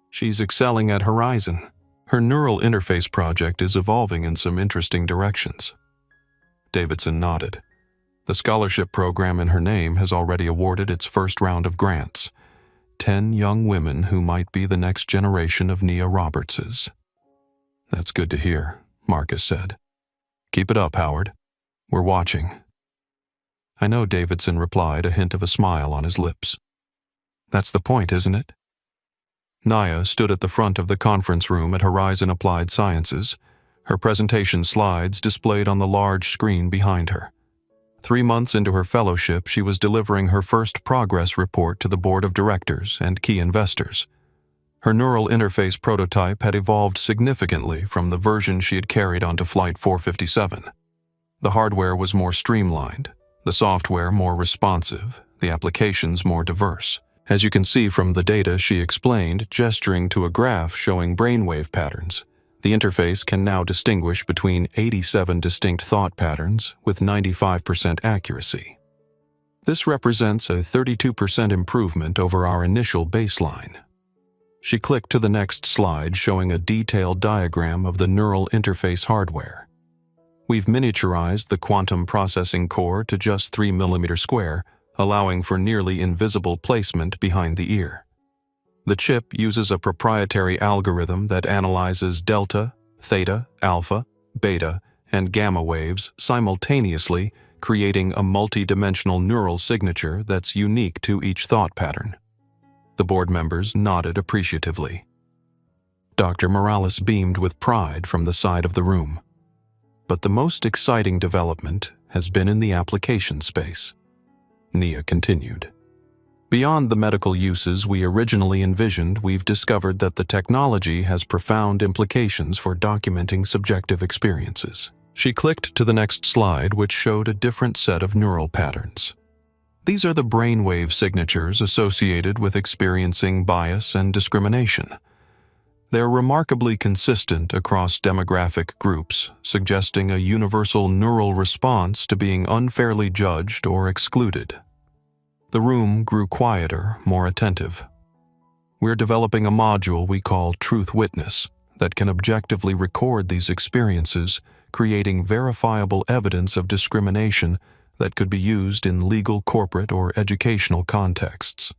"She's excelling at Horizon. Her neural interface project is evolving in some interesting directions." Davidson nodded. The scholarship program in her name has already awarded its first round of grants. 10 young women who might be the next generation of Nia Robertses. "That's good to hear," Marcus said. "Keep it up, Howard. We're watching." "I know," Davidson replied, a hint of a smile on his lips. "That's the point, isn't it?" Naya stood at the front of the conference room at Horizon Applied Sciences, her presentation slides displayed on the large screen behind her. 3 months into her fellowship, she was delivering her first progress report to the board of directors and key investors. Her neural interface prototype had evolved significantly from the version she had carried onto Flight 457. The hardware was more streamlined, the software more responsive, the applications more diverse. As you can see from the data she explained, gesturing to a graph showing brainwave patterns, the interface can now distinguish between 87 distinct thought patterns with 95% accuracy. This represents a 32% improvement over our initial baseline. She clicked to the next slide showing a detailed diagram of the neural interface hardware. We've miniaturized the quantum processing core to just 3 mm², allowing for nearly invisible placement behind the ear. The chip uses a proprietary algorithm that analyzes delta, theta, alpha, beta, and gamma waves simultaneously, creating a multi-dimensional neural signature that's unique to each thought pattern. The board members nodded appreciatively. Dr. Morales beamed with pride from the side of the room. But the most exciting development has been in the application space. Nia continued. Beyond the medical uses we originally envisioned, we've discovered that the technology has profound implications for documenting subjective experiences. She clicked to the next slide, which showed a different set of neural patterns. These are the brainwave signatures associated with experiencing bias and discrimination. They're remarkably consistent across demographic groups, suggesting a universal neural response to being unfairly judged or excluded. The room grew quieter, more attentive. We're developing a module we call Truth Witness that can objectively record these experiences, creating verifiable evidence of discrimination that could be used in legal, corporate, or educational contexts.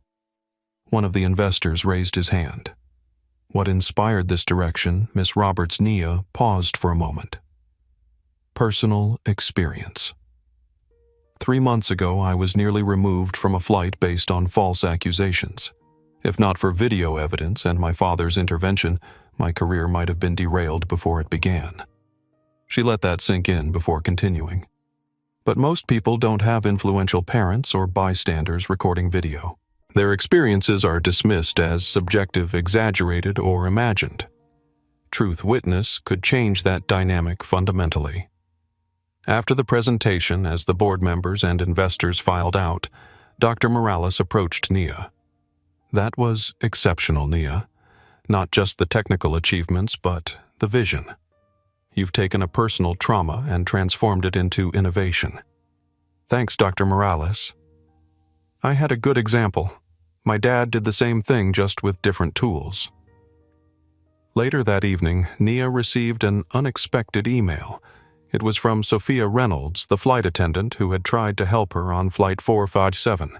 One of the investors raised his hand. What inspired this direction, Miss Roberts' Nia paused for a moment. Personal experience. 3 months ago, I was nearly removed from a flight based on false accusations. If not for video evidence and my father's intervention, my career might have been derailed before it began. She let that sink in before continuing. But most people don't have influential parents or bystanders recording video. Their experiences are dismissed as subjective, exaggerated, or imagined. Truth Witness could change that dynamic fundamentally. After the presentation, as the board members and investors filed out, Dr. Morales approached Nia. That was exceptional, Nia. Not just the technical achievements, but the vision. You've taken a personal trauma and transformed it into innovation. Thanks, Dr. Morales. I had a good example. My dad did the same thing, just with different tools. Later that evening, Nia received an unexpected email. It was from Sophia Reynolds, the flight attendant who had tried to help her on Flight 457.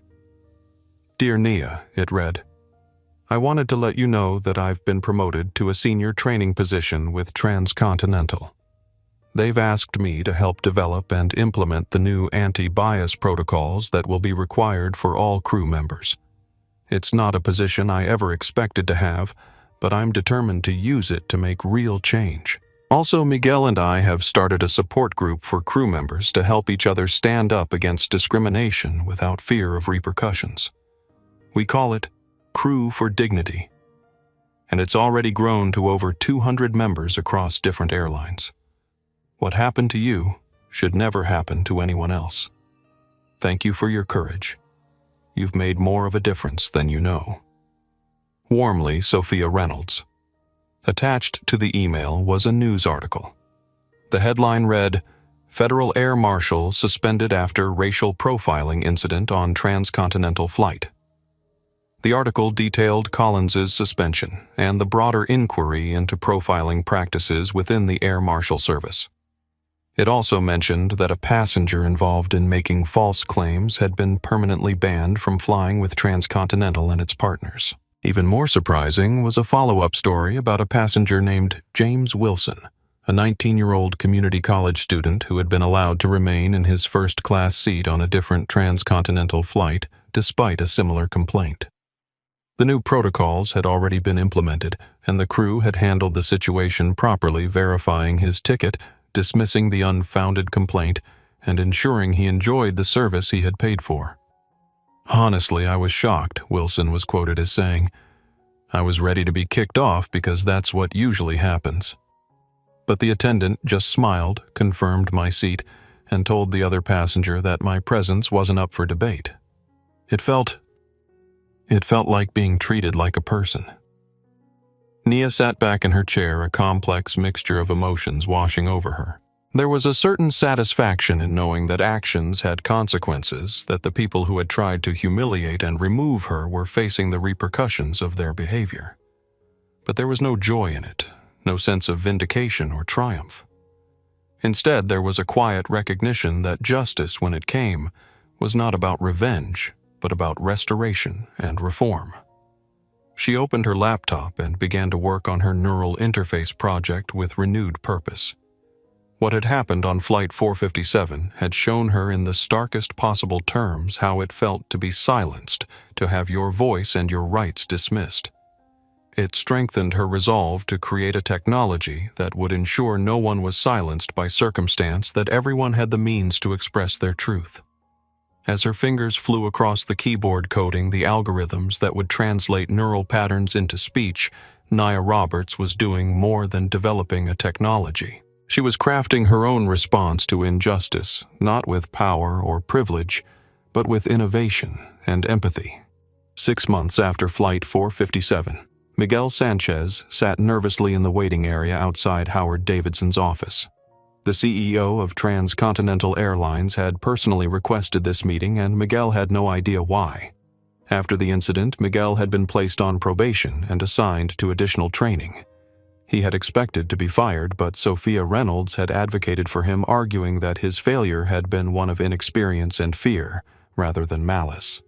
Dear Nia, it read, I wanted to let you know that I've been promoted to a senior training position with Transcontinental. They've asked me to help develop and implement the new anti-bias protocols that will be required for all crew members. It's not a position I ever expected to have, but I'm determined to use it to make real change. Also, Miguel and I have started a support group for crew members to help each other stand up against discrimination without fear of repercussions. We call it Crew for Dignity, and it's already grown to over 200 members across different airlines. What happened to you should never happen to anyone else. Thank you for your courage. You've made more of a difference than you know. Warmly, Sophia Reynolds. Attached to the email was a news article. The headline read, Federal Air Marshal suspended after racial profiling incident on transcontinental flight. The article detailed Collins's suspension and the broader inquiry into profiling practices within the Air Marshal Service. It also mentioned that a passenger involved in making false claims had been permanently banned from flying with Transcontinental and its partners. Even more surprising was a follow-up story about a passenger named James Wilson, a 19-year-old community college student who had been allowed to remain in his first-class seat on a different transcontinental flight despite a similar complaint. The new protocols had already been implemented, and the crew had handled the situation properly, verifying his ticket, dismissing the unfounded complaint, and ensuring he enjoyed the service he had paid for. Honestly, I was shocked, Wilson was quoted as saying. I was ready to be kicked off because that's what usually happens. But the attendant just smiled, confirmed my seat, and told the other passenger that my presence wasn't up for debate. It felt like being treated like a person. Nia sat back in her chair, a complex mixture of emotions washing over her. There was a certain satisfaction in knowing that actions had consequences, that the people who had tried to humiliate and remove her were facing the repercussions of their behavior. But there was no joy in it, no sense of vindication or triumph. Instead, there was a quiet recognition that justice, when it came, was not about revenge, but about restoration and reform. She opened her laptop and began to work on her neural interface project with renewed purpose. What had happened on Flight 457 had shown her in the starkest possible terms how it felt to be silenced, to have your voice and your rights dismissed. It strengthened her resolve to create a technology that would ensure no one was silenced by circumstance, that everyone had the means to express their truth. As her fingers flew across the keyboard coding the algorithms that would translate neural patterns into speech, Nia Roberts was doing more than developing a technology. She was crafting her own response to injustice, not with power or privilege, but with innovation and empathy. 6 months after Flight 457, Miguel Sanchez sat nervously in the waiting area outside Howard Davidson's office. The CEO of Transcontinental Airlines had personally requested this meeting, and Miguel had no idea why. After the incident, Miguel had been placed on probation and assigned to additional training. He had expected to be fired, but Sophia Reynolds had advocated for him, arguing that his failure had been one of inexperience and fear, rather than malice.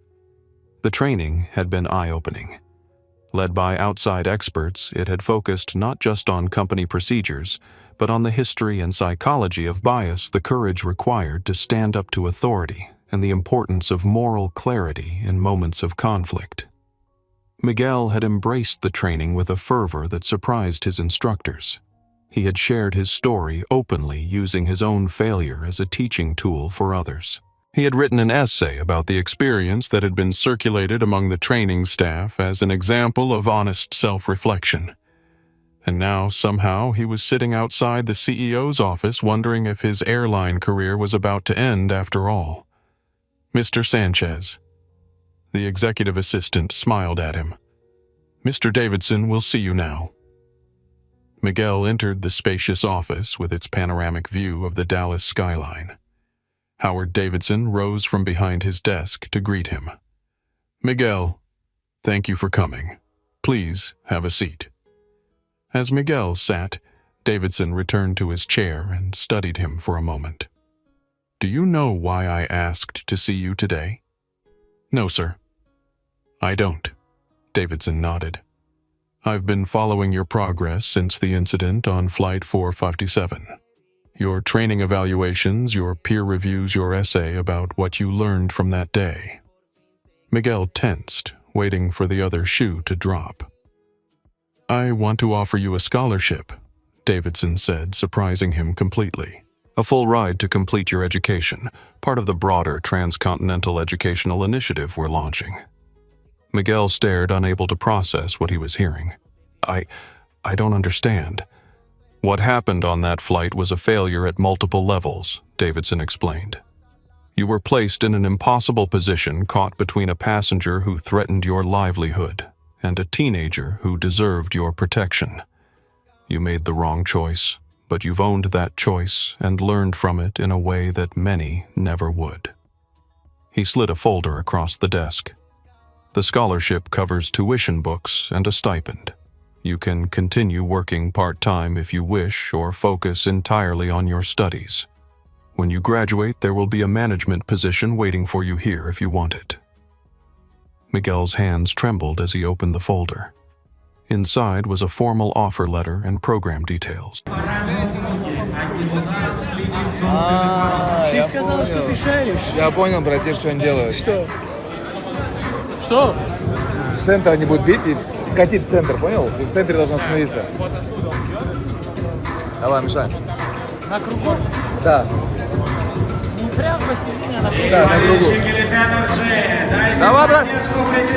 The training had been eye-opening. Led by outside experts, it had focused not just on company procedures, but on the history and psychology of bias, the courage required to stand up to authority, and the importance of moral clarity in moments of conflict. Miguel had embraced the training with a fervor that surprised his instructors. He had shared his story openly, using his own failure as a teaching tool for others. He had written an essay about the experience that had been circulated among the training staff as an example of honest self-reflection. And now, somehow, he was sitting outside the CEO's office wondering if his airline career was about to end after all. Mr. Sanchez. The executive assistant smiled at him. Mr. Davidson will see you now. Miguel entered the spacious office with its panoramic view of the Dallas skyline. Howard Davidson rose from behind his desk to greet him. "Miguel, thank you for coming. Please have a seat." As Miguel sat, Davidson returned to his chair and studied him for a moment. "Do you know why I asked to see you today?" "No, sir." "I don't." Davidson nodded. "I've been following your progress since the incident on Flight 457. Your training evaluations, your peer reviews, your essay about what you learned from that day." Miguel tensed, waiting for the other shoe to drop. "I want to offer you a scholarship," Davidson said, surprising him completely. "A full ride to complete your education, part of the broader transcontinental educational initiative we're launching." Miguel stared, unable to process what he was hearing. I don't understand." "What happened on that flight was a failure at multiple levels," Davidson explained. "You were placed in an impossible position, caught between a passenger who threatened your livelihood and a teenager who deserved your protection. You made the wrong choice, but you've owned that choice and learned from it in a way that many never would." He slid a folder across the desk. "The scholarship covers tuition books and a stipend. You can continue working part-time if you wish, or focus entirely on your studies. When you graduate, there will be a management position waiting for you here if you want it." Miguel's hands trembled as he opened the folder. Inside was a formal offer letter and program details. Ты сказал, что ты шаришь. Я понял, братиш, что он делает. Что? Что? В центр они будут бить и катить в центр, понял? И в центре должен остановиться. Давай, мешай. На кругу? Да. Прямо посередине, на кругу. Да, на кругу. Давай, брат!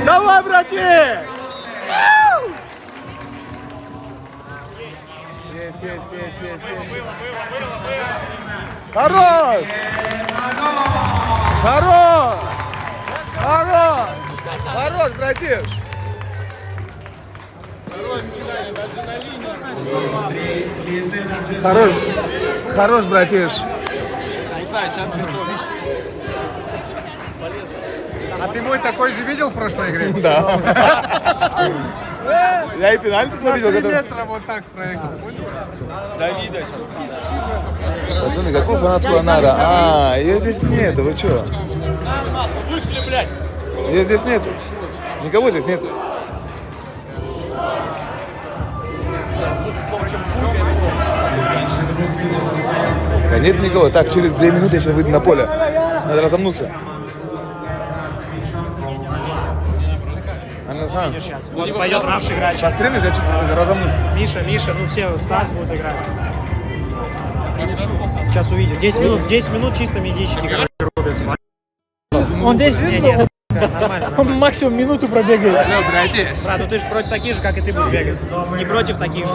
Давай, братик! Есть. Хорош! Хорош! Хорош! Хорош, братиш! Хорош, братиш! А ты мой такой же видел в прошлой игре? Да. Я и пенальти видел. 3 метра вот так проехал, понял? Давида. Пацаны, какую фанатку Анара? А, ее здесь нету, вы чё? Вышли, блядь! Ее здесь нету. Никого здесь нету. Да нет никого. Так, через 2 минуты я сейчас выйду на поле. Надо разомнуться. Пойдет Равш играть сейчас. Постримишь, я чуть разомнусь. Миша, ну все, Стас будет играть. Сейчас увидим. 10 минут чисто медички, короче, рубятся. Он 10 минут был? Нормально. Он максимум минуту пробегает. Алло, братиш. Брат, ну ты же против таких же, как и ты будешь бегать. Не против таких же.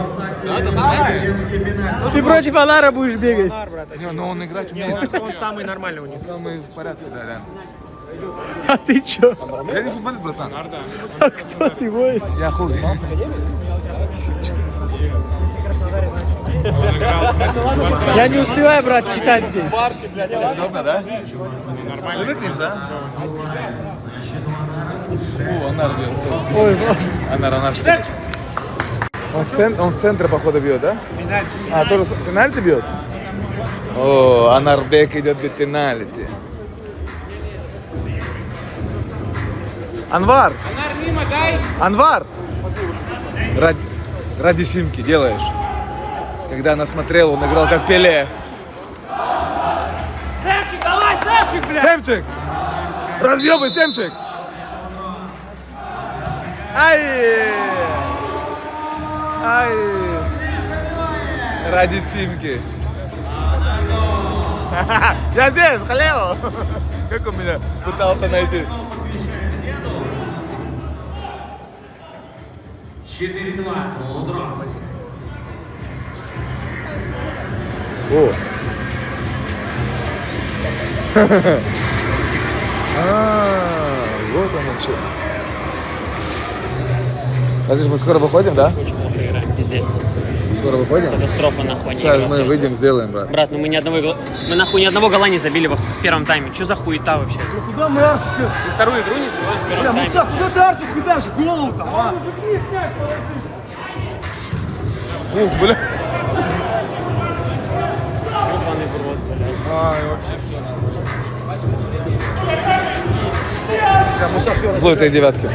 Ты против Анара будешь бегать. Не, но он играть умеет. Он самый нормальный у них. Самый в порядке, да. А ты чё? Я не футболист, братан. А кто ты, воин? Я хуй. Я не успеваю, брат, читать здесь. Удобно, да? Нормально. Привыкнешь, да? О, Анар бьет. Ой, Анар. Он с центра, походу, бьет, да? Пенальти. А, тоже пенальти бьет? О, Анарбек идет бить пенальти. Анвар! Анвар! Ради Симки делаешь. Когда она смотрела, он играл как Пеле. Сэмчик, давай, Сэмчик, блядь! Сэмчик! Разъебай, Сэмчик! Ай! Ради Симки. Я здесь, халево! Как он меня пытался найти? 4-2, Толдрос. О! Вот оно что. Подожди, мы скоро выходим, да? Очень плохо играем, пиздец. Скоро выходим? Катастрофа нахуй. Сейчас мы выйдем, сделаем, брат. Брат, ну мы нахуй ни одного гола не забили в первом тайме. Что за хуета вообще? Куда мы Арсу? Мы вторую игру не забиваем в первом тайме. Куда ты Арсу кидаешь? Голову там, а? Ух, бля. Ебаный в рот, блядь. Злой этой девятки.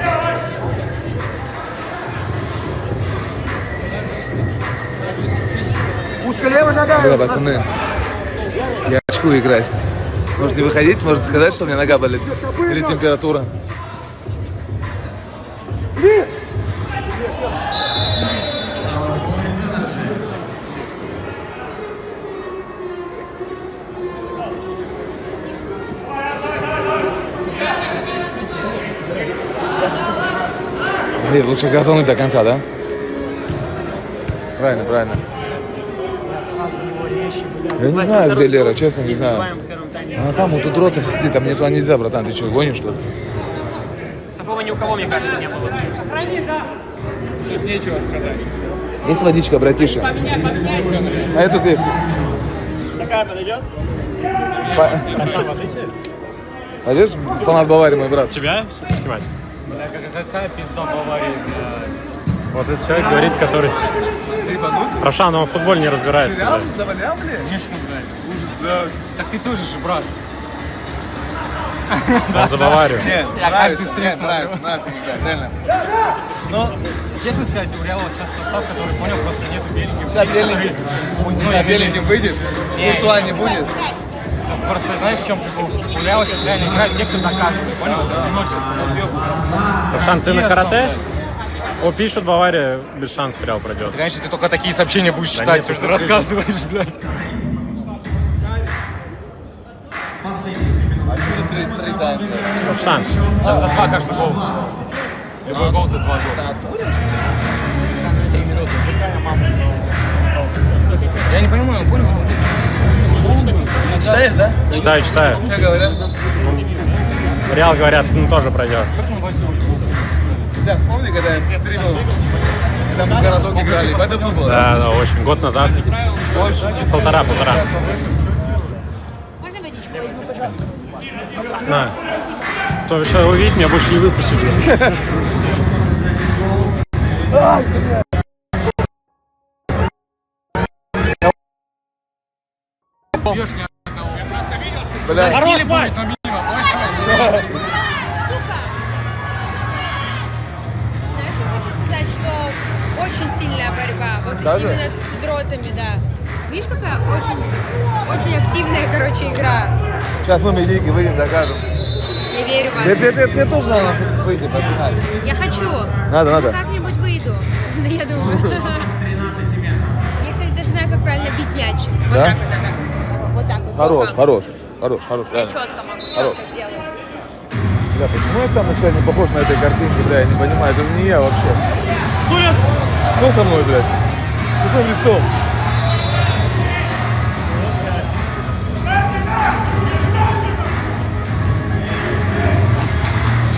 Узко левая нога. Бля, пацаны, я очку играть. Может не выходить, может сказать, что у меня нога болит. Или температура. Нет, лучше газануть до конца, да? Правильно, правильно. Я не знаю, где Лера, честно, не знаю. Она там вот у Троцев сидит, там мне туда нельзя, братан. Ты что, гонишь, что ли? Такого ни у кого, мне кажется, не было. Нечего сказать. Есть водичка, братиша? А это ты. Такая подойдет? Пойдешь? Фанат Баварии, мой брат. Тебя снимать? Бля, какая пизда Баварии, бля. Вот этот человек говорит, который... Рошан, он в футболе не разбирается. Бля. Конечно, блядь. Ужас, блядь. Так ты тоже же, брат. Он за Баварию. Нет, Я каждый стрим нравится мне играть, реально. Но, честно сказать, у Реала сейчас состав, который понял, просто нету Беллингема. Сейчас Беллингем. Ну, я Беллингем выйдет, Куртуа не будет. Просто знаешь, в чем прикол? У Реала сейчас реально играют те, кто доказывает, понял? Не носится. Рошан, ты на карате? О, пишут, Бавария без шансов Реал пройдет. Конечно, ты только такие сообщения будешь читать, нет, что ты рассказываешь, блядь. Три тайма. Рошан, Сейчас за 2 каждый гол. Любой гол за 2 гола. 3 минуты. Я не понимаю, он понял? Читаешь, да? читаю. Что говорят? Реал, говорят, ну тоже пройдет. Бля, вспомни, когда я стримил, когда мы в городок играли, это давно было, да? Да, очень. Год назад. Больше? Полтора. Можно водичку возьму, пожалуйста? На. Кто еще увидит, меня больше не выпустит. Бля, Хорош, мать! Сука! Знаешь, я хочу сказать, что очень сильная борьба. Вот Даже? именно с дротами, да. Видишь, какая очень активная, короче, игра. сейчас мы медийки выйдем, докажем. Я верю в вас. Мне тоже надо выйти, подпинать. Я хочу. Надо. Ну, как-нибудь выйду. Я думаю. Я, кстати, даже знаю, как правильно бить мяч. Вот Да? так вот, так. Вот так вот. Хорош, боком. хорош, Я реально. четко могу, Хорош. четко сделаю. Бля, почему я сам на себя не похож на этой картинке, бля, я не понимаю, это же не я вообще. Что со мной, блядь? Что с моим лицом?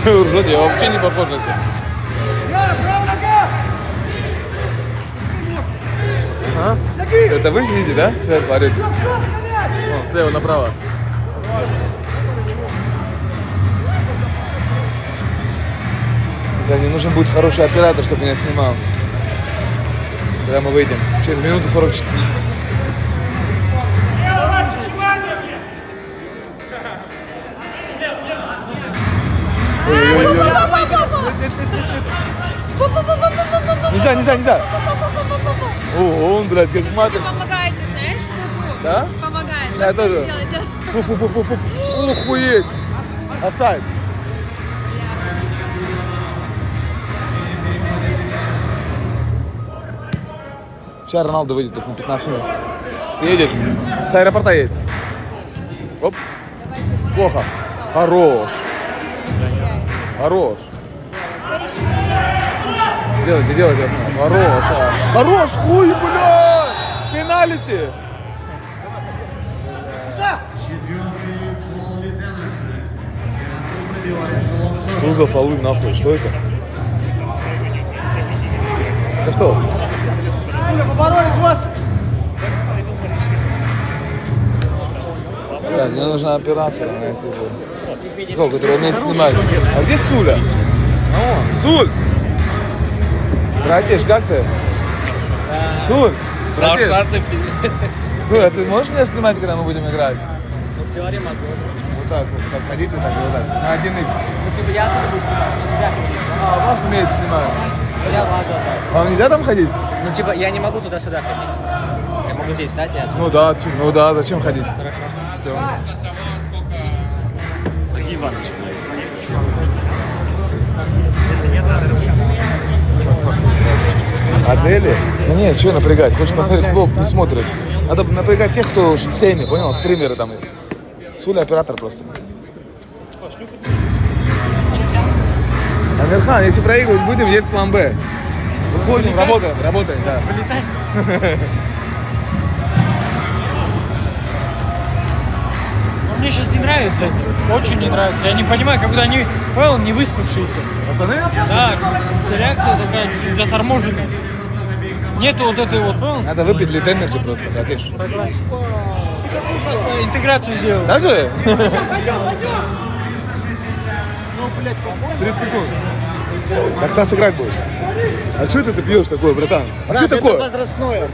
Что вы ржете? Я вообще не похож на себя. А? Это вы сидите, да? Сверху орете? О, слева направо. Да, мне нужен будет хороший оператор, чтобы меня снимал. Когда мы выйдем. Через минуту 44. Нельзя. О, он, блядь, как матер. Помогает, ты знаешь? Фу-фу. Да? Помогает. Я Вот что тоже. делать, да. Фу-фу-фу-фу-фу. Охуеть. Офсайд. Сейчас Роналду выйдет на 15 минут. Едет. С аэропорта едет. Оп. Плохо. Хорош. Делайте, пацаны. Хорош. Хорош. Ой, блядь. Пеналити. Что за фолы нахуй? Что это? Это что? Блядь, мне нужна оператора, знаете, который умеет снимать. А где Суля? А, Суль! Братиш, как ты? Суль! Братиш! Суль, а ты можешь меня снимать, когда мы будем играть? Ну, в теории могу. Вот так вот, так ходить и так и вот так. На 1х. Ну, типа, я тут буду снимать, нельзя ходить. А, у вас умеет снимать. Я лазу так. Вам нельзя там ходить? Ну, типа, я не могу туда-сюда ходить. Я могу здесь встать и отсюда. Ну да, отсюда. Ну да, зачем ходить? Хорошо. Все. Адели? Ну нет, что напрягать? Хочешь посмотреть футбол, не смотрит. Надо напрягать тех, кто в теме, понял? Стримеры там. Суля оператор просто. Амирхан, если проигрывать будем, есть план Б. Выходим, работаем, да. Вылетать? Мне сейчас не нравится это. Очень не нравится. Я не понимаю, как будто они, понял, не выспавшиеся. Пацаны? Да, реакция такая чуть-чуть заторможенная. Нету вот этой вот, понял? Надо выпить Лит Энерджи просто, братиш. Согласен. Интеграцию сделал. Даже? 30 секунд. Так Стас играть будет. А что это ты пьешь такое, братан? А что такое? Возрастное.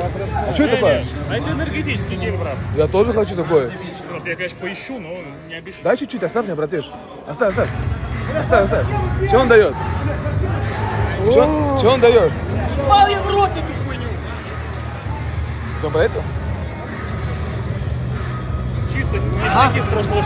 А что такое? А это энергетический гель, брат. Я тоже хочу такое. Вот я, конечно, поищу, но не обещаю. Дай чуть-чуть, оставь мне, братиш. Оставь. Оставь. Что он дает? Что он дает? Ебал я в рот эту хуйню. Что, про это? Чисто ништяки с прошлого